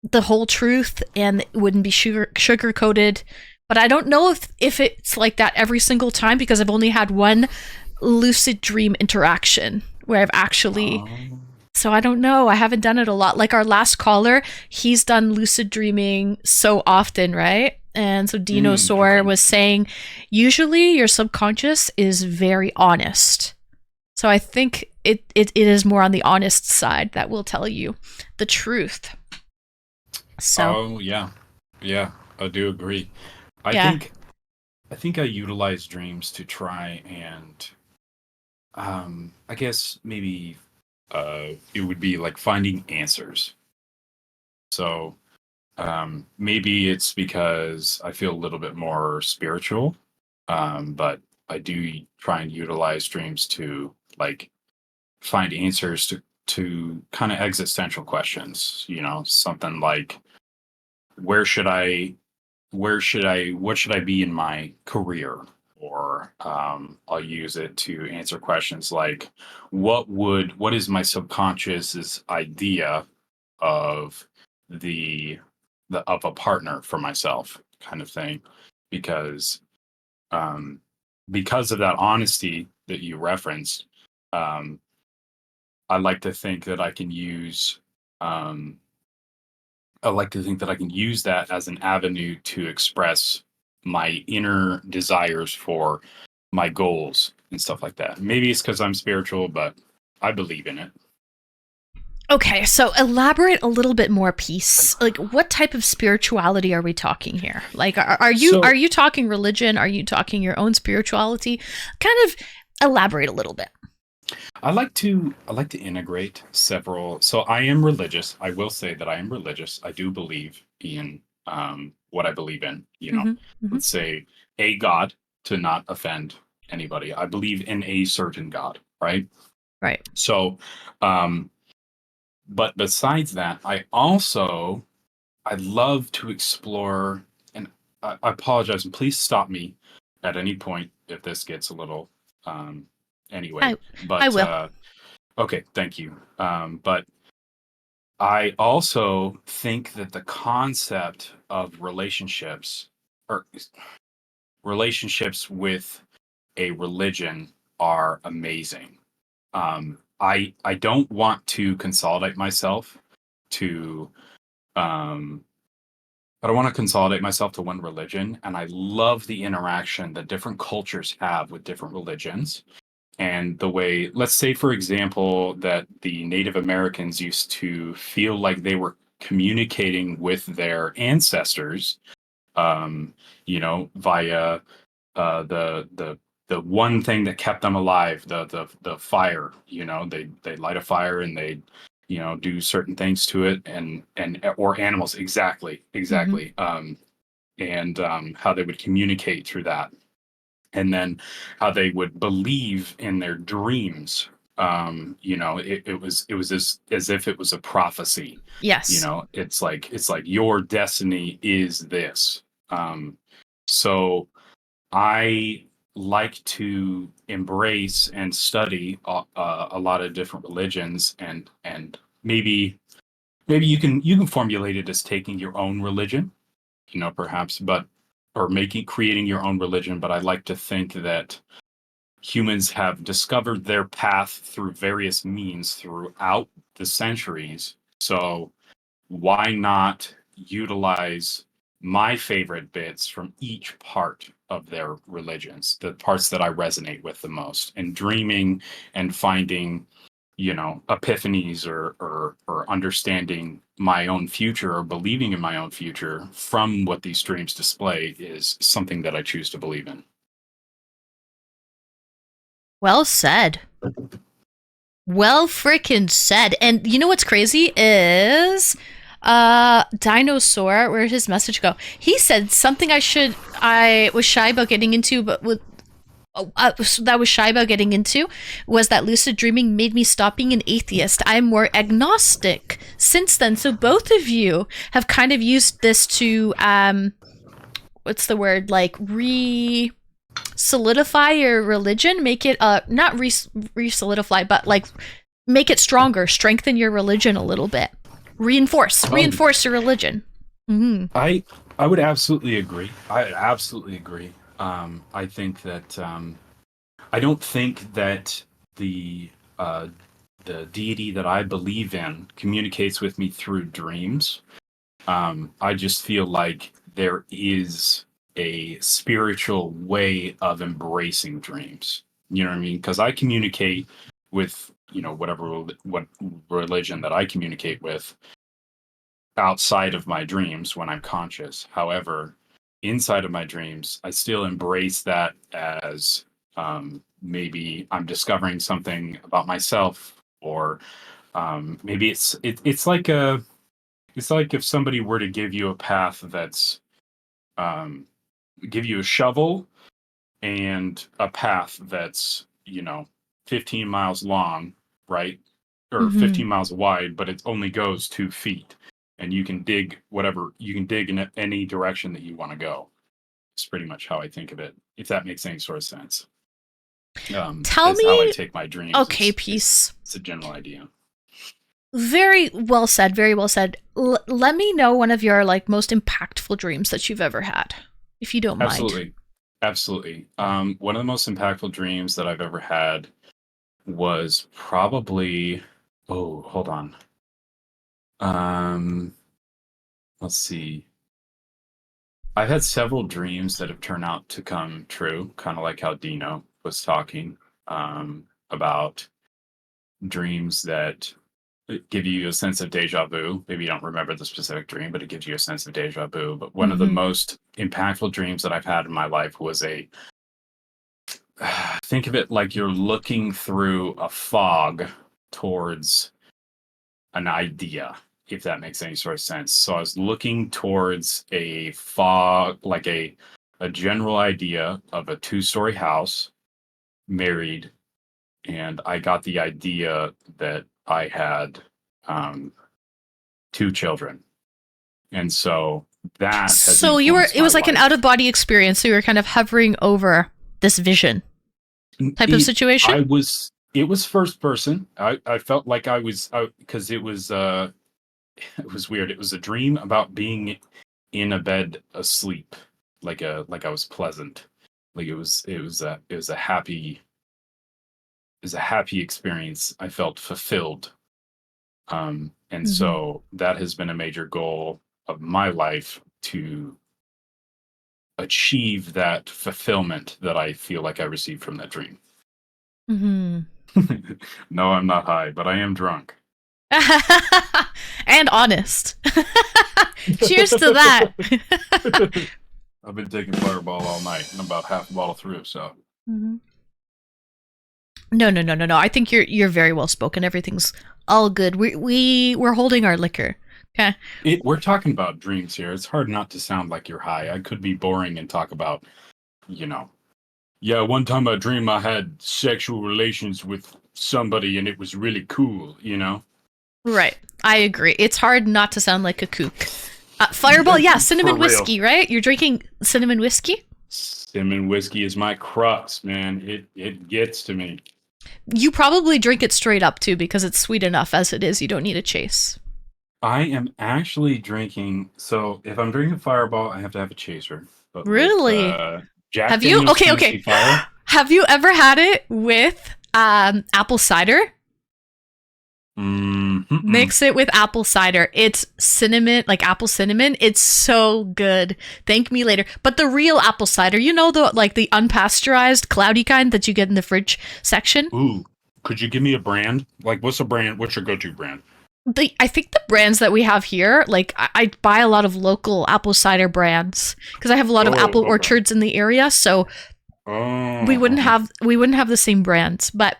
the whole truth and it wouldn't be sugar coated. But I don't know if it's like that every single time because I've only had one lucid dream interaction where I've actually. So I don't know. I haven't done it a lot. Like our last caller, he's done lucid dreaming so often, right? And so Dinosaur was saying, usually your subconscious is very honest. So I think it is more on the honest side that will tell you the truth. So.
Oh yeah, I do agree. I think I utilize dreams to try and, I guess maybe, it would be like finding answers. So, maybe it's because I feel a little bit more spiritual, but I do try and utilize dreams to like find answers to kind of existential questions. Something like, what should I be in my career? Or I'll use it to answer questions like, what is my subconscious's idea of of a partner for myself, kind of thing, because of that honesty that you referenced. I like to think that I can use that as an avenue to express my inner desires for my goals and stuff like that. Maybe it's because I'm spiritual, but I believe in it.
Okay, so elaborate a little bit more, Peace. Like, what type of spirituality are we talking here? Like, are you talking religion? Are you talking your own spirituality? Kind of elaborate a little bit.
I like to integrate several. So I am religious. I will say that I am religious. I do believe in what I believe in. Let's say a God, to not offend anybody. I believe in a certain God, right?
Right.
So, but besides that, I love to explore. And I apologize, and please stop me at any point if this gets a little. Anyway,
I will.
Okay, thank you. But I also think that the concept of relationships with a religion are amazing. I don't want to consolidate myself to I don't want to consolidate myself to one religion, and I love the interaction that different cultures have with different religions. And the way, let's say, for example, that the Native Americans used to feel like they were communicating with their ancestors, via the one thing that kept them alive, the fire. They light a fire and they, do certain things to it, and or animals. Exactly. And how they would communicate through that. And then how they would believe in their dreams. It was as if it was a prophecy.
Yes.
It's like your destiny is this. So I like to embrace and study a lot of different religions, and maybe you can formulate it as taking your own religion, perhaps, or creating your own religion. But I like to think that humans have discovered their path through various means throughout the centuries. So why not utilize my favorite bits from each part of their religions, the parts that I resonate with the most, and dreaming and finding, epiphanies or understanding my own future or believing in my own future from what these dreams display is something that I choose to believe in.
Well said. Well freaking said. And you know what's crazy is Dinosaur, where did his message go? He said something I was shy about getting into, but that was shy about getting into was that lucid dreaming made me stop being an atheist. I'm more agnostic since then. So both of you have kind of used this to what's the word, like solidify your religion, make it not re-solidify, but like make it stronger, strengthen your religion a little bit, reinforce your religion. Mm-hmm.
I would absolutely agree. I think that I don't think that the deity that I believe in communicates with me through dreams. I just feel like there is a spiritual way of embracing dreams. You know what I mean? Because I communicate with, what religion that I communicate with outside of my dreams when I'm conscious. However, inside of my dreams, I still embrace that as maybe I'm discovering something about myself, or maybe it's like if somebody were to give you a path that's give you a shovel and a path that's 15 miles long, right, or 15 miles wide, but it only goes 2 feet. And you can dig in any direction that you want to go. It's pretty much how I think of it, if that makes any sort of sense.
Tell
that's
me
how I take my dreams.
Okay, peace.
It's a general idea.
Very well said. Very well said. Let me know one of your most impactful dreams that you've ever had, if you don't mind.
Absolutely. One of the most impactful dreams that I've ever had was probably. Oh, hold on. Let's see. I've had several dreams that have turned out to come true, kind of like how Dino was talking about dreams that give you a sense of deja vu. Maybe you don't remember the specific dream, but it gives you a sense of deja vu. But one of the most impactful dreams that I've had in my life was think of it like you're looking through a fog towards an idea, if that makes any sort of sense. So I was looking towards a fog, like a general idea of a 2-story house, married, and I got the idea that I had 2 children. And so that has
So it was like an out-of-body experience, so you were kind of hovering over this vision type of situation?
It was first person. I felt like I was, because it was weird. It was a dream about being in a bed asleep, like I was pleasant. Like it was a happy experience. I felt fulfilled. And so that has been a major goal of my life, to achieve that fulfillment that I feel like I received from that dream. No, I'm not high, but I am drunk.
And honest. Cheers to that.
I've been taking Fireball all night, and I'm about half a bottle through, so.
No. I think you're very well spoken. Everything's all good. We're holding our liquor. Okay.
We're talking about dreams here. It's hard not to sound like you're high. I could be boring and talk about, yeah, one time I dreamed I had sexual relations with somebody and it was really cool,
Right. I agree. It's hard not to sound like a kook. Fireball, yeah, cinnamon whiskey, right? You're drinking cinnamon whiskey?
Cinnamon whiskey is my crux, man. It gets to me.
You probably drink it straight up, too, because it's sweet enough as it is. You don't need a chase.
I am actually drinking... So, if I'm drinking Fireball, I have to have a chaser. But
really?
With, Jack
have you?
Daniel's
Okay.
Fire,
have you ever had it with apple cider? Mix it with apple cider. It's cinnamon, like apple cinnamon. It's so good. Thank me later. But the real apple cider, the unpasteurized, cloudy kind that you get in the fridge section.
Ooh, could you give me a brand? Like, what's a brand? What's your go-to brand?
I think the brands that we have here, I buy a lot of local apple cider brands because I have a lot of apple orchards in the area. So
Oh,
we wouldn't have the same brands, but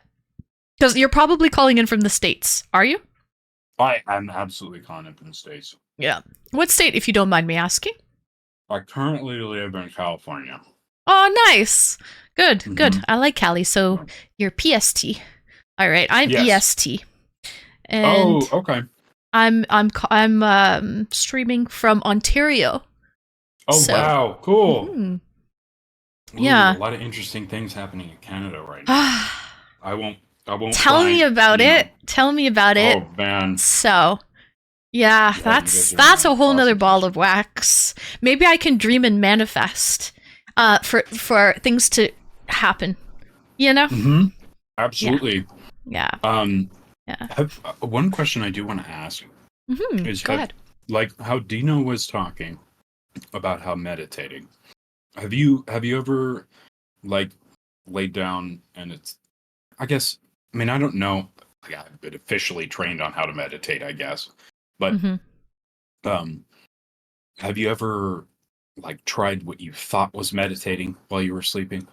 because you're probably calling in from the States, are you?
I'm absolutely calling in from the States.
Yeah. What state, if you don't mind me asking?
I currently live in California.
Oh, nice. Good, good.
Mhm.
I like Cali. So you're PST. All right, I'm
Yes.
EST, and
Oh, okay.
I'm streaming from Ontario.
Oh,
So-
wow. Cool.
Mhm.
Ooh,
Yeah.
a lot of interesting things happening in Canada right now. I won't.
Tell me
find,
about
you know-
it. Tell me about it.
Oh man.
So, yeah,
you
that's
guys are
a whole nother
awesome.
ball of wax. Maybe I can dream and manifest for things to happen. You know?
Mm-hmm. Absolutely.
Yeah. Yeah.
One question I do want to ask
Mm-hmm.
is
Go ahead.
like how Dino was talking about how meditating. Have you ever like laid down and it's I mean I don't know like, I've been officially trained on how to meditate, I guess. But
Mm-hmm.
have you ever like tried what you thought was meditating while you were sleeping?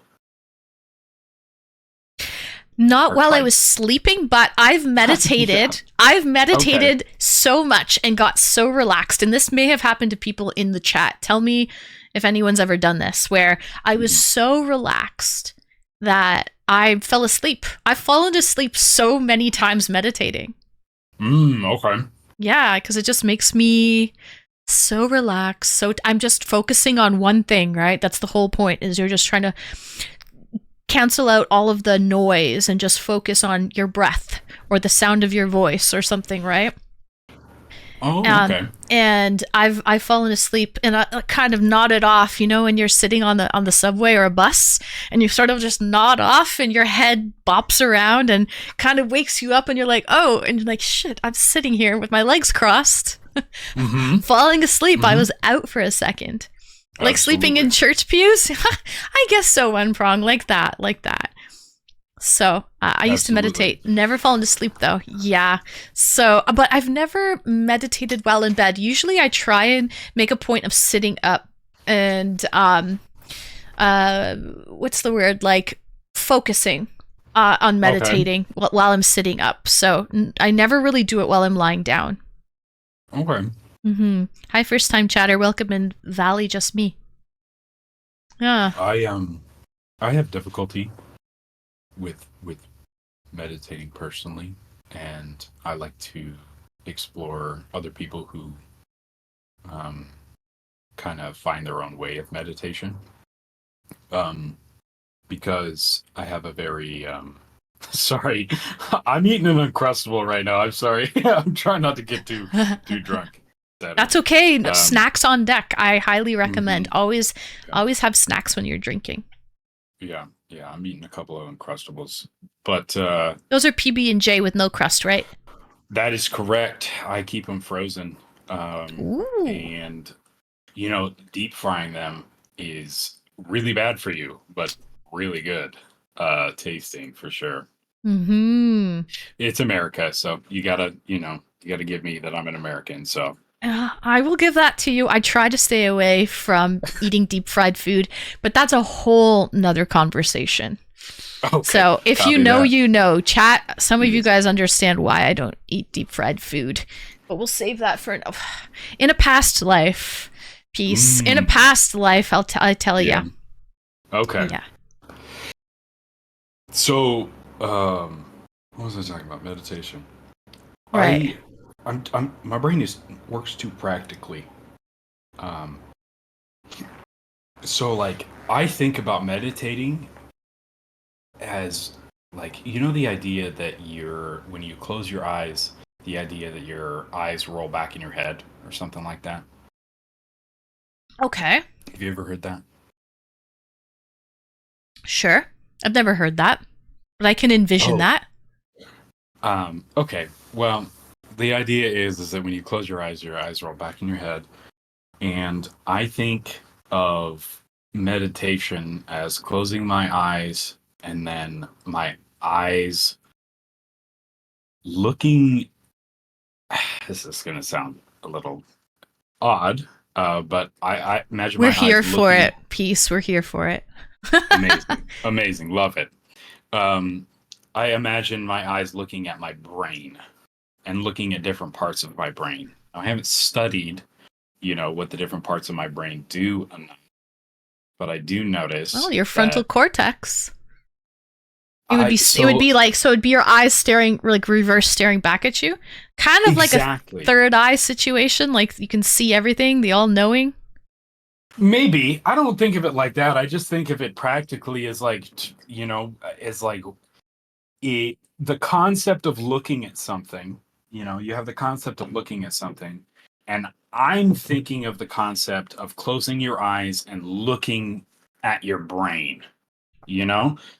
Not
Or
while I
tried-
was sleeping, but I've meditated. I've meditated so much and got so relaxed. And this may have happened to people in the chat. Tell me if anyone's ever done this, where I was so relaxed that I fell asleep. I've fallen asleep so many times meditating.
Okay.
Yeah, because it just makes me so relaxed. So I'm just focusing on one thing, right? That's the whole point, is you're just trying to cancel out all of the noise and just focus on your breath or the sound of your voice or something, right?
Oh, okay.
And I've fallen asleep and I kind of nodded off, you know, when you're sitting on the subway or a bus and you sort of just nod off and your head bops around and kind of wakes you up and you're like, oh, and you're like, shit, I'm sitting here with my legs crossed,
Mm-hmm.
falling asleep. I was out for a second. Like sleeping in church pews? I guess so, one prong, like that. So I used to meditate, never fallen asleep though. Yeah. So, but I've never meditated while in bed. Usually I try and make a point of sitting up and, what's the word? Like focusing on meditating while I'm sitting up. So I never really do it while I'm lying down.
Okay.
Mm-hmm. Hi, first time chatter. Welcome in Valley, just me. Yeah.
I have difficulty with meditating personally, and I like to explore other people who kind of find their own way of meditation. Because I have a very sorry, I'm eating an Uncrustable right now. I'm sorry. I'm trying not to get too drunk.
That's okay. Snacks on deck. I highly recommend. Always have snacks when you're drinking.
Yeah, I'm eating a couple of Uncrustables, but
those are PB&J with no crust, right?
That is correct. I keep them frozen, and you know, deep frying them is really bad for you, but really good tasting for sure.
Mm-hmm.
It's America, so you gotta give me that I'm an American. So.
I will give that to you. I try to stay away from eating deep fried food, but that's a whole nother conversation.
Okay,
so if
copy
you know,
that.
you know, chat, some of you guys understand why I don't eat deep fried food, but we'll save that for in a past life. Peace. In a past life, I tell you.
Okay.
Yeah.
So, what was I talking about? Meditation.
Right.
My brain works too practically. So like I think about meditating as like, you know, the idea that when you close your eyes, the idea that your eyes roll back in your head or something like that.
Okay.
Have you ever heard that?
Sure. I've never heard that, but I can envision that.
Okay. Well, the idea is that when you close your eyes roll back in your head. And I think of meditation as closing my eyes and then my eyes looking. This is going to sound a little odd, but I imagine
We're
my eyes
here for
looking-
it. Peace. We're here for it.
Amazing, love it. I imagine my eyes looking at my brain and looking at different parts of my brain. I haven't studied, what the different parts of my brain do enough, but I do notice.
Well, your frontal cortex. It would be like, so it'd be your eyes staring, like reverse staring back at you, kind of
exactly.
like a third eye situation, like you can see everything, the all knowing.
Maybe. I don't think of it like that. I just think of it practically as like, the concept of looking at something. You have the concept of looking at something, and I'm thinking of the concept of closing your eyes and looking at your brain.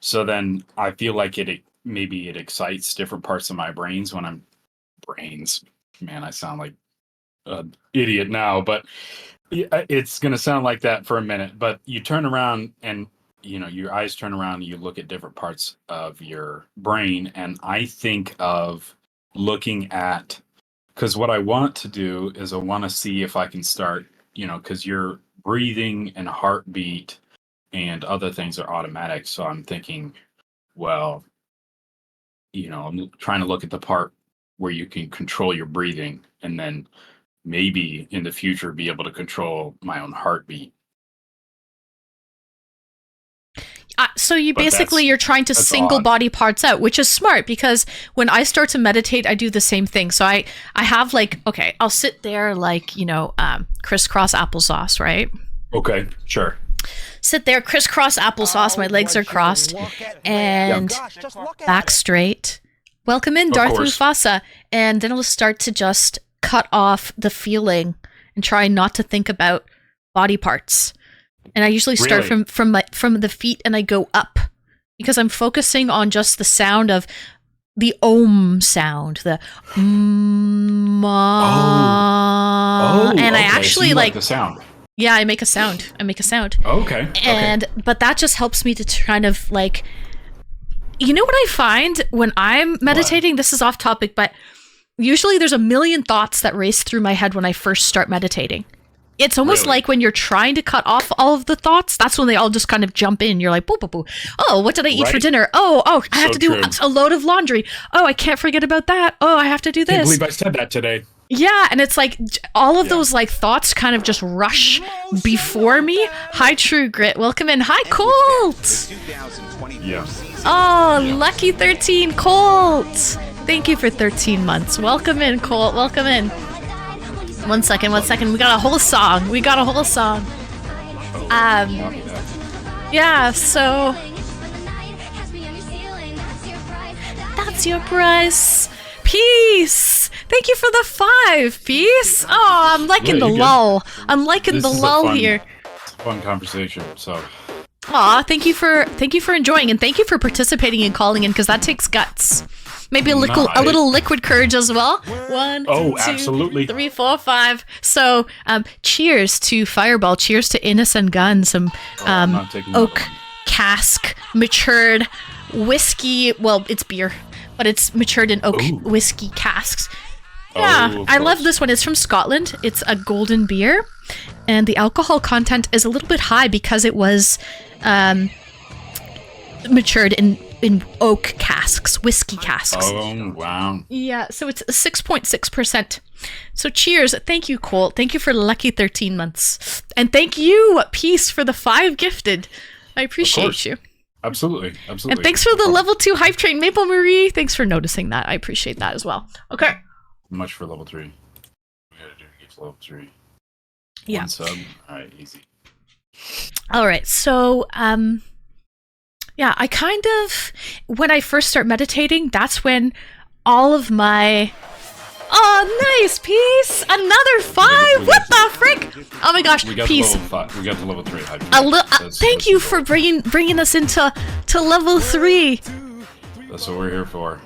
So then I feel like it excites different parts of my brains when I'm brains. Man, I sound like an idiot now, but it's going to sound like that for a minute. But you turn around and, your eyes turn around and you look at different parts of your brain. And I think of looking at, because what I want to do is I want to see if I can start, because your breathing and heartbeat and other things are automatic. So I'm thinking, well, I'm trying to look at the part where you can control your breathing and then maybe in the future be able to control my own heartbeat.
So you're trying to single
odd.
body parts out, which is smart because when I start to meditate, I do the same thing. So I have I'll sit there crisscross applesauce, right?
Okay, sure.
Sit there, crisscross applesauce. My legs are crossed and back straight. Welcome in, Darth Mufasa. And then I'll start to just cut off the feeling and try not to think about body parts. And I usually start from the feet and I go up because I'm focusing on just the sound of the om sound, the and I actually
so like the sound.
Yeah, I make a sound.
Okay.
But that just helps me to kind of what I find when I'm meditating, this is off topic, but usually there's a million thoughts that race through my head when I first start meditating. It's almost like when you're trying to cut off all of the thoughts, that's when they all just kind of jump in. You're like, boo, boo, boo. Oh, what did I eat for dinner? Oh, I have to do a load of laundry. Oh, I can't forget about that. Oh, I have to do this. I
can't believe I said that today.
Yeah, and it's like all of those thoughts kind of just rush before me. Hi, True Grit. Welcome in. Hi, Colt.
Yeah.
Oh, lucky 13, Colt. Thank you for 13 months. Welcome in, Colt. Welcome in. One second. We got a whole song. Yeah, so that's your price. Peace. Thank you for the 5. Peace. Oh, I'm liking the lull. I'm liking the lull here.
It's a fun conversation. So.
Aw, thank you for enjoying and thank you for participating and calling in because that takes guts. Maybe a little liquid courage as well. 1, 2,
absolutely.
3, 4, 5. So, cheers to Fireball. Cheers to Innocent Gun. Some oak cask matured whiskey. Well, it's beer, but it's matured in oak whiskey casks. Yeah, I love this one. It's from Scotland. It's a golden beer, and the alcohol content is a little bit high because it was matured in oak casks, whiskey casks.
Oh, wow.
Yeah, so it's 6.6%. So cheers. Thank you, Colt. Thank you for lucky 13 months. And thank you, Peace, for the 5 gifted. I appreciate you.
Absolutely.
And thanks for the level 2 hype train, Maple Marie. Thanks for noticing that. I appreciate that as well. Okay.
Much for level 3. We gotta do each level 3.
Yeah.
1 sub. Alright, easy.
Alright, so yeah, I kind of, when I first start meditating, that's when all of my, nice, Peace, another 5, what the frick? Oh my gosh, Peace.
We got the level 3 hype.
Thank you for bringing us into level 3.
That's what we're here for.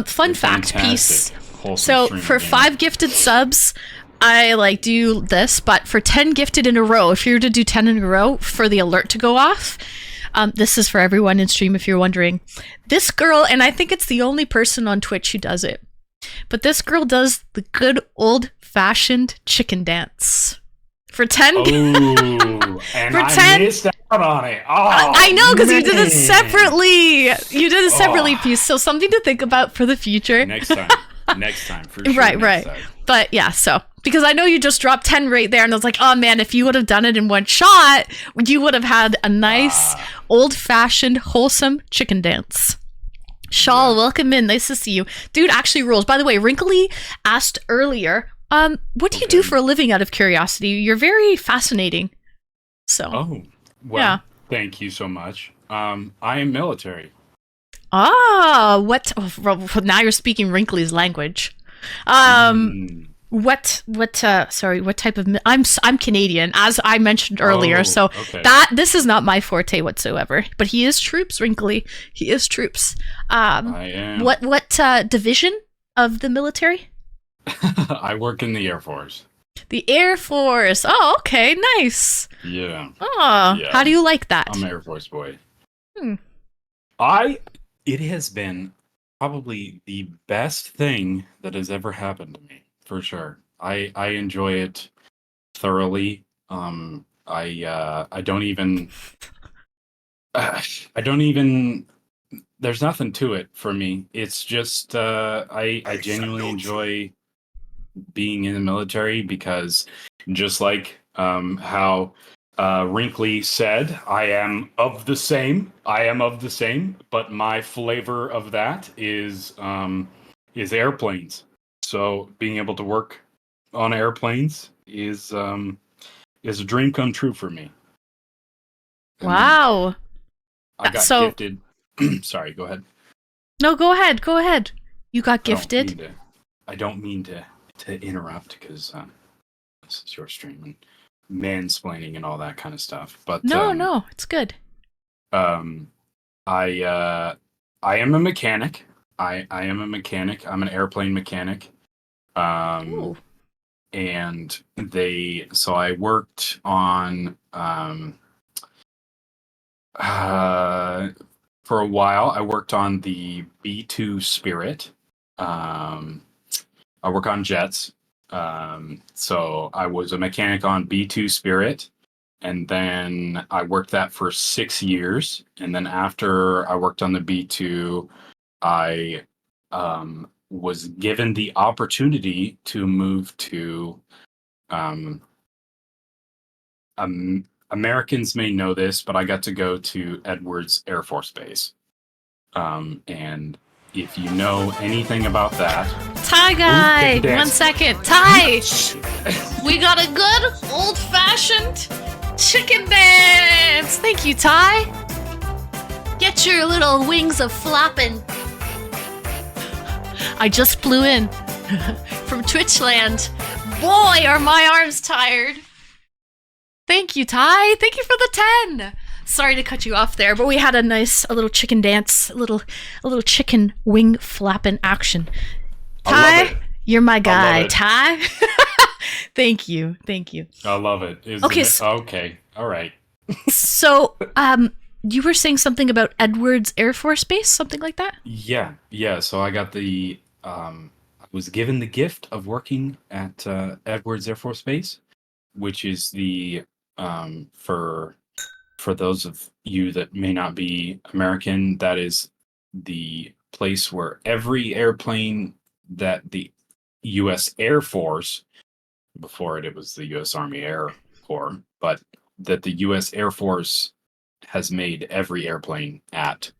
Fun fact, Peace. So for 5 gifted subs, I do this, but for 10 gifted in a row, if you were to do 10 in a row for the alert to go off, this is for everyone in stream if you're wondering. This girl, and I think it's the only person on Twitch who does it, but this girl does the good old-fashioned chicken dance. For 10
and I missed out on it. Oh,
I know, because you did it
man.
separately. You did it separately,
Oh.
piece. So something to think about for the future.
Next time. Next time, for sure.
Right,
next
right.
time.
But yeah, so because I know you just dropped 10 right there, and I was like, oh man, if you would have done it in one shot, you would have had a nice, old-fashioned, wholesome chicken dance. Shawl, welcome in. Nice to see you. Dude actually rules. By the way, Wrinkly asked earlier, what do you do
Okay.
for a living out of curiosity? You're very fascinating. So,
Oh, well,
Yeah.
thank you so much. I am military.
what? Oh, now you're speaking Wrinkly's language. What type of I'm Canadian, as I mentioned earlier,
Oh,
so
okay.
this is not my forte whatsoever, but he is troops. Wrinkly, he is troops.
I am.
What division of the military?
I work in the Air Force.
The Air Force. Oh, okay, nice.
Yeah,
Oh,
Yeah.
how do you like that?
I'm an Air Force boy.
Hmm.
It has been probably the best thing that has ever happened to me, for sure. I enjoy it thoroughly. I don't even there's nothing to it for me. It's just I genuinely enjoy being in the military because just like how Wrinkly said, I am of the same, but my flavor of that is airplanes. So being able to work on airplanes is a dream come true for me. And
Wow.
I got
So-
gifted. Sorry, go ahead.
No, go ahead. You got gifted.
I don't mean to interrupt because this is your stream and mansplaining and all that kind of stuff. But
No, it's good.
I am a mechanic. I am a mechanic. I'm an airplane mechanic.
Ooh.
And so I worked on for a while. I worked on the B-2 Spirit. I work on jets. So I was a mechanic on B-2 Spirit, and then I worked that for 6 years. And then after I worked on the B-2, I was given the opportunity to move to Americans may know this, but I got to go to Edwards Air Force Base. And if you know anything about that,
Ty guy,
chicken dance.
1 second. Ty, we got a good old-fashioned chicken dance. Thank you, Ty. Get your little wings a flopping. I just flew in from Twitchland. Boy, are my arms tired. Thank you, Ty. Thank you for the 10. Sorry to cut you off there, but we had a little chicken dance, a little chicken wing flapping action.
I love
Ty,
it.
you're my guy,
it.
Ty. Thank you.
I love it.
Okay,
Okay. All right.
So, you were saying something about Edwards Air Force Base, something like that?
Yeah. So I got I was given the gift of working at Edwards Air Force Base, which is the for those of you that may not be American, that is the place where every airplane that the U.S. Air Force, before it was the U.S. Army Air Corps, but that the U.S. Air Force has made every airplane at.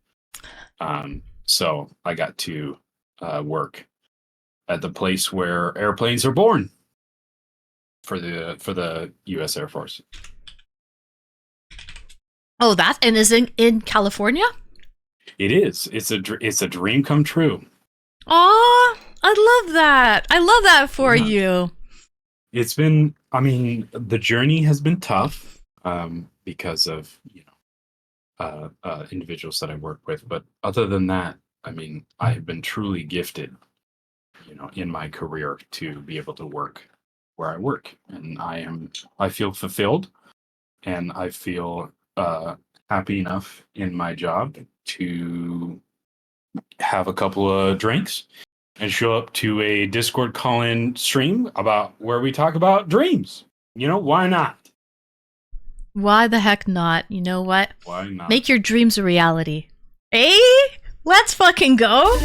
So I got to work at the place where airplanes are born for the U.S. Air Force.
Oh, that and is in California?
It is. It's a dream come true.
Aw, I love that. I love that for
Yeah.
you.
It's been. I mean, the journey has been tough because of individuals that I work with. But other than that, I mean, I have been truly gifted, in my career to be able to work where I work, and I feel fulfilled, and I feel happy enough in my job to have a couple of drinks and show up to a Discord call-in stream about where we talk about dreams. Why not?
Why the heck not? You know what?
Why not?
Make your dreams a reality. Hey, let's fucking go.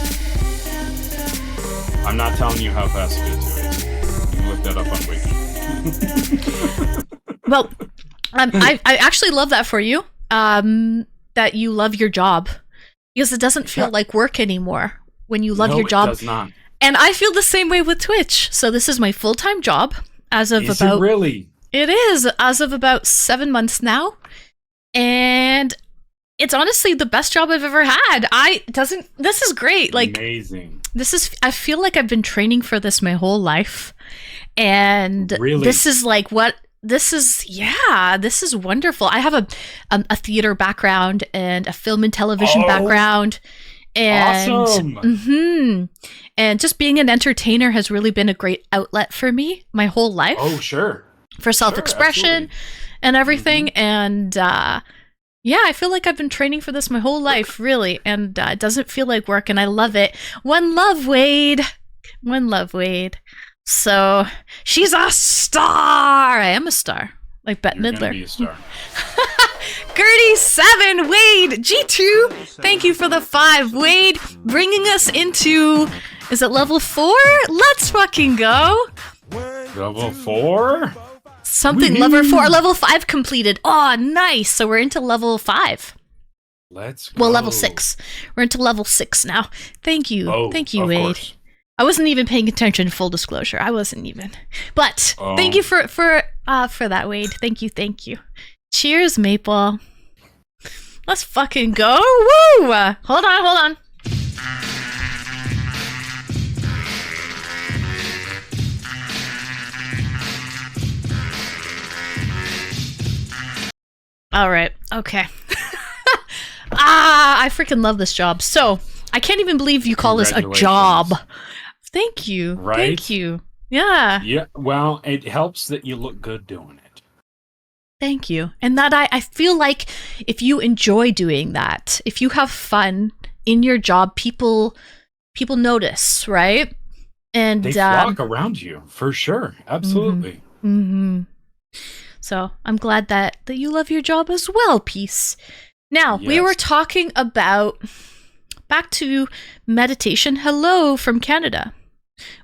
I'm not telling you how fast it is. You can look that up on Wiki.
Well, I actually love that for you. That you love your job, because it doesn't feel like work anymore when you love
No,
your job.
It does not.
And I feel the same way with Twitch. So this is my full-time job as of
Is
about
it really?
It is as of about 7 months now, and it's honestly the best job I've ever had. This is great. Like,
amazing.
I feel like I've been training for this my whole life, and
Really?
this is wonderful. I have a theater background and a film and television background, and
Awesome.
And just being an entertainer has really been a great outlet for me my whole life.
Oh, sure.
For self-expression
absolutely.
and everything. And yeah, I feel like I've been training for this my whole life, really. And it doesn't feel like work, and I love it. One love, Wade. One love, Wade. So, she's a star. I am a star. Like Bette
You're gonna
Midler.
be a star.
Gertie7, Wade, G2, thank you for the 5. Wade, bringing us into, is it level 4? Let's fucking go.
Level 4?
Something, level 5 completed. Oh, nice. So we're into level 5.
Let's go.
Well, level 6. We're into level 6 now. Thank you.
Oh,
Thank you,
of
Wade.
course.
I wasn't even paying attention, full disclosure. I wasn't even. But thank you for that, Wade. Thank you. Cheers, Maple. Let's fucking go. Woo! Hold on. All right. Okay. I freaking love this job. So, I can't even believe you call this a job. Thank you.
Right?
Thank you. Yeah.
Yeah, well, it helps that you look good doing it.
Thank you. And that I feel like if you enjoy doing that, if you have fun in your job, people notice, right? And
They flock around you, for sure. Absolutely.
So I'm glad that you love your job as well, Peace. Now, we
Yes.
were talking about back to meditation. Hello from Canada.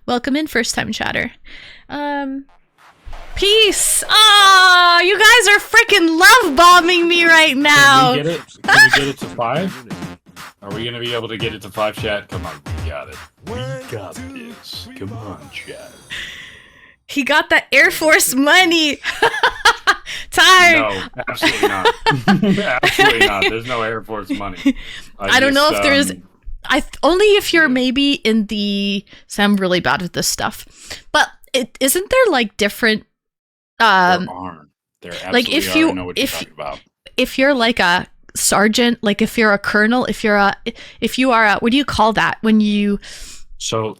Welcome in, first time chatter. Peace. Ah, you guys are freaking love bombing me right now.
Can we get it to 5? Are we gonna be able to get it to 5, chat? Come on, we got it. We got this. Come on, chat.
He got that Air Force money. Ty.
No, absolutely not. Absolutely not. There's no Air Force money.
I don't know if there is. Only if you're maybe in the. So I'm really bad with this stuff, but isn't there like different?
There are. There absolutely
like if
are.
you
I know what you're talking about.
if you're like a sergeant, like if you're a colonel, if you are a, what do you call that when you?
So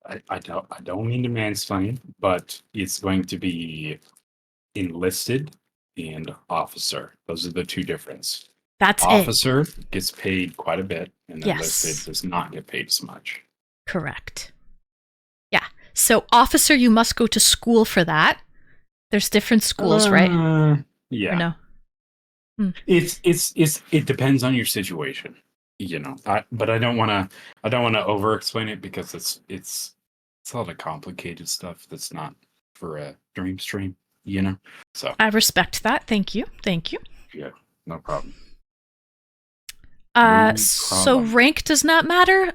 I don't mean to mansplain, but it's going to be enlisted and officer. Those are the two differences.
That's
Officer gets paid quite a bit, and
Yes.
enlisted does not get paid as much.
correct. Yeah. So officer, you must go to school for that. There's different schools, right?
Yeah.
Or no.
It depends on your situation, you know. But I don't want to over explain it because it's a lot of complicated stuff that's not for a dream stream, you know. So
I respect that. Thank you.
yeah, no problem.
So rank does not matter.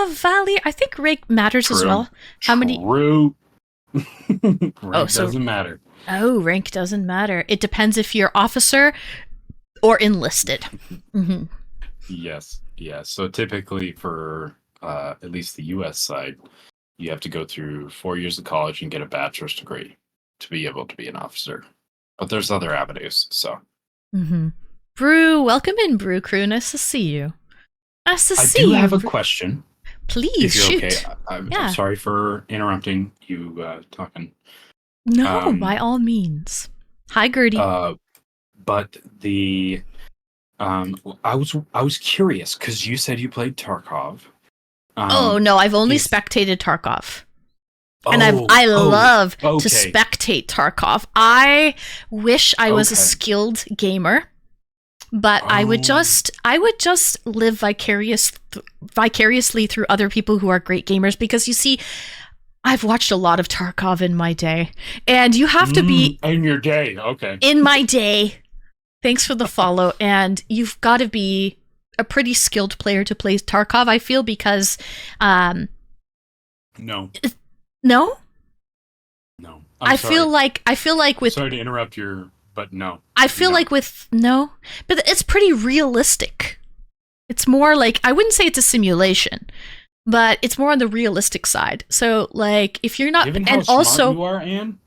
Valley, I think rank matters as
True.
well. How many?
True. Rank
so-
doesn't matter.
Oh, rank doesn't matter. It depends if you're officer or enlisted. Mm-hmm.
Yes, yes. So typically for at least the U.S. side, you have to go through 4 years of college and get a bachelor's degree to be able to be an officer. But there's other avenues. So
Mm-hmm. Brew, welcome in, Brew Crew. Nice to see you. Nice to
I
see
do
you.
have a question.
Please
If you're
shoot.
okay, I'm
Yeah.
sorry for interrupting you talking.
No, by all means. Hi, Gertie.
But the I was curious because you said you played Tarkov.
Oh no, I've only
is-
spectated Tarkov. And
Oh,
I
oh,
love to
okay.
spectate Tarkov. I wish I was a
Okay.
skilled gamer, but I would
Oh.
just live vicariously through other people who are great gamers, because you see, I've watched a lot of Tarkov in my day, and you have to be
in your day. Okay.
in my day. Thanks for the follow. And you've got to be a pretty skilled player to play Tarkov, I feel, because
No.
no,
No.
I feel like with
Sorry to interrupt your, but no.
I feel
No.
like with no, but it's pretty realistic. It's more like, I wouldn't say it's a simulation, but it's more on the realistic side. So like, if you're not,
Given how
and
smart
also
you are, Anne,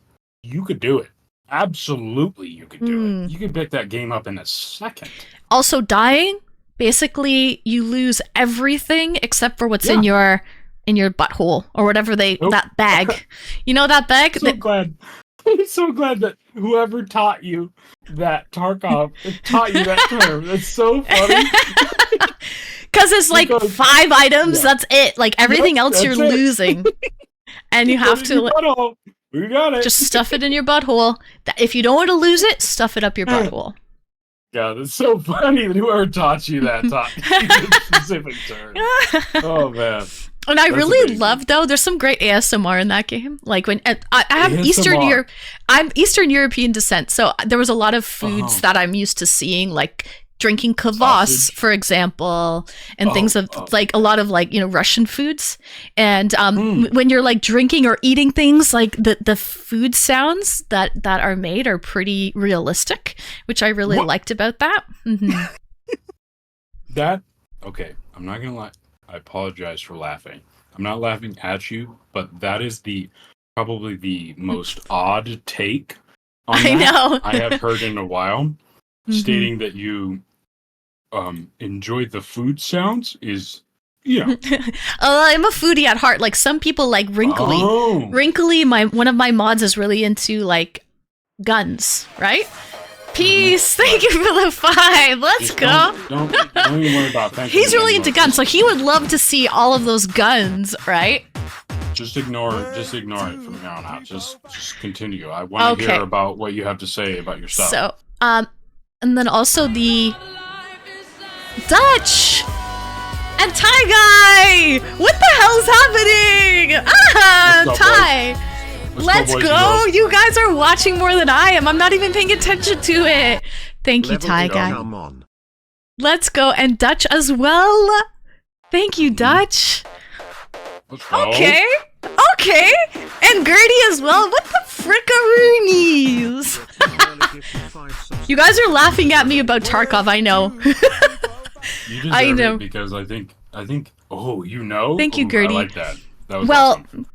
you could do it. Absolutely, you could do
Mm.
it. You could pick that game up in a second.
also dying, basically you lose everything except for what's in your butthole or whatever
Nope.
that bag. You know that bag?
I'm so glad. I'm so glad that whoever taught you that Tarkov taught you that term. That's so funny.
Because it's like
Because-
5 items,
Yeah.
that's it. Like everything
Yep,
else you're
that's it.
losing. And you have to
We got it.
just stuff it in your butthole. If you don't want to lose it, stuff it up your butthole.
Yeah, that's so funny that whoever taught you that taught you the specific term. Oh man.
And I
That's
really
amazing.
love, though, there's some great ASMR in that game. Like when I have
ASMR.
I'm Eastern European descent, so there was a lot of foods
Uh-huh.
that I'm used to seeing, like drinking kvass,
Sausage.
for example, and things of
Oh.
like a lot of like, you know, Russian foods. And
Mm.
when you're like drinking or eating things, like the food sounds that are made are pretty realistic, which I really
What?
liked about that. Mhm.
That okay, I'm not gonna lie. I apologize for laughing. I'm not laughing at you, but that is probably the most odd take on
I
that
know.
I have heard in a while.
Mhm.
Stating that you enjoy the food sounds is
I'm a foodie at heart. Like some people like wrinkly.
Oh.
Wrinkly, one of my mods is really into like guns, right? Peace. Thank you for the 5. Let's
Just
go.
Don't even worry about that.
He's really into guns, so he would love to see all of those guns, right?
Just ignore it from now on out. Just continue. I want to
Okay.
hear about what you have to say about yourself.
So, and then also the Dutch and Thai guy. What the hell's happening? Ah,
Let's go,
Thai. Let's
boys and
go!
girls.
You guys are watching more than I am. I'm not even paying attention to it. Thank you, Thai guy.
Come on.
Let's go, and Dutch as well. Thank you, Dutch.
Let's go.
Okay, okay, and Gertie as well. What the frickaroonies? You guys are laughing at me about Tarkov. I know.
You deserve
I know.
it because I think. Oh, you know.
Thank you,
Ooh,
Gertie.
I like that. That was
Well,
awesome.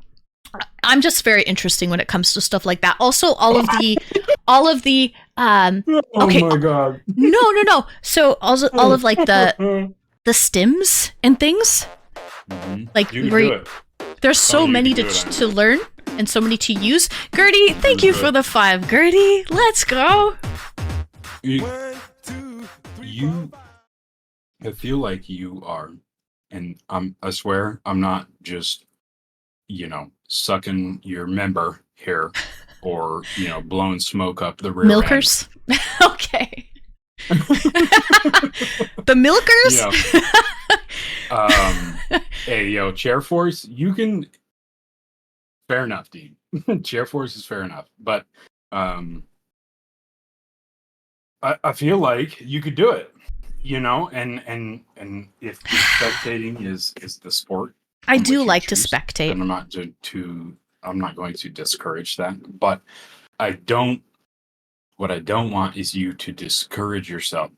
I'm just very interesting when it comes to stuff like that. Also, all of the okay.
Oh my god.
No. So also all of like the stims and things.
Mhm.
Like,
you can
where
do
you-
it.
There's so
Oh, you
many
can do it,
to learn and so many to use. Gertie, thank you
do
for
it.
the 5. Gertie, let's go.
You,
1, 2, 3,
you
4,
I feel like you are, and I swear I'm not just, sucking your member here, or blowing smoke up the rear end.
Milkers. Okay. The milkers.
Hey, yo, Chair Force, you can. Fair enough, dude. Chair Force is fair enough, but I feel like you could do it, and if spectating is the sport,
I
in
do
which you
like to
choose,
spectate.
then I'm not going to discourage that, but what I don't want is you to discourage yourself.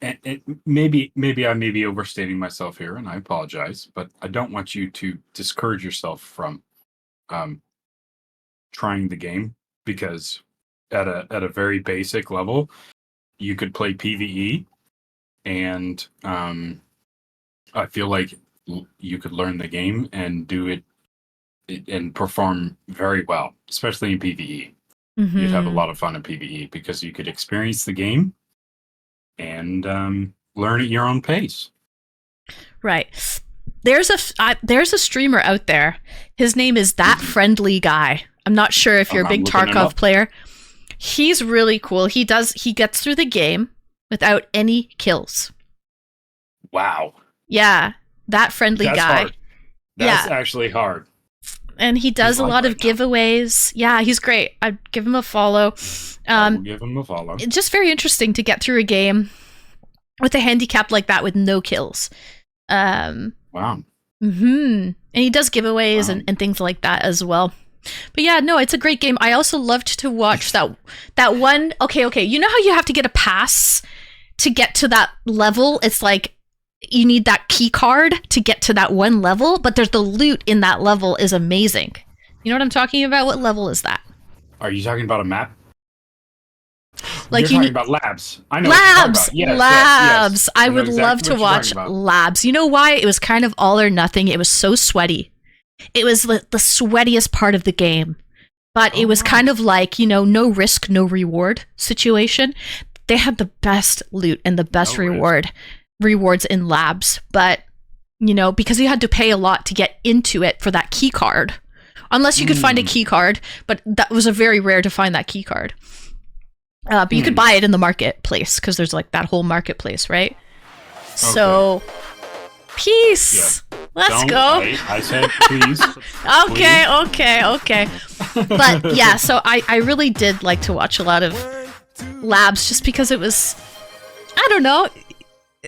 And maybe I may be overstating myself here, and I apologize, but I don't want you to discourage yourself from trying the game, because at a very basic level, you could play PvE, and I feel like you could learn the game and do it and perform very well, especially in PvE. You'd have a
Mhm.
lot of fun in PvE because you could experience the game and learn at your own pace.
Right. there's a streamer out there. His name is That Friendly Guy. I'm not sure if you're a
I'm
big
looking him
Tarkov
up.
player. He's really cool. He gets through the game without any kills.
Wow.
Yeah, That Friendly
That's
Guy.
hard. That's
Yeah.
actually hard.
And he does
He's
a
live
lot of
right now.
giveaways. Yeah, he's great. I'd give him a follow.
I will give him a follow.
It's just very interesting to get through a game with a handicap like that with no kills.
Wow.
And he does giveaways
Wow.
and things like that as well. But yeah, no, it's a great game. I also loved to watch that one. Okay. You know how you have to get a pass to get to that level? It's like you need that key card to get to that one level, but there's the loot in that level is amazing. You know what I'm talking about? What level is that?
Are you talking about a map?
Like
You're
you
talking
need
about labs. I know. What you're talking
labs.
about. Yes,
Labs.
yes.
I
know
would
exactly
love to
what you're
watch
talking about.
labs. You know why? It was kind of all or nothing. It was so sweaty. It was the sweatiest part of the game. But it was kind of like, no risk, no reward situation. They had the best loot and the best
No risk.
rewards in labs. But, because you had to pay a lot to get into it for that key card. Unless you could find a key card, but that was a very rare to find that key card. But you could buy it in the marketplace because there's like that whole marketplace, right? So, peace. Let's
Don't-
go.
I said please.
Okay. But yeah, so I really did like to watch a lot of labs just because it was, I don't know,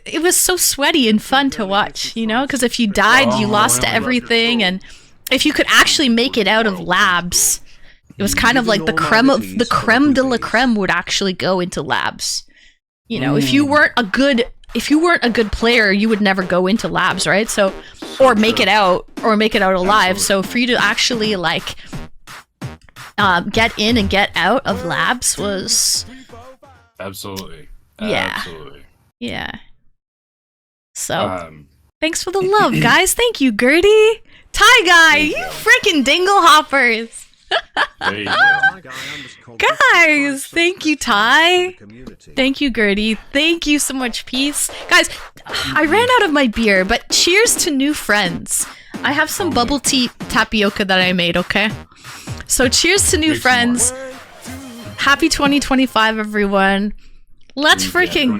it was so sweaty and fun to watch, because if you died, you lost everything, and if you could actually make it out of labs, it was kind of like the creme de la creme would actually go into labs. If you weren't a good player, you would never go into labs, right? So, or make it out alive.
Absolutely.
So for you to actually get in and get out of labs was,
Absolutely.
Yeah.
Absolutely.
yeah. So
Um,
thanks for the love, guys. Thank you, Gertie. Ty guy,
Thank
you
you.
freaking dingle hoppers.
there you go.
Guys, thank you, Ty. Thank you, Gertie. Thank you so much, Peace. Guys, I ran out of my beer, but cheers to new friends. I have some bubble tea tapioca that I made, okay? So cheers to new
Make some
friends. Happy 2025, everyone. Let's
Yeah,
freaking
2025.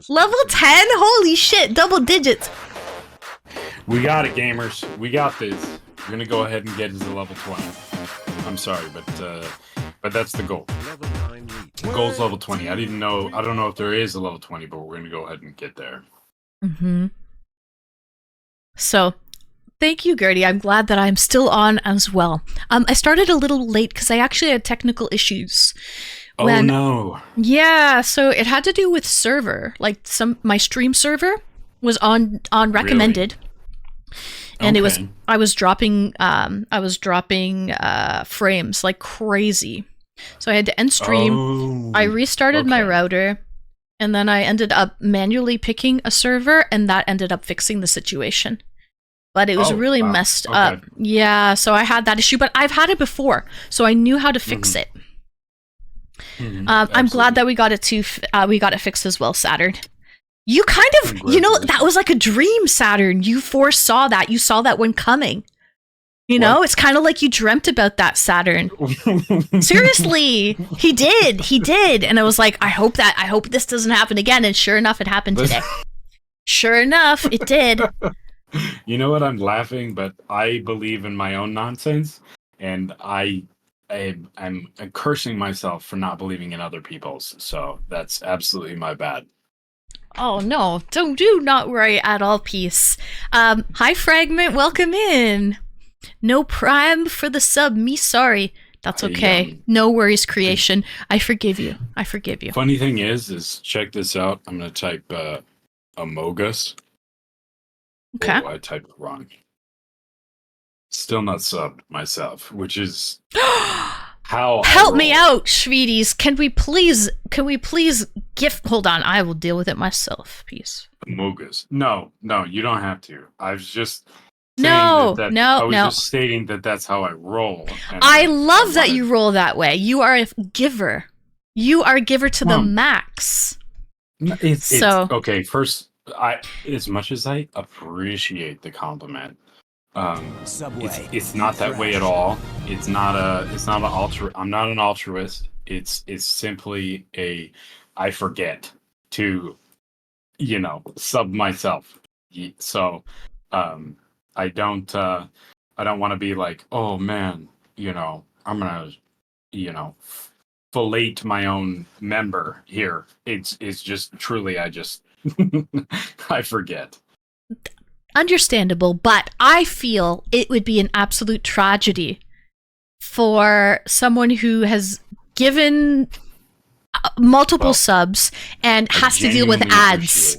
go. Level 10? Holy shit, double digits.
We got it, gamers. We got this. We're gonna go ahead and get to level 20. I'm sorry, but that's the goal. The goal's level 20. I don't know if there is a level 20, but we're gonna go ahead and get there.
So, thank you, Gertie. I'm glad that I'm still on as well. I started a little late because I actually had technical issues.
Oh no.
Yeah, so it had to do with server. Like my stream server was on recommended. And
Okay.
I was dropping frames like crazy. So I had to end stream.
Oh,
I restarted my
okay.
router, and then I ended up manually picking a server, and that ended up fixing the situation. But it was
Oh,
really
wow.
messed
Okay.
up. Yeah, so I had that issue, but I've had it before, so I knew how to fix it.
Mhm,
I'm glad
absolutely.
that we got it fixed as well, Saturn. You kind of, that
Congratulations.
was like a dream, Saturn. You foresaw that. You saw that one coming. It's kind of like you dreamt about that, Saturn. Seriously, he did. And I was like, I hope this doesn't happen again. And sure enough, it happened today. Sure enough, it did.
You know what? I'm laughing, but I believe in my own nonsense, and I'm cursing myself for not believing in other people's. So that's absolutely my bad.
Oh no, do not worry at all, Peace. Hi Fragment, welcome in. No Prime for the sub, me sorry. That's okay. No worries, creation. I forgive you.
Funny thing is check this out. I'm gonna type Amogus.
Okay.
Oh, I typed it wrong. Still not subbed myself, which is how I
Help me
roll.
out, sweeties. Can we please gift? Hold on, I will deal with it myself. Peace.
Amogus. No, you don't have to. I was just
No,
saying
no,
I was
no.
just stating that that's how I roll. and
I love that
wanted-
you roll that way. You are a giver. You are a giver to the
Well,
max.
It's
So-
okay. First as much as I appreciate the compliment,
Subway.
it's not that way at all. It's not I'm not an altruist. It's simply I forget to, sub myself. So I don't want to be like, oh man, I'm gonna, fillet my own member here. It's just truly I just I forget.
Understandable, but I feel it would be an absolute tragedy for someone who has given multiple subs and has to deal with ads.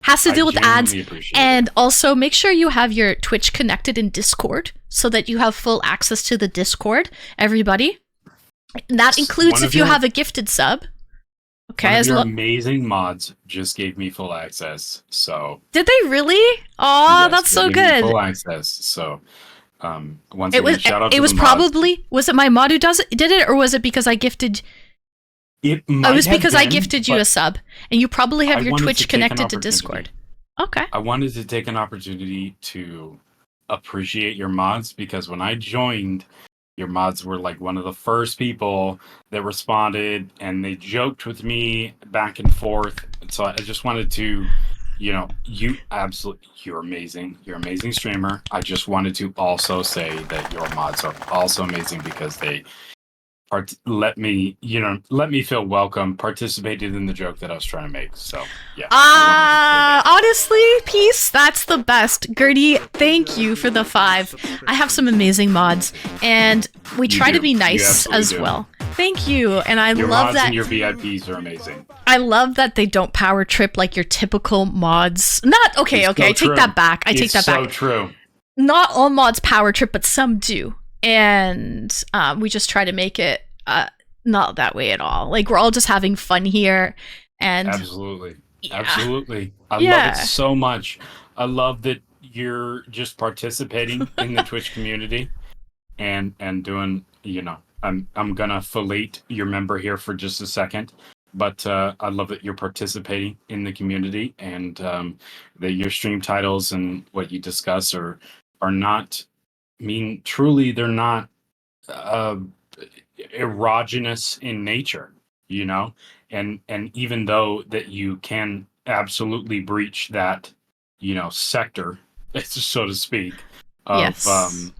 Has to deal with ads. And also make sure you have your Twitch connected in Discord so that you have full access to the Discord, everybody. And that includes if you have a gifted sub. Okay,
one of your amazing mods just gave me full access. So
did they really? Oh,
yes,
that's so good.
Full access. So once
it
again,
was
shout out
it
to
was
the
probably
mods.
Was it my mod who did it, or was it because I gifted?
It
was because I gifted you a sub, and you probably have your Twitch connected to Discord. Okay.
I wanted to take an opportunity to appreciate your mods, because when I joined, your mods were like one of the first people that responded, and they joked with me back and forth. So I just wanted to, you're amazing. You're an amazing streamer. I just wanted to also say that your mods are also amazing because they let me feel welcome, participated in the joke that I was trying to make. So yeah.
Honestly, Peace, that's the best. Gertie, thank you for the 5. I have some amazing mods, and we try to be nice as well. Thank you, and I
your
love
mods
that.
And your VIPs are amazing.
I love that they don't power trip like your typical mods. Not okay.
It's
Okay,
so
I take that back. I take that back.
It's so true.
Not all mods power trip, but some do. And we just try to make it not that way at all. Like, we're all just having fun here. And
Absolutely.
Yeah.
Absolutely. I love it so much. I love that you're just participating in the Twitch community and doing, I'm gonna fillet your member here for just a second. But I love that you're participating in the community, and that your stream titles and what you discuss are not, truly, they're not erogenous in nature, and even though that you can absolutely breach that, sector, so to speak, of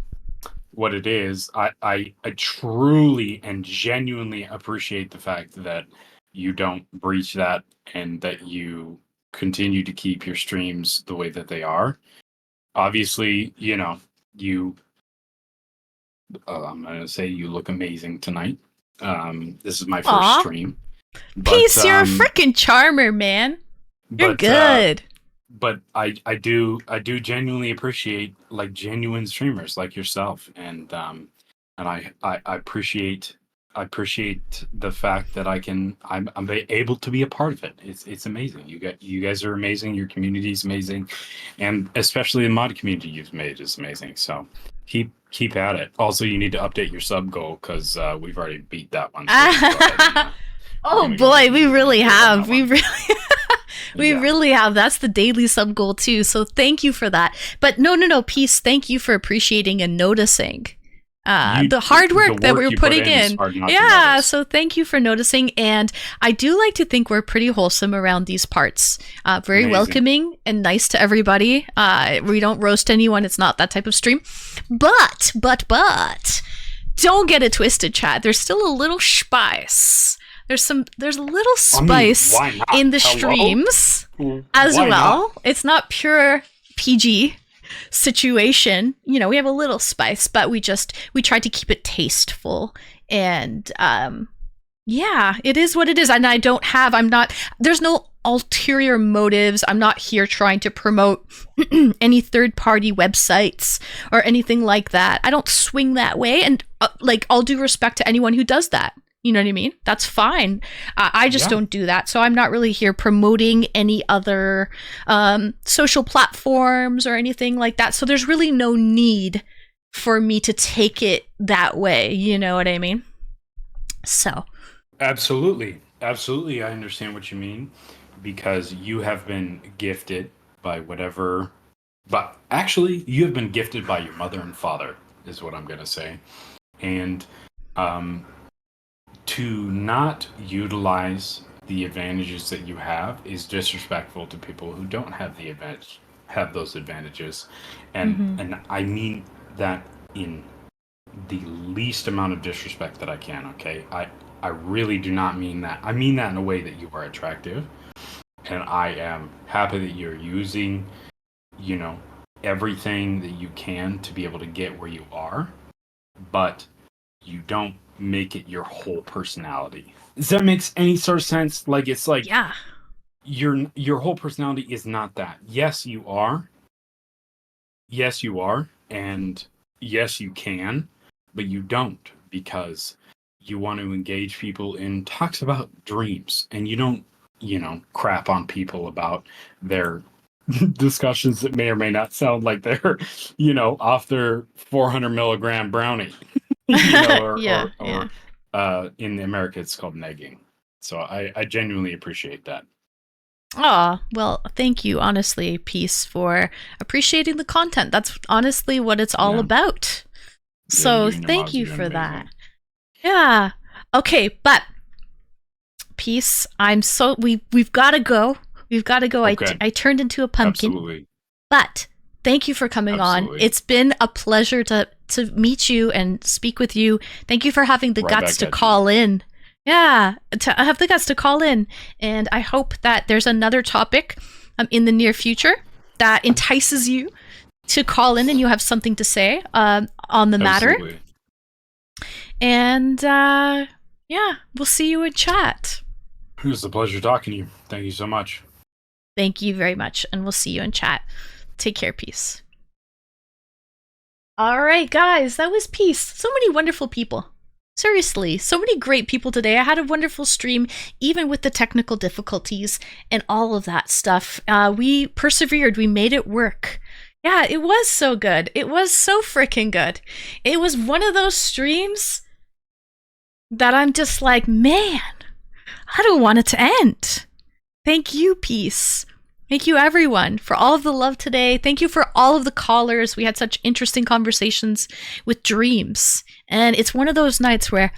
what it is, I truly and genuinely appreciate the fact that you don't breach that, and that you continue to keep your streams the way that they are. Obviously, I'm going to say you look amazing tonight. This is my first stream.
Peace, you're a freaking charmer, man. You're good.
But I do genuinely appreciate like genuine streamers like yourself, and I appreciate the fact that I'm able to be a part of it. It's amazing. You guys are amazing. Your community is amazing, and especially the mod community you've made is amazing. So keep at it. Also, you need to update your sub goal, because we've already beat that one.
Oh boy, we really have. We really have. That's the daily sub goal too. So thank you for that. But no, Peace. Thank you for appreciating and noticing the hard work that we're putting in. Yeah, so thank you for noticing. And I do like to think we're pretty wholesome around these parts. Very welcoming and nice to everybody. We don't roast anyone. It's not that type of stream. But don't get it twisted, chat. There's still a little spice. There's a little spice in the streams as well. It's not pure PG situation. We have a little spice, but we try to keep it tasteful, and it is what it is. And there's no ulterior motives. I'm not here trying to promote any third-party websites or anything like that. I don't swing that way, and all due respect to anyone who does that. You know what I mean? That's fine. I just don't do that. So I'm not really here promoting any other social platforms or anything like that. So there's really no need for me to take it that way. You know what I mean? So.
Absolutely. I understand what you mean. because you have been gifted by whatever, but actually you have been gifted by your mother and father is what I'm going to say. And to not utilize the advantages that you have is disrespectful to people who don't have those advantages. And I mean that in the least amount of disrespect that I can, okay? I really do not mean that. I mean that in a way that you are attractive. And I am happy that you're using, everything that you can to be able to get where you are. But you don't make it your whole personality. Does that make any sort of sense? Like, it's like,
Yeah.
Your whole personality is not that. Yes, you are. Yes, you are. And yes, you can. But you don't, because you want to engage people in talks about dreams. And you don't, crap on people about their discussions that may or may not sound like they're, off their 400 milligram brownie. Or in America, it's called negging. So I genuinely appreciate that.
Aw, well, thank you, honestly, Peace, for appreciating the content. That's honestly what it's all about. So
you and your
thank
mods
you
are doing
for
amazing.
that. Yeah. Okay, but Peace, we've got to go. We've got to go.
Okay.
I turned into a pumpkin.
Absolutely.
But thank you for coming on.
Absolutely.
It's been a pleasure to meet you and speak with you. Thank you for having the
Right
guts
back
to
at you.
call in. Yeah, to have the guts to call in. And I hope that there's another topic in the near future that entices you to call in and you have something to say on the matter.
Absolutely.
And yeah, we'll see you in chat.
It was a pleasure talking to you. Thank you so much.
Thank you very much. And we'll see you in chat. Take care. Peace. All right, guys, that was Peace. So many wonderful people. Seriously, so many great people today. I had a wonderful stream, even with the technical difficulties and all of that stuff. We persevered. We made it work. Yeah, it was so good. It was so freaking good. It was one of those streams that I'm just like, man, I don't want it to end. Thank you, Peace. Thank you, everyone, for all of the love today. Thank you for all of the callers. We had such interesting conversations with dreams. And it's one of those nights where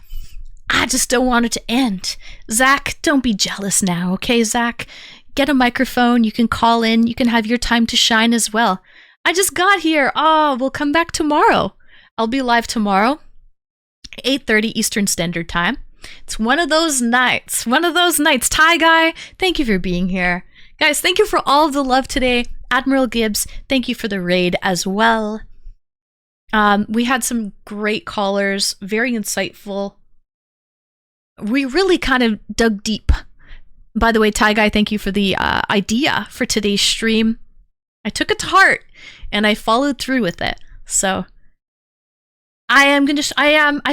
I just don't want it to end. Zach, don't be jealous now, okay, Zach? Get a microphone. You can call in. You can have your time to shine as well. I just got here. Oh, we'll come back tomorrow. I'll be live tomorrow, 8:30 Eastern Standard Time. It's one of those nights. Ty Guy, thank you for being here. Guys, thank you for all of the love today. Admiral Gibbs, thank you for the raid as well. We had some great callers, very insightful. We really kind of dug deep. By the way, Ty Guy, thank you for the idea for today's stream. I took it to heart and I followed through with it. So I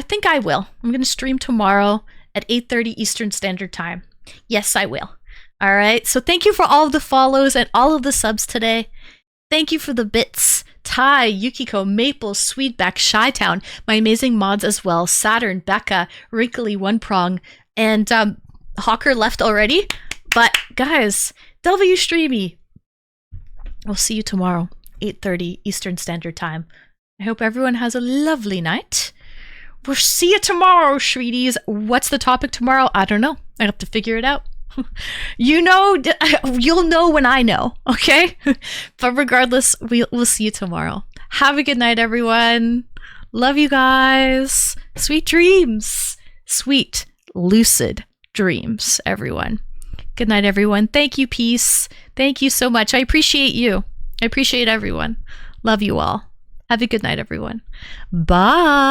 think I will. I'm going to stream tomorrow at 8:30 Eastern Standard Time. Yes, I will. All right. So thank you for all of the follows and all of the subs today. Thank you for the bits. Ty, Yukiko, Maple, Sweetback, Shytown, my amazing mods as well. Saturn, Becca, Wrinkly, One Prong, and Hawker left already. But guys, W Streamy. We'll see you tomorrow, 8:30 Eastern Standard Time. I hope everyone has a lovely night. We'll see you tomorrow, sweeties. What's the topic tomorrow? I don't know. I have to figure it out. You'll know when I know, okay? But regardless, we'll see you tomorrow. Have a good night, everyone. Love you guys. Sweet dreams. Sweet, lucid dreams, everyone. Good night, everyone. Thank you, Peace. Thank you so much. I appreciate you. I appreciate everyone. Love you all. Have a good night, everyone. Bye.